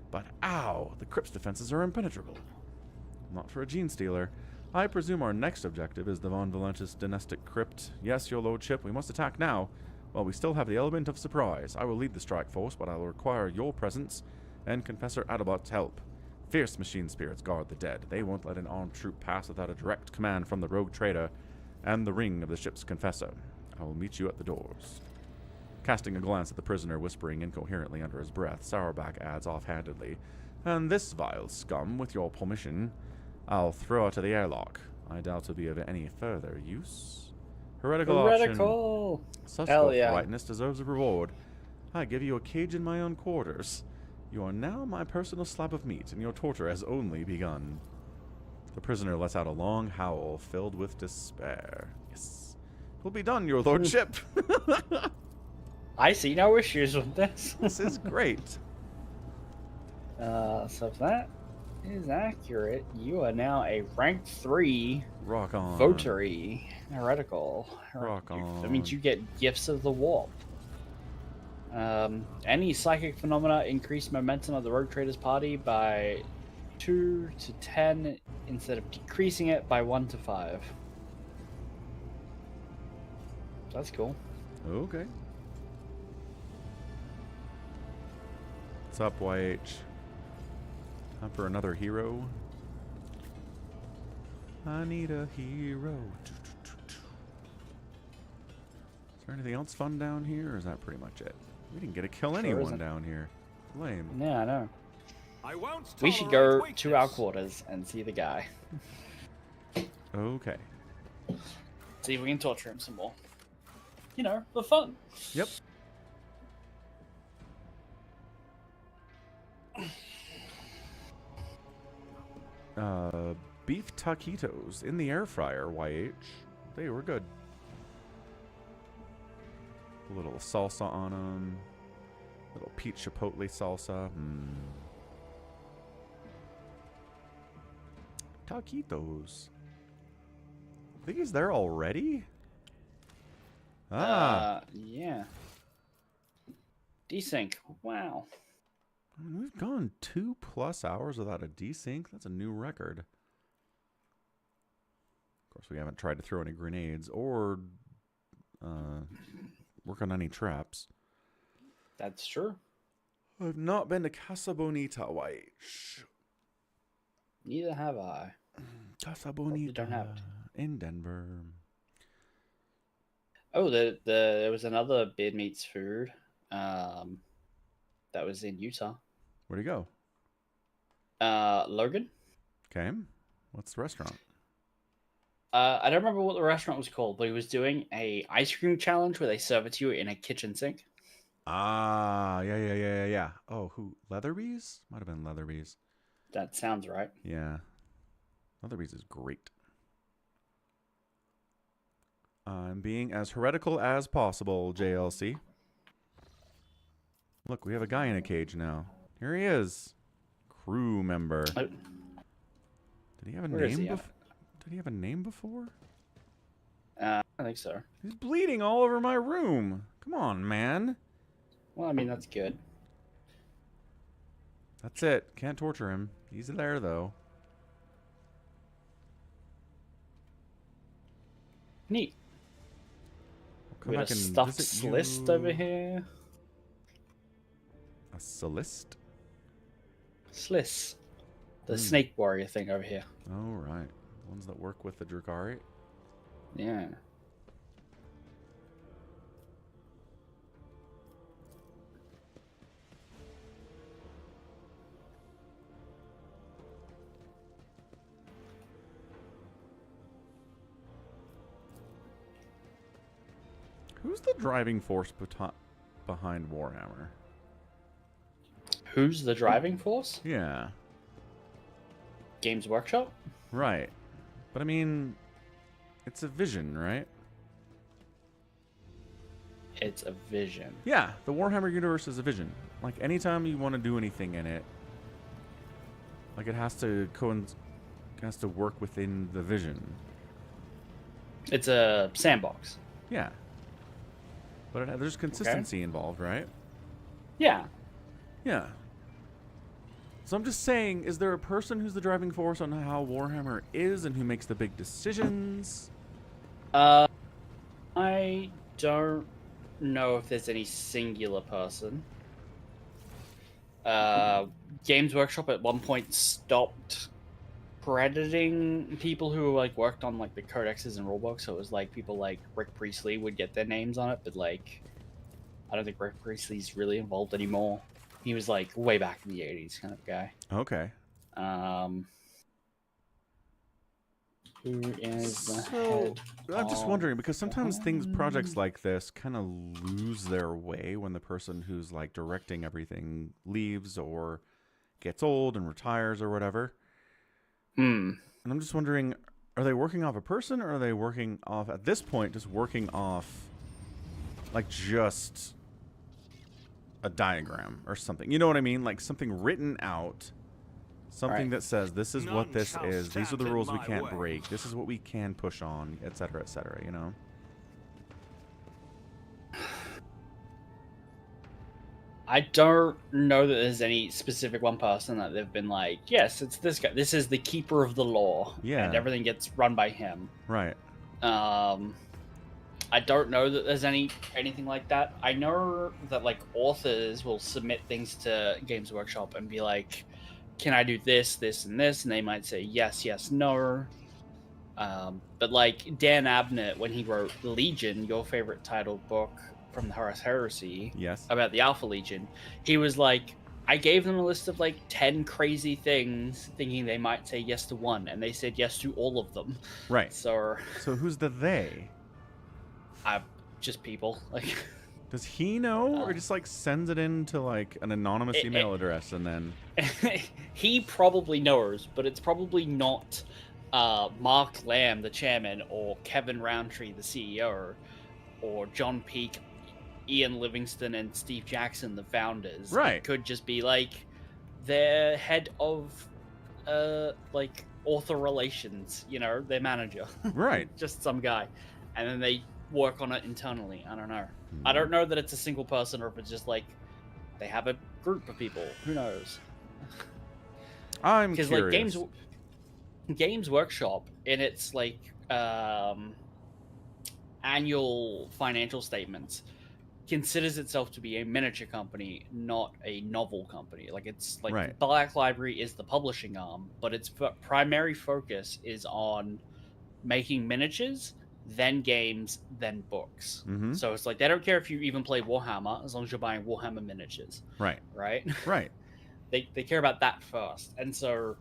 But ow, the crypt's defenses are impenetrable. Not for a gene stealer. I presume our next objective is the Von Valentis dynastic crypt. Yes, your lordship, we must attack now. While we still have the element of surprise, I will lead the strike force, but I will require your presence and Confessor Adalbot's help. Fierce machine spirits guard the dead. They won't let an armed troop pass without a direct command from the rogue trader and the ring of the ship's confessor. I will meet you at the doors. Casting a glance at the prisoner whispering incoherently under his breath, Saurabak adds offhandedly, And this vile scum, with your permission, I'll throw her to the airlock. I doubt it'll be of any further use. Heretical option. Such forthrightness deserves a reward. I give you a cage in my own quarters. You are now my personal slab of meat, and your torture has only begun. The prisoner lets out a long howl filled with despair. Yes. It will be done, your lordship. I see no issues with this. This is great. So if that is accurate, you are now a rank 3 Rock on. votary heretical. Rock on. That means you get gifts of the warp. Any psychic phenomena increase momentum of the rogue traders party by 2 to 10 instead of decreasing it by 1 to 5. That's cool. Okay. What's up, YH? Time for another hero. I need a hero. Is there anything else fun down here, or is that pretty much it? We didn't get to kill anyone down here. Lame. Yeah, I know. I won't We should go tolerate to our weakness. quarters and see the guy. Okay. See if we can torture him some more. You know, for fun. Yep. Beef taquitos in the air fryer, YH. They were good. A little salsa on them. Little peach chipotle salsa. Taquitos. I think he's there already? Ah. Yeah. Desync. Wow. I mean, we've gone 2+ hours without a desync. That's a new record. Of course, we haven't tried to throw any grenades or work on any traps. That's true. I've not been to Casa Bonita, White. Neither have I. Casa Bonita don't have it. in Denver. Oh, there was another Beard Meats Food that was in Utah. Where'd he go? Logan. Okay. What's the restaurant? I don't remember what the restaurant was called, but he was doing a ice cream challenge where they serve it to you in a kitchen sink. Ah, yeah. Oh, who? Leatherby's? Might have been Leatherby's. That sounds right. Yeah. Leatherby's is great. I'm being as heretical as possible, JLC. Look, we have a guy in a cage now. Here he is. Crew member. Did he have a name before? Did he have a name before? I think so. He's bleeding all over my room. Come on, man. Well, I mean, that's good. That's it. Can't torture him. He's there, though. Neat. Come We got back a and stuffed visit slist you. over here. A solist? Sliss. The snake warrior thing over here. Oh, right. The ones that work with the Drukari. Yeah. Who's the driving force behind Warhammer? Who's the driving force? Yeah. Games Workshop? Right. But I mean, it's a vision, right? It's a vision. Yeah, the Warhammer universe is a vision. Like, anytime you want to do anything in it, like, it has to work within the vision. It's a sandbox. Yeah. But there's consistency involved, right? Yeah. Yeah. So I'm just saying, is there a person who's the driving force on how Warhammer is and who makes the big decisions? I don't know if there's any singular person. Games Workshop at one point stopped crediting people who like worked on like the codexes and rulebooks, so it was like people like Rick Priestley would get their names on it, but like I don't think Rick Priestley's really involved anymore. He was like way back in the 80s kind of guy. Okay. Who is the So, head I'm just of wondering, because sometimes projects like this kind of lose their way when the person who's like directing everything leaves or gets old and retires or whatever. And I'm just wondering, are they working off a person, or are they working off, at this point, just working off like just a diagram or something? You know what I mean? Like something written out. Something that says, this is what this is. These are the rules we can't break. This is what we can push on, etc., you know? I don't know that there's any specific one person that they've been like, yes, it's this guy. This is the keeper of the law. Yeah. And everything gets run by him. Right. I don't know that there's anything like that. I know that like authors will submit things to Games Workshop and be like, can I do this, this, and this? And they might say yes, yes, no. But like Dan Abnett, when he wrote Legion, your favorite title book from the Horus Heresy, yes, about the Alpha Legion, he was like, I gave them a list of like 10 crazy things, thinking they might say yes to one, and they said yes to all of them. Right. So who's the they? Just people. Like, does he know, or just like sends it into like an anonymous email address and then? He probably knows, but it's probably not Mark Lamb, the chairman, or Kevin Roundtree, the CEO, or John Peake. Ian Livingston and Steve Jackson, the founders. Right. It could just be like their head of like author relations, you know, their manager. Right. Just some guy. And then they work on it internally. I don't know. I don't know that it's a single person or if it's just like they have a group of people. Who knows? I'm curious. Because like Games Workshop in its like annual financial statements considers itself to be a miniature company, not a novel company. Like it's like Right. Black Library is the publishing arm, but its primary focus is on making miniatures, then games, then books. Mm-hmm. So it's like they don't care if you even play Warhammer as long as you're buying Warhammer miniatures. Right. Right? Right. They care about that first. And so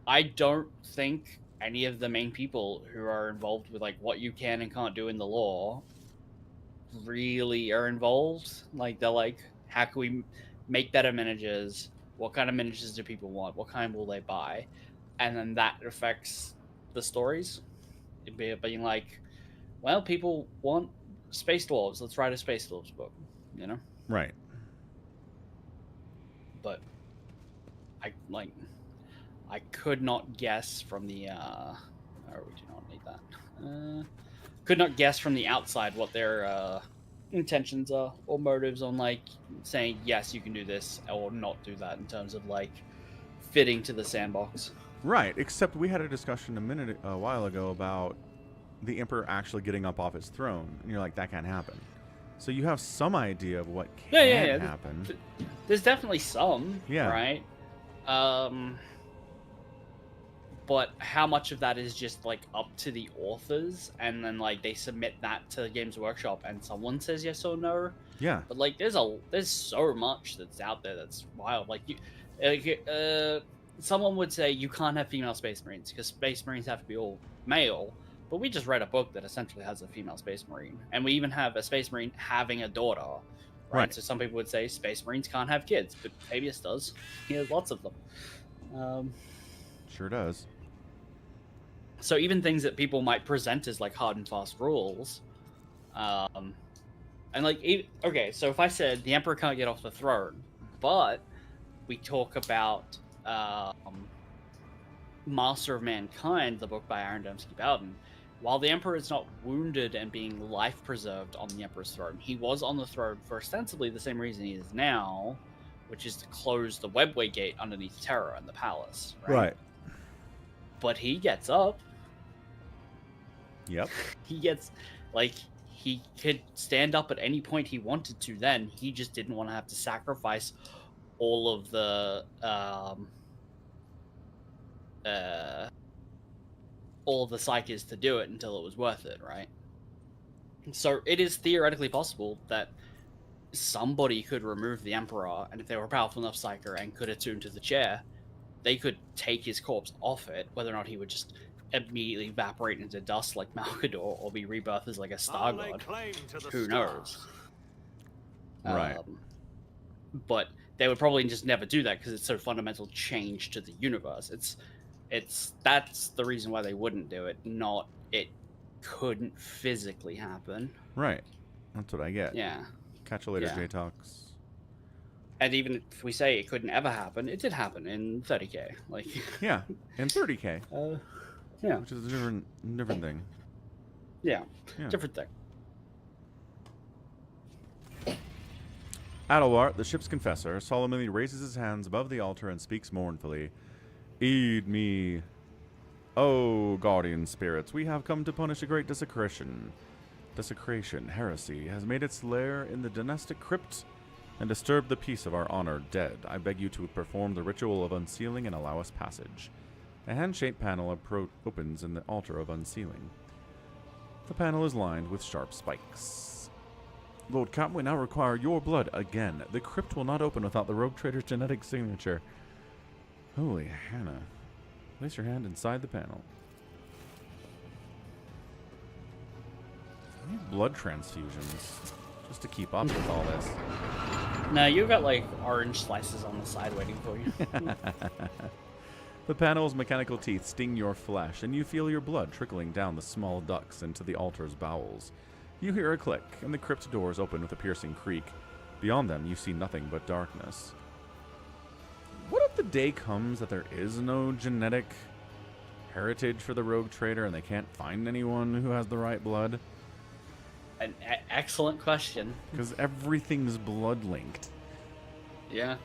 I don't think any of the main people who are involved with like what you can and can't do in the law really are involved. Like they're like, how can we make better miniatures? What kind of miniatures do people want? What kind will they buy? And then that affects the stories. It'd be being like, well, people want space dwarves. Let's write a space dwarves book. You know? Right. But I could not guess from the oh, we do not need that. Could not guess from the outside what their intentions are or motives on like saying yes, you can do this or not do that in terms of like fitting to the sandbox. Right. Except we had a discussion a while ago about the Emperor actually getting up off his throne, and you're like, that can't happen. So you have some idea of what can happen. There's definitely some, Yeah. right? But how much of that is just like up to the authors, and then like they submit that to the Games Workshop, and someone says yes or no? Yeah. But like, there's so much that's out there that's wild. Like someone would say you can't have female Space Marines because Space Marines have to be all male. But we just read a book that essentially has a female Space Marine, and we even have a Space Marine having a daughter. Right. So some people would say Space Marines can't have kids, but Fabius does. He has lots of them. Sure does. So even things that people might present as like hard and fast rules, and like, okay, so if I said the Emperor can't get off the throne, but we talk about Master of Mankind, the book by Aaron Dembski-Bowden, while the Emperor is not wounded and being life preserved on the Emperor's throne, he was on the throne for ostensibly the same reason he is now, which is to close the Webway Gate underneath Terra and the palace. Right. But he gets up. Yep. He gets, like, he could stand up at any point he wanted to then. He just didn't want to have to sacrifice all of the, psyches to do it until it was worth it, right? So it is theoretically possible that somebody could remove the Emperor, and if they were a powerful enough psyker and could attune to the chair, they could take his corpse off it, whether or not he would just immediately evaporate into dust like Malkador or be rebirthed as like a star god. Who knows? Right. But they would probably just never do that because it's so fundamental change to the universe. That's the reason why they wouldn't do it, not it couldn't physically happen. Right. That's what I get. Yeah. Catch you later, Yeah. J-Talks. And even if we say it couldn't ever happen, it did happen in 30K. Like, yeah, in 30K. Yeah. Which is a different thing. Yeah. Different thing. Adelwart, the ship's confessor, solemnly raises his hands above the altar and speaks mournfully. Aid me. Oh, guardian spirits, we have come to punish a great desecration. Desecration, heresy, has made its lair in the dynastic crypt and disturbed the peace of our honored dead. I beg you to perform the ritual of unsealing and allow us passage. A hand-shaped panel opens in the altar of unsealing. The panel is lined with sharp spikes. Lord Captain, we now require your blood again. The crypt will not open without the rogue trader's genetic signature. Holy Hannah. Place your hand inside the panel. I need blood transfusions just to keep up with all this. No, you got like orange slices on the side waiting for you. The panel's mechanical teeth sting your flesh, and you feel your blood trickling down the small ducts into the altar's bowels. You hear a click, and the crypt doors open with a piercing creak. Beyond them, you see nothing but darkness. What if the day comes that there is no genetic heritage for the rogue trader and they can't find anyone who has the right blood? An excellent question. Because everything's blood-linked. Yeah.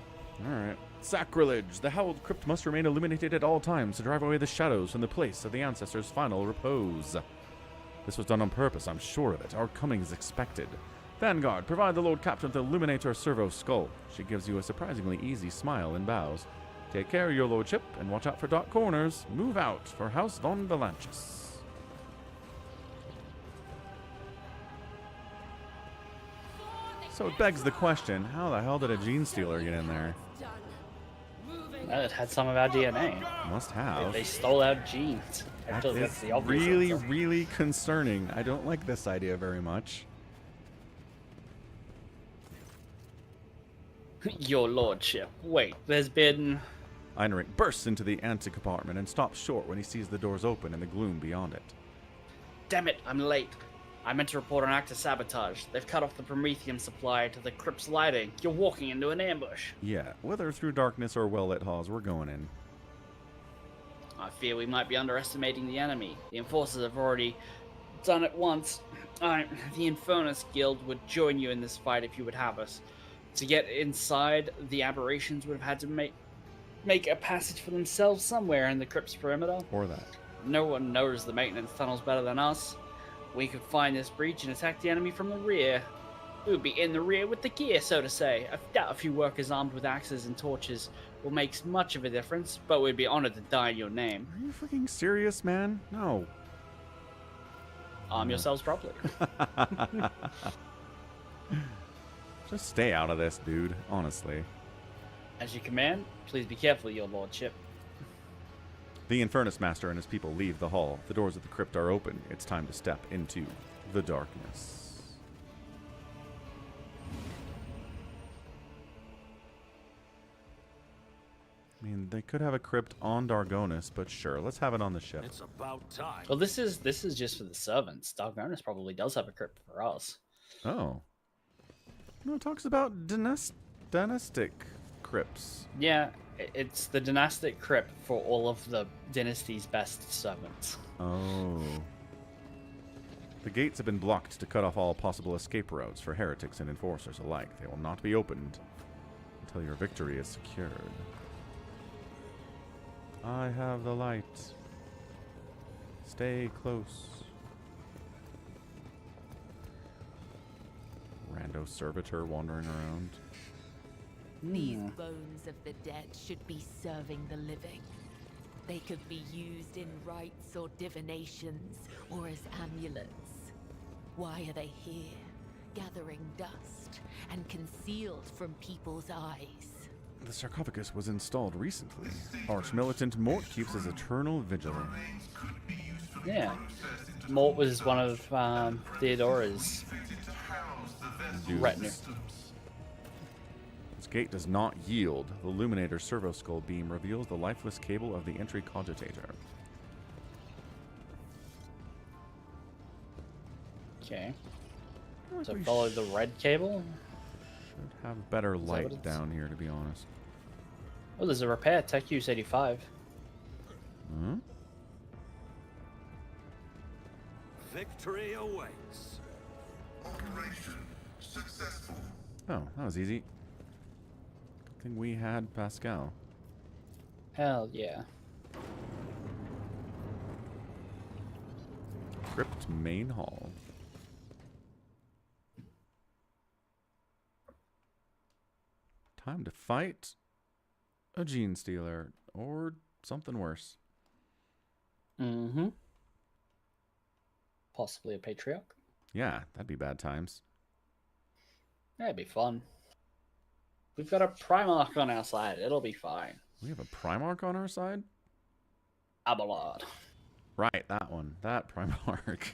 Alright. Sacrilege! The howled crypt must remain illuminated at all times to drive away the shadows from the place of the ancestors' final repose. This was done on purpose, I'm sure of it. Our coming is expected. Vanguard, provide the Lord Captain with the Illuminator Servo Skull. She gives you a surprisingly easy smile and bows. Take care, your lordship, and watch out for dark corners. Move out for House von Valanchus. So it begs the question, how the hell did a gene stealer get in there? Well, it had some of our DNA. Must have. They stole our genes. Actually, that's the obvious really, answer. really concerning. I don't like this idea very much. Your lordship. Wait, there's been... Einrich bursts into the ante-compartment and stops short when he sees the doors open and the gloom beyond it. Damn it, I'm late. I meant to report an act of sabotage. They've cut off the promethium supply to the crypt's lighting. You're walking into an ambush. Yeah, whether through darkness or well-lit halls, we're going in. I fear we might be underestimating the enemy. The enforcers have already done it once. The Infernus Guild would join you in this fight if you would have us. To get inside, the aberrations would have had to make a passage for themselves somewhere in the crypt's perimeter. Or that. No one knows the maintenance tunnels better than us. We could find this breach and attack the enemy from the rear. We would be in the rear with the gear, so to say. I doubt a few workers armed with axes and torches will make much of a difference, but we'd be honored to die in your name. Are you freaking serious, man? No. Arm yourselves properly. Just stay out of this, dude. Honestly. As you command, please be careful, your lordship. The Infernus Master and his people leave the hall. The doors of the crypt are open. It's time to step into the darkness. I mean, they could have a crypt on Dargonis, but sure, let's have it on the ship. It's about time. Well, this is just for the servants. Dargonis probably does have a crypt for us. Oh. No, it talks about dynastic crypts. Yeah, it's the dynastic crypt for all of the dynasty's best servants. Oh. The gates have been blocked to cut off all possible escape routes for heretics and enforcers alike. They will not be opened until your victory is secured. I have the light. Stay close. Rando servitor wandering around. These bones of the dead should be serving the living. They could be used in rites or divinations, or as amulets. Why are they here, gathering dust and concealed from people's eyes? The sarcophagus was installed recently. Arch-militant Mort keeps his eternal vigil. Yeah. Mort was one of Theodora's retinue. This gate does not yield. The Illuminator servo skull beam reveals the lifeless cable of the entry cogitator. Okay. Like So we follow the red cable. should have better what light it's- down here, to be honest. Oh, there's a repair. Tech use 85. Hmm? Victory awaits. Operation successful. Oh, that was easy. Good thing we had Pascal. Hell yeah. Crypt main hall. Time to fight a gene stealer or something worse. Mm-hmm. Possibly a patriarch. Yeah, that'd be bad times. That'd be fun. We've got a Primarch on our side. It'll be fine. We have a Primarch on our side? Abelard. Right, that one. That Primarch.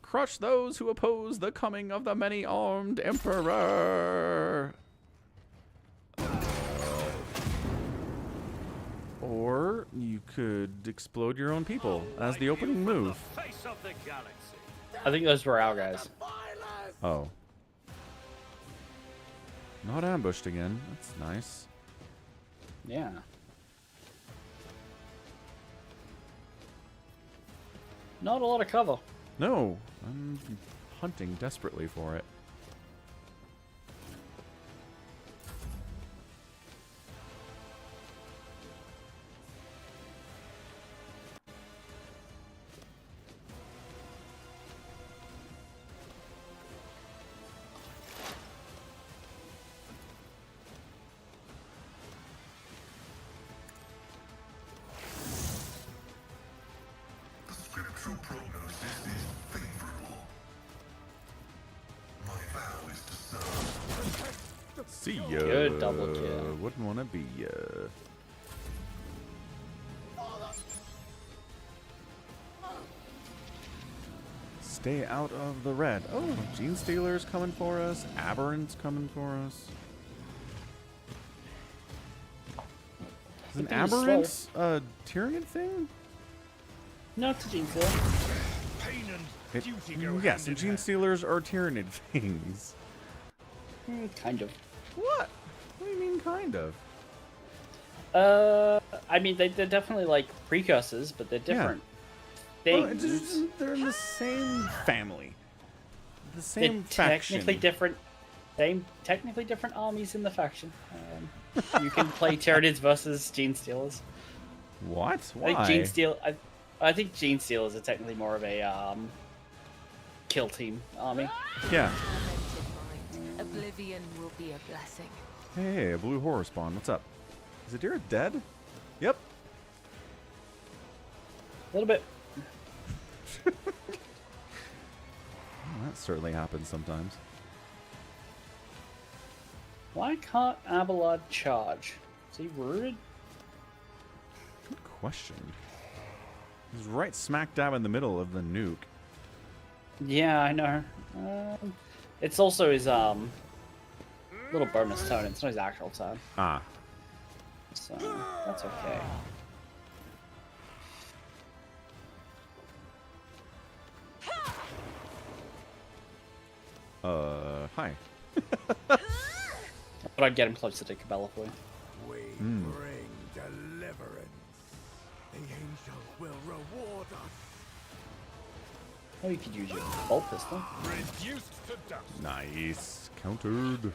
Crush those who oppose the coming of the many-armed Emperor! Or you could explode your own people as the opening move. The face of the galaxy. I think those were our guys. Oh. Not ambushed again. That's nice. Yeah. Not a lot of cover. No, I'm hunting desperately for it. The scriptural prognosis is favorable. My vow is to serve. See ya. Good double kill. Wouldn't want to be ya. Stay out of the red. Oh, Gene Stealer's coming for us. Aberrant's coming for us. Is an It'd be Aberrant a Tyrion thing? No, it's a Gene Stealer. Pain and duty go Yes, hand and in Gene hand. Stealers are Tyranid things. Kind of. What? What do you mean, kind of? I mean, they're definitely like precursors, but they're different Well, things. they're in the same family. The They're same faction. technically different. Technically different armies in the faction. You can play Tyranids versus Gene Stealers. What? Why? I think Gene Stealers are technically more of a kill team army. Yeah. Tormented mind. Oblivion will be a blessing. Hey, a blue horror spawn. What's up? Is Adira dead? Yep. A little bit. Well, that certainly happens sometimes. Why can't Abelard charge? Is he rooted? Good question. He's right smack dab in the middle of the nuke. Yeah, I know. It's also his little bonus tone. It's not his actual tone, Ah. so that's okay. Hi. But I'd get him closer to Cabela for you. We bring deliverance. The angel will reward us. Oh, you could use your bolt pistol. Reduced to dust. Nice. Countered.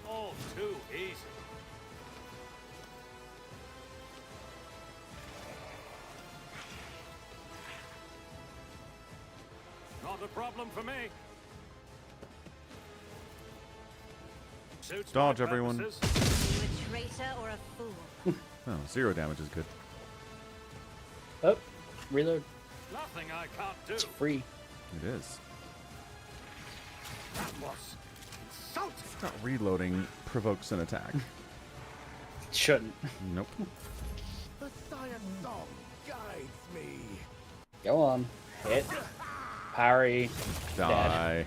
All too easy. Not a problem for me. Suits my Dodge, everyone. purposes. Are you a traitor or a fool? Oh, 0 damage is good. Oh, reload. Nothing I can't do. It's free. It is. That was insulting. Not reloading provokes an attack. It shouldn't. Nope. The science song guides me. Go on. Hit. Parry. Die.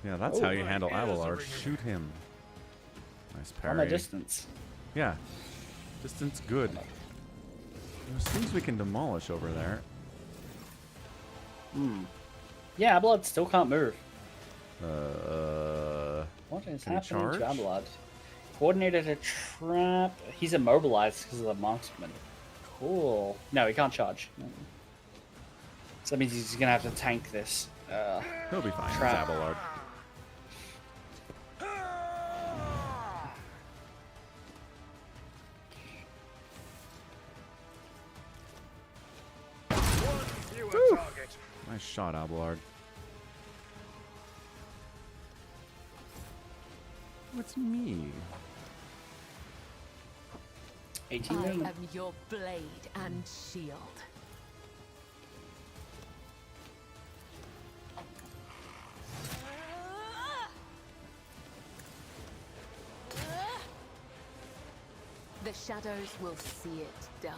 Yeah, that's how you my handle ears are Abelard. ringing. Shoot him. Nice On my parry. distance. Yeah. Distance good. There's things we can demolish over there. Yeah, Abelard still can't move. What is Can he happening to charge? Abelard? Coordinated a trap. He's immobilized because of the marksman. Cool. No, he can't charge. So that means he's gonna have to tank this. He'll be fine. It's Trap. Abelard. Fewer target. Nice shot, Abelard. What's me? 18 I million. am your blade and shield. The shadows will see it done.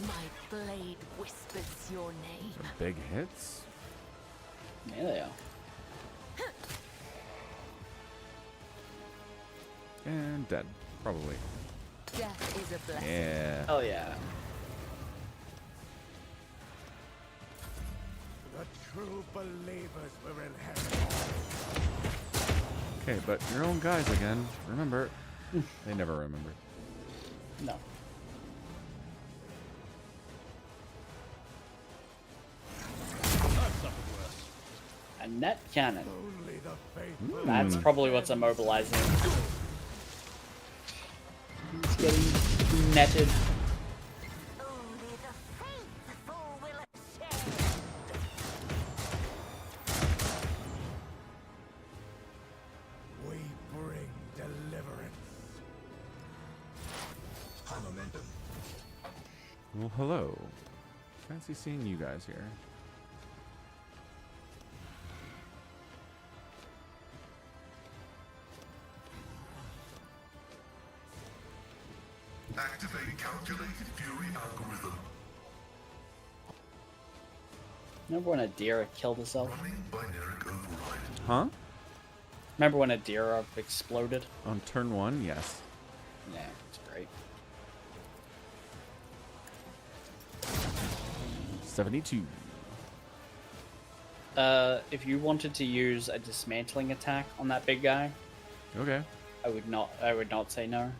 My blade whispers your name. Those are big hits. Yeah, they are. And dead, probably. Death is a blessing. Yeah. Oh yeah. The true believers will inherit. Okay, but your own guys again. Remember. They never remember. No. A net cannon. Only the faithful. That's probably what's immobilizing him. He's getting netted. Only the faithful will ascend. We bring deliverance. High momentum. Well, hello. Fancy seeing you guys here. Activating calculated fury algorithm. Remember when Adira killed herself? Running binary override. Huh? Remember when Adira exploded? On turn 1, yes. Yeah, it's great. 72. If you wanted to use a dismantling attack on that big guy, Okay. I would not say no.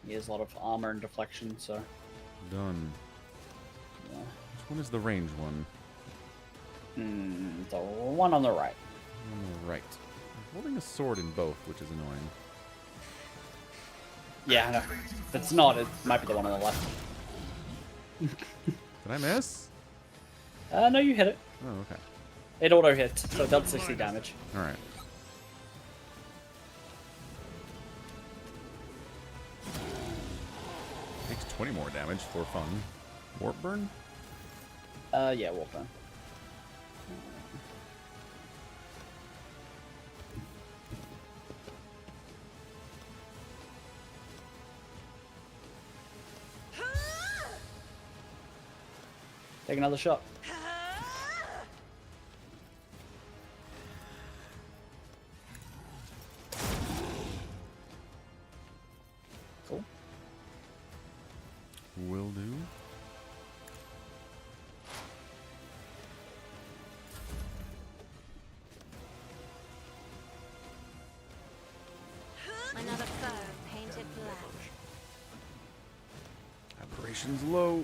He has a lot of armor and deflection, so Done. yeah. Which one is the range one? The one on the right. On the right. I'm holding a sword in both, which is annoying. Yeah, no. If it's not, it might be the one on the left. Did I miss? No, you hit it. Oh, okay. It auto hit, so it dealt 60 damage. Alright. Takes 20 more damage for fun. Warp burn? Yeah, wolf burn. Take another shot. Cool. Will do. Another foe painted black. Aberration's low.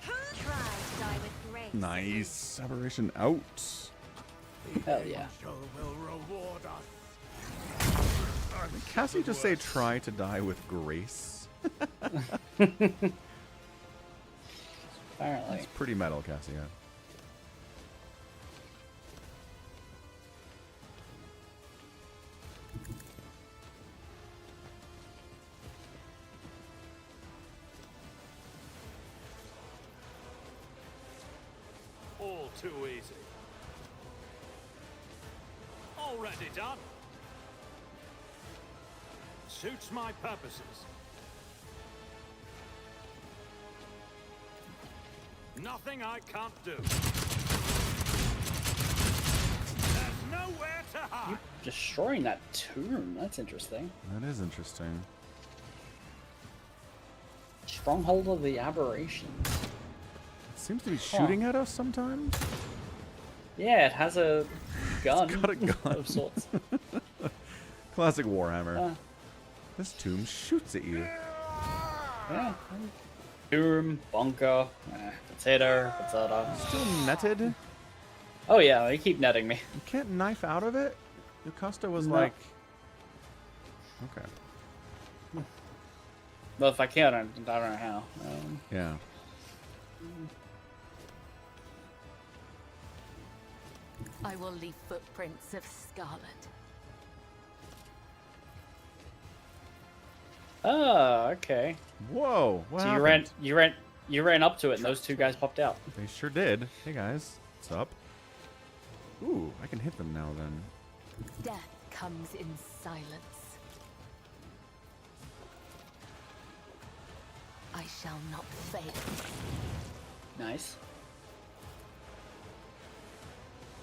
Try to die with grace. Nice. Aberration out. Hell yeah. Angel will reward us. Did Cassie just say try to die with grace? Apparently. That's pretty metal, Cassie. Yeah. All too easy. Already done. Suits my purposes. Nothing I can't do. There's nowhere to hide. Destroying that tomb. That's interesting. That is interesting. Stronghold of the Aberration. It seems to be shooting at us sometimes. Yeah, it has a gun. It's got a gun. Of sorts. Classic Warhammer. This tomb shoots at you. Yeah. Tomb, bunker, potato, potato. Still netted? Oh yeah, they keep netting me. You can't knife out of it? Yucasta was No. like... Okay. Well, if I can, I don't know how. Yeah. I will leave footprints of scarlet. Oh, okay. Whoa! What So happened? you ran up to it, and those two guys popped out. They sure did. Hey guys, what's up? Ooh, I can hit them now then. Death comes in silence. I shall not fail. Nice.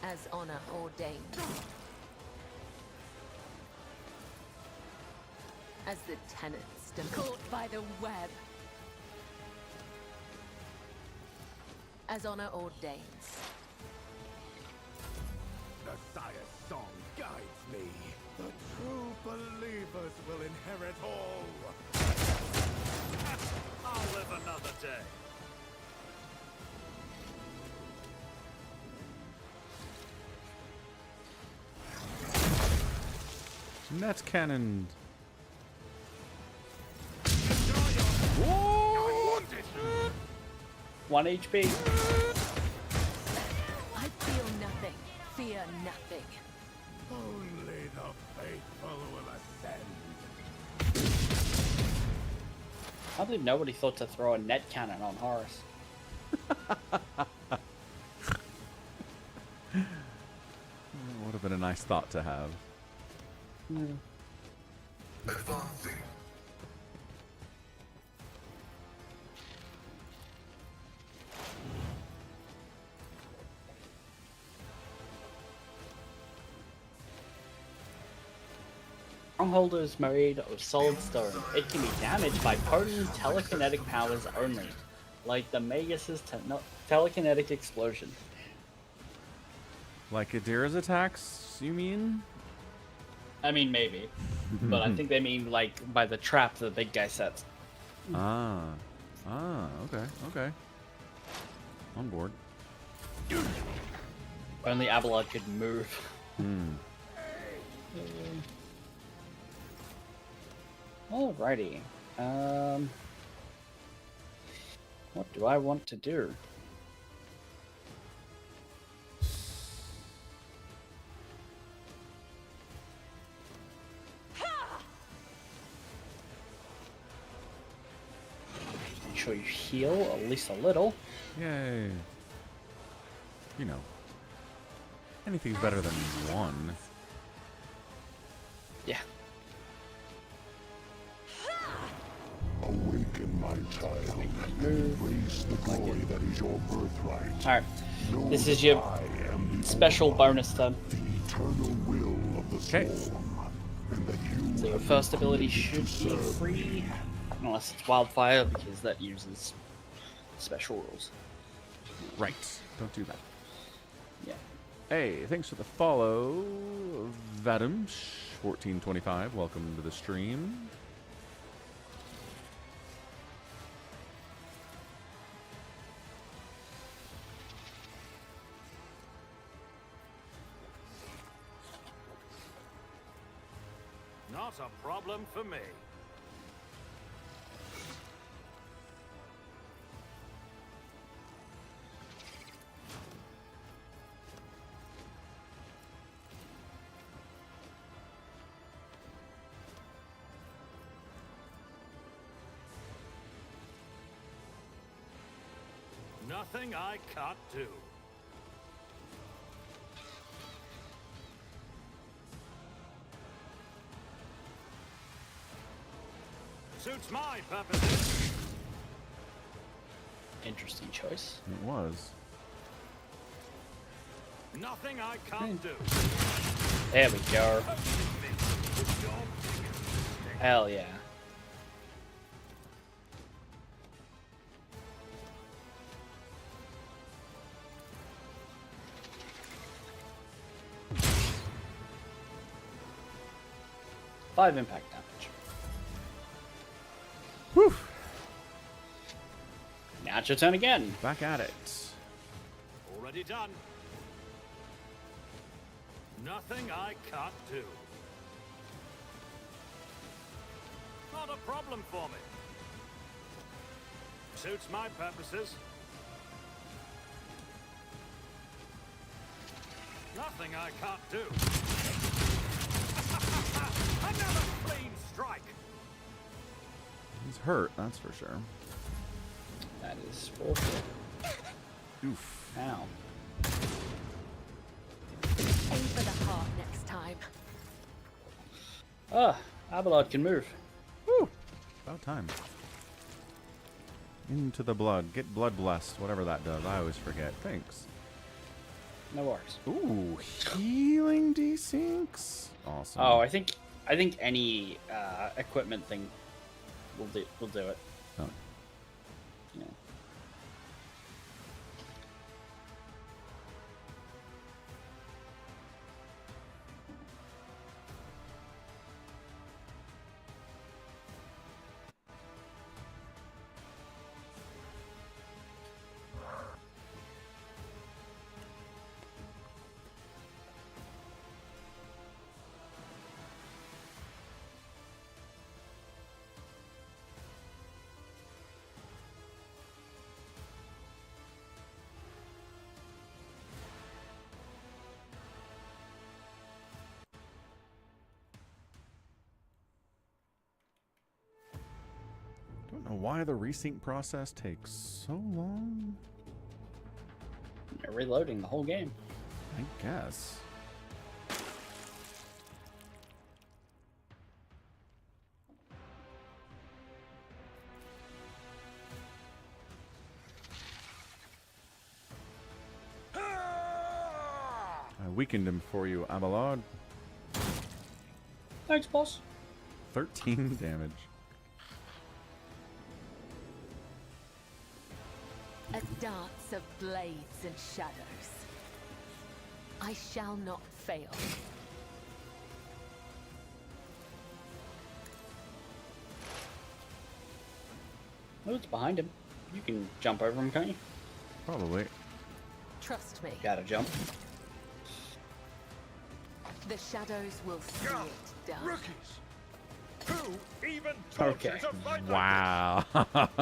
As honor ordains. As the tenants demand. Caught by the web. As honor ordains. The Sire's song guides me. The true believers will inherit all. I'll live another day. Net cannon. 1 HP. I feel nothing. Fear nothing. Only the faithful will ascend. I believe nobody thought to throw a net cannon on Horus. Would have been a nice thought to have. Advancing. Stronghold is made of solid stone. It can be damaged by potent telekinetic powers only, like the Magus's telekinetic explosion. Like Adira's attacks, you mean? I mean, maybe. But I think they mean, like, by the trap the big guy sets. Ah, okay. On board. Only Abelard could move. Alrighty. What do I want to do? Make sure you heal at least a little. Yay. You know. Anything's better than one. Yeah. Awaken, my child. Embrace the glory that is your birthright. Alright. This is your special bonus turn. The eternal will of the storm. And that you So your first ability should be free. Unless it's Wildfire, because that uses special rules. Right. Don't do that. Yeah. Hey, thanks for the follow, Vadimsh1425. Welcome to the stream. Not a problem for me. Nothing I can't do. Suits my purposes. Interesting choice. It was. Nothing I can't do. There we go. Hell yeah. Five impact damage. Whew. Now it's your turn again. Back at it. Already done. Nothing I can't do. Not a problem for me. Suits my purposes. Nothing I can't do. Another clean strike. He's hurt, that's for sure. That is bullshit. Oof. Ow. Aim for the heart next time. Ah, Abelard can move. Woo! About time. Into the blood. Get blood blessed. Whatever that does. I always forget. Thanks. No worries. Ooh, healing desyncs. Awesome. Oh, I think any equipment thing will do it. Oh. Yeah. Don't know why the resync process takes so long. They're reloading the whole game. I guess. I weakened him for you, Abelard. Thanks, boss. 13 damage. A dance of blades and shadows. I shall not fail. Oh, it's behind him. You can jump over him, can't you? Probably. Trust me. Gotta jump. The shadows will see it done. Rookies! Who even Okay. to fight Wow.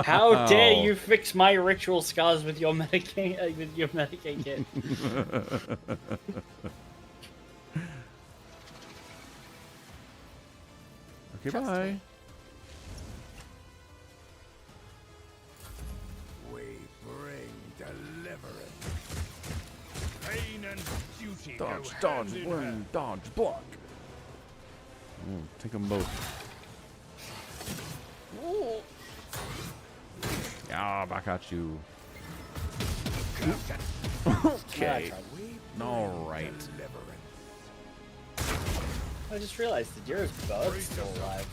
How dare you fix my ritual scars with your Medicaid kit? Okay, Trust bye. me. We bring deliverance. Pain and duty Dodge, go dodge, hand in win, hand. dodge, block. Ooh, take them both. Yeah, back at you. Okay. All right. I just realized the deer's bug's still alive.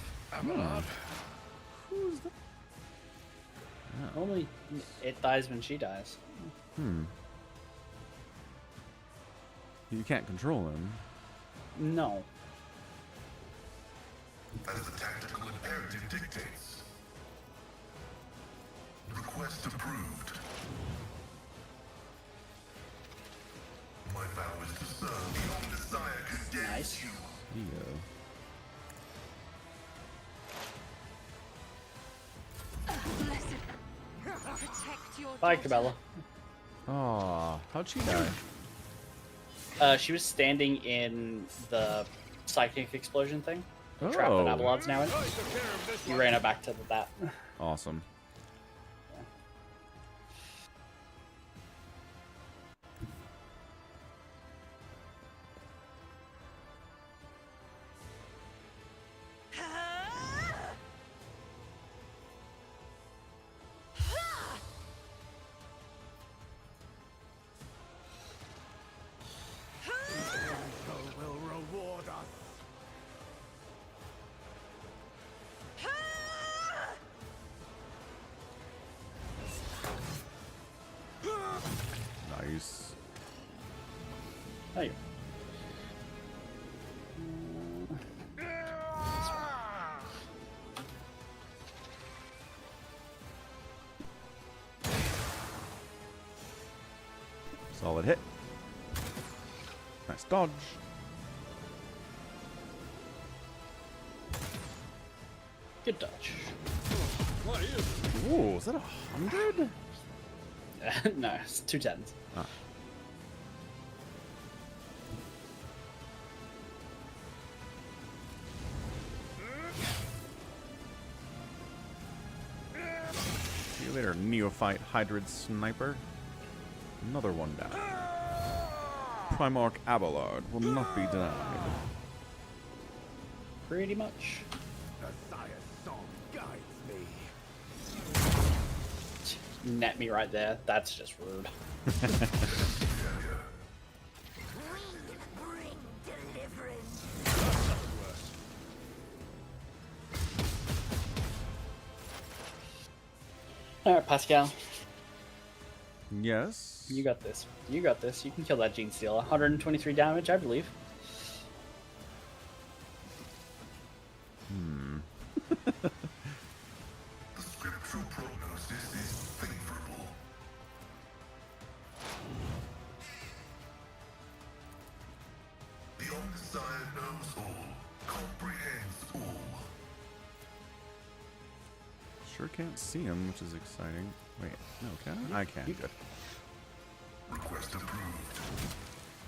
Who's that? Only it dies when she dies. You can't control him. No. As the tactical imperative dictates. Request approved. My vow is to serve the only desire condemns Nice. you. There you go. Protect your Bye, daughter. Cabela. Aw, how'd she die? She was standing in the psychic explosion thing. The trap that Oh. Abelard's now in. I took care of this You one. ran her back to that. Awesome. Angel will reward us. Nice. Oh, you. Solid hit. Nice dodge. Good dodge. Ooh, is that 100? No, it's 210s. Ah. See you later, neophyte hybrid sniper. Another one down. Primarch Abelard will not be denied. Pretty much. The Sire's song guides me. net me right there. That's just rude. Alright, Pascal. Yes. You got this. You got this. You can kill that Gene Stealer. 123 damage, I believe. The scriptural prognosis is favorable. The Omnissiah knows all, comprehends all. Sure can't see him, which is exciting. Wait, no, can I? I can. Good. Request approved.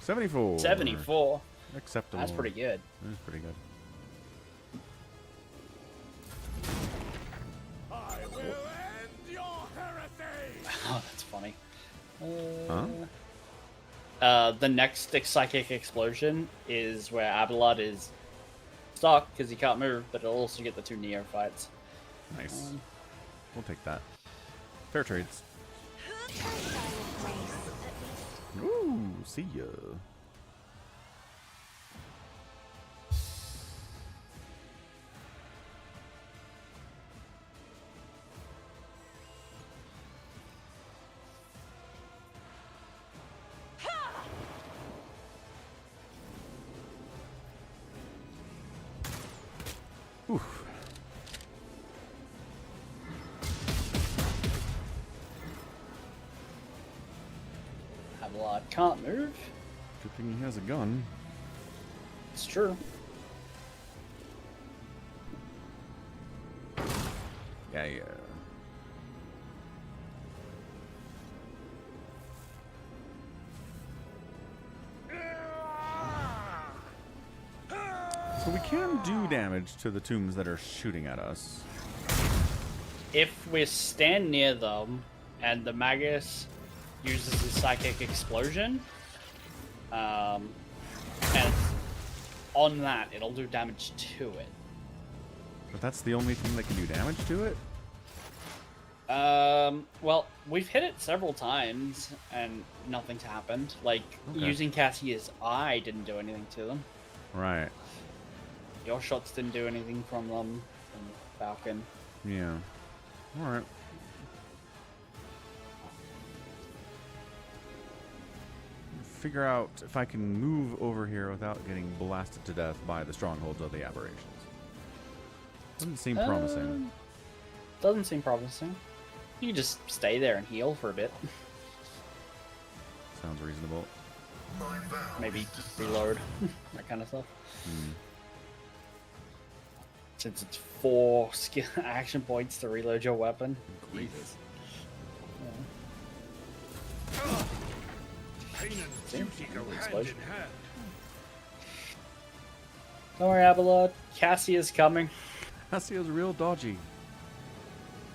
74. 74. Acceptable. That's pretty good. That's pretty good. I will end your heresy! Oh, that's funny. Huh? The next psychic explosion is where Abelard is stuck because he can't move, but it'll also get the 2 neophytes. Nice. We'll take that. Fair trades. Ooh, see ya. Oof. Abelard can't move. Good thing he has a gun. It's true. Yeah. So we can do damage to the tombs that are shooting at us. If we stand near them and the Magus uses his psychic explosion, and on that it'll do damage to it. But that's the only thing that can do damage to it? Well, we've hit it several times and nothing's happened. Like, Okay. using Cassia's eye didn't do anything to them. Right. Your shots didn't do anything from them. From Falcon. Yeah. Alright. Figure out if I can move over here without getting blasted to death by the strongholds of the aberrations. Doesn't seem promising. Doesn't seem promising. You can just stay there and heal for a bit. Sounds reasonable. My vow Maybe is to reload. That kind of stuff. Hmm. Since it's 4 skill action points to reload your weapon. Jesus. Pain and See? duty go hand Explosion. in hand. Don't worry, Abelard. Cassia's coming. Cassia's real dodgy.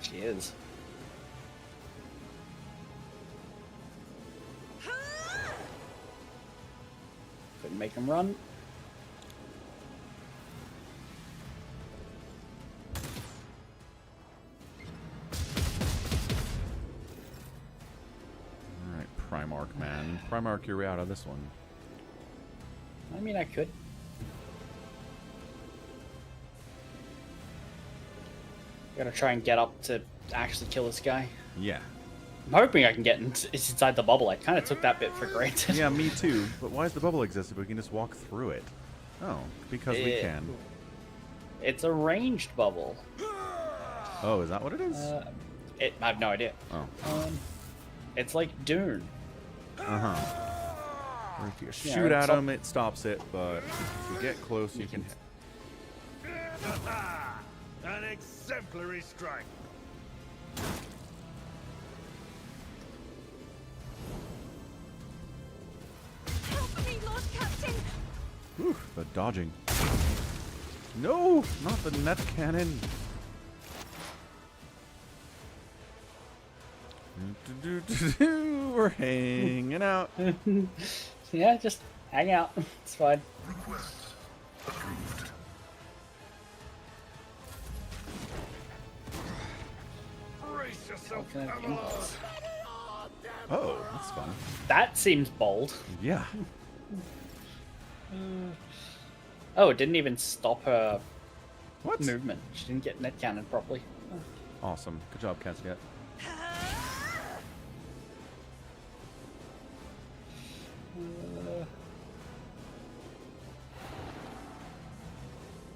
She is. Couldn't make him run. Alright, Primarch, man. Primarch, you're out of this one. I mean, I could. Gotta try and get up to actually kill this guy. Yeah. I'm hoping I can get inside the bubble. I kind of took that bit for granted. Yeah, me too. But why does the bubble exist if we can just walk through it? Oh, because we can. It's a ranged bubble. Oh, is that what it is? I have no idea. Oh. It's like Dune. Uh-huh. Or if you Yeah, shoot at it's up- them, it stops it, but if you get close, you can hit. An exemplary strike. Help me, Lord Captain! Whew, the dodging. No, not the net cannon. We're hanging out. Yeah, just hang out. It's fine. request approved. Brace yourself. Telekinetic impulse. Oh, that's fun. That seems bold. Yeah. Oh, it didn't even stop her What? movement. She didn't get net cannon properly. Awesome. Good job, Casket.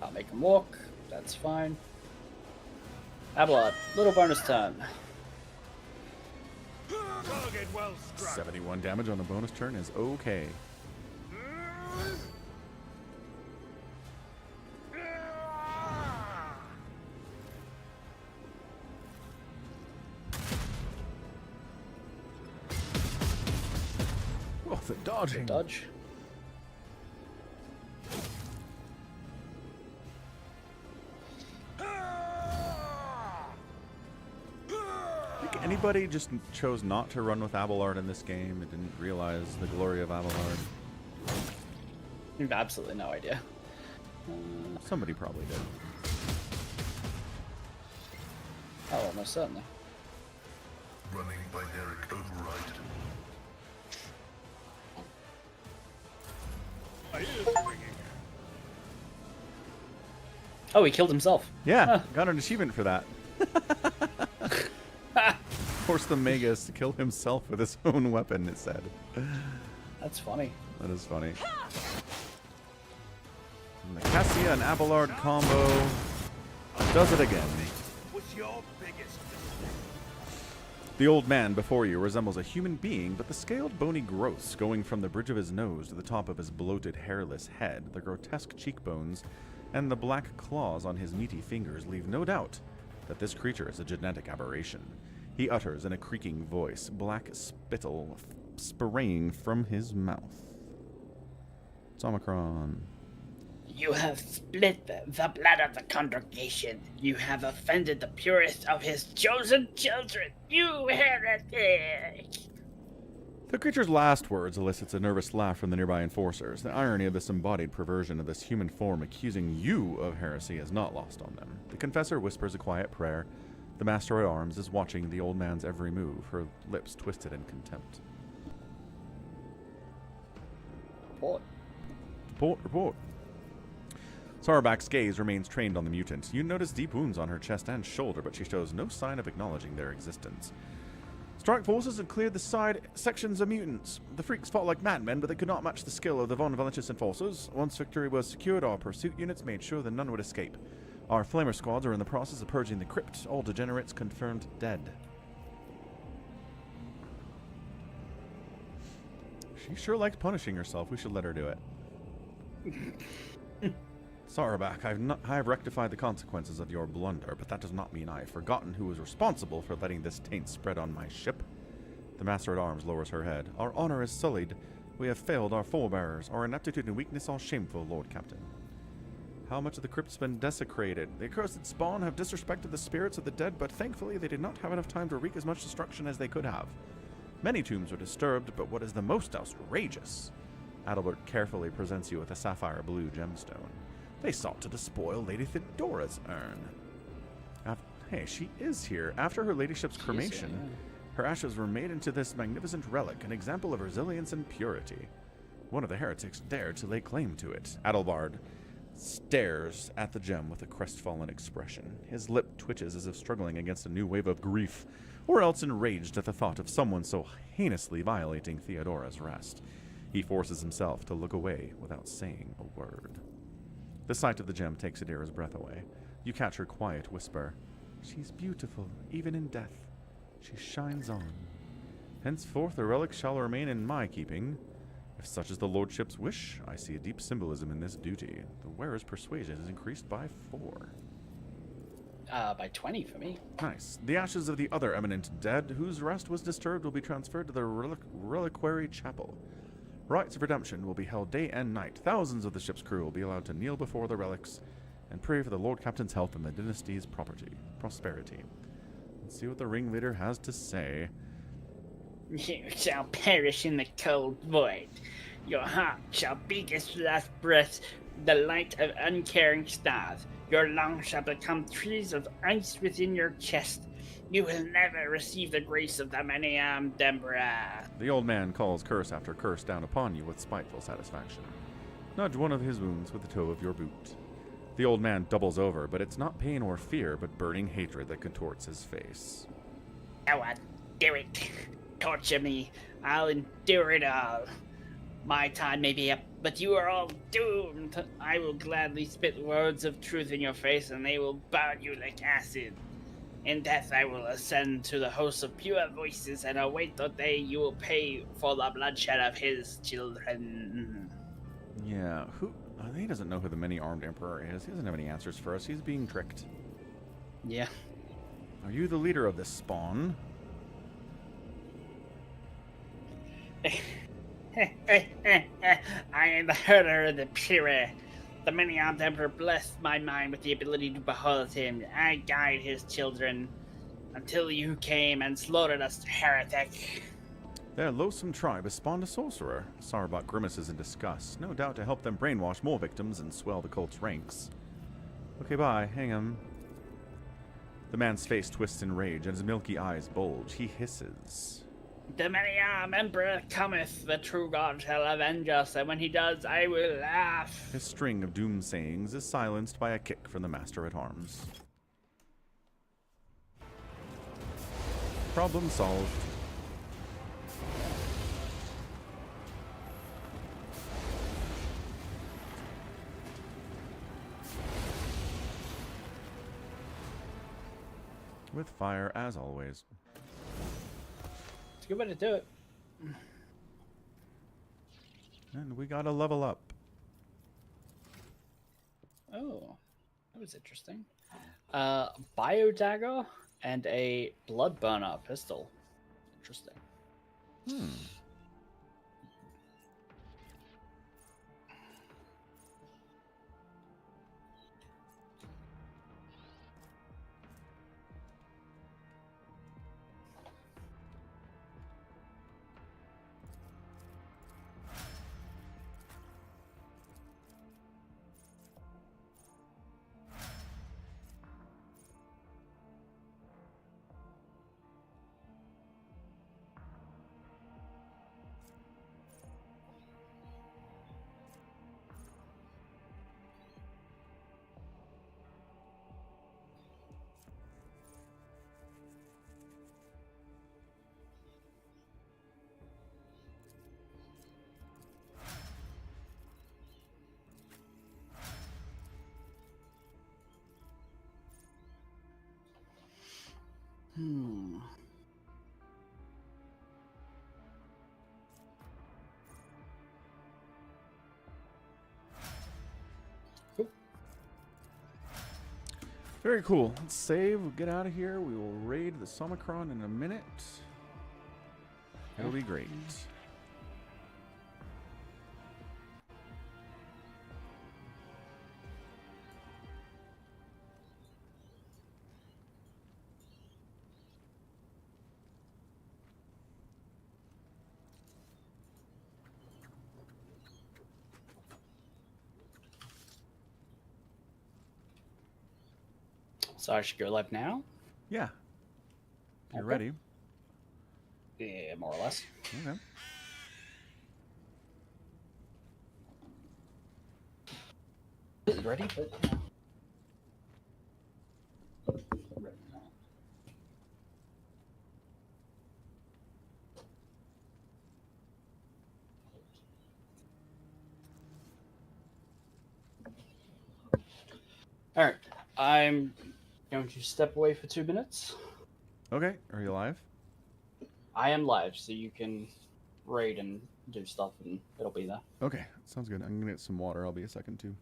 I'll make him walk. That's fine. Abelard, little bonus turn. Target well struck. 71 damage on a bonus turn is okay. Oh, the dodging. Dodge. I think anybody just chose not to run with Abelard in this game and didn't realize the glory of Abelard. You have absolutely no idea. Somebody probably did. Oh, almost certainly. Running binaric override. My ears are ringing. Oh, he killed himself. Yeah, Huh. got an achievement for that. Forced the Magus to kill himself with his own weapon, it said. That's funny. That is funny. And the Cassia and Abelard combo does it again. What's your biggest mistake? The old man before you resembles a human being, but the scaled bony growths going from the bridge of his nose to the top of his bloated hairless head, the grotesque cheekbones, and the black claws on his meaty fingers leave no doubt that this creature is a genetic aberration. He utters in a creaking voice, black spittle spraying from his mouth. It's Omicron. You have split the blood of the congregation. You have offended the purest of his chosen children. You heretic! The creature's last words elicits a nervous laugh from the nearby enforcers. The irony of this embodied perversion of this human form accusing you of heresy is not lost on them. The confessor whispers a quiet prayer. The master at arms is watching the old man's every move, her lips twisted in contempt. Report. Report. Sarabak's gaze remains trained on the mutant. You notice deep wounds on her chest and shoulder, but she shows no sign of acknowledging their existence. Strike forces had cleared the side sections of mutants. The freaks fought like madmen, but they could not match the skill of the Von Valentius enforcers. Once victory was secured, our pursuit units made sure that none would escape. Our flamer squads are in the process of purging the crypt. All degenerates confirmed dead. She sure likes punishing herself. We should let her do it. Sarabak, I have rectified the consequences of your blunder, but that does not mean I have forgotten who was responsible for letting this taint spread on my ship. The Master-at-Arms lowers her head. Our honor is sullied. We have failed our forebearers. Our ineptitude and weakness all shameful, Lord Captain. How much of the crypt's been desecrated? The accursed spawn have disrespected the spirits of the dead, but thankfully they did not have enough time to wreak as much destruction as they could have. Many tombs were disturbed, but what is the most outrageous? Adalbert carefully presents you with a sapphire blue gemstone. They sought to despoil Lady Theodora's urn. Hey, she is here. After her ladyship's cremation, her ashes were made into this magnificent relic, an example of resilience and purity. One of the heretics dared to lay claim to it. Adalbard stares at the gem with a crestfallen expression. His lip twitches as if struggling against a new wave of grief, or else enraged at the thought of someone so heinously violating Theodora's rest. He forces himself to look away without saying a word. The sight of the gem takes Adira's breath away. You catch her quiet whisper. She's beautiful, even in death. She shines on. Henceforth the relic shall remain in my keeping. If such is the lordship's wish, I see a deep symbolism in this duty. The wearer's persuasion is increased by 4. By 20 for me. Nice. The ashes of the other eminent dead, whose rest was disturbed, will be transferred to the reliquary chapel. Rites of redemption will be held day and night. Thousands of the ship's crew will be allowed to kneel before the relics and pray for the Lord Captain's health and the dynasty's prosperity. Let's see what the ringleader has to say. You shall perish in the cold void. Your heart shall beat its last breath, the light of uncaring stars. Your lungs shall become trees of ice within your chest. You will never receive the grace of the many-armed Emperor. The old man calls curse after curse down upon you with spiteful satisfaction. Nudge one of his wounds with the toe of your boot. The old man doubles over, but it's not pain or fear, but burning hatred that contorts his face. Go on, do it. Torture me. I'll endure it all. My time may be up, but you are all doomed. I will gladly spit words of truth in your face, and they will burn you like acid. In death I will ascend to the host of pure voices and await the day you will pay for the bloodshed of his children. Yeah, he doesn't know who the many-armed emperor is. He doesn't have any answers for us. He's being tricked. Yeah. Are you the leader of this spawn? I am the herder of the pure. The many-armed emperor blessed my mind with the ability to behold him. I guide his children until you came and slaughtered us, heretic. Their loathsome tribe has spawned a sorcerer. Sarbot grimaces in disgust, no doubt to help them brainwash more victims and swell the cult's ranks. Okay, bye. Hang him. The man's face twists in rage, and his milky eyes bulge. He hisses. The many-armed emperor cometh. The true God shall avenge us, and when he does, I will laugh. His string of doom sayings is silenced by a kick from the master-at-arms. Problem solved. With fire, as always. It's a good way to do it. And we gotta level up. Oh, that was interesting. Bio dagger and a blood burner pistol. Interesting. Very cool. Let's save. We'll get out of here. We will raid the Somicron in a minute. It'll be great. So I should go live now? Yeah. If you're Okay. ready. Yeah, more or less. Okay. Ready? Alright. I'm going to step away for 2 minutes. Okay. Are you live? I am live, so you can raid and do stuff, and it'll be there. Okay. Sounds good. I'm gonna get some water. I'll be a second too.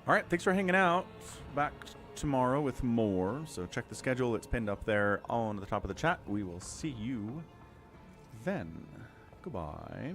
All right, thanks for hanging out. Back tomorrow with more. So check the schedule. It's pinned up there on the top of the chat. We will see you then. Goodbye.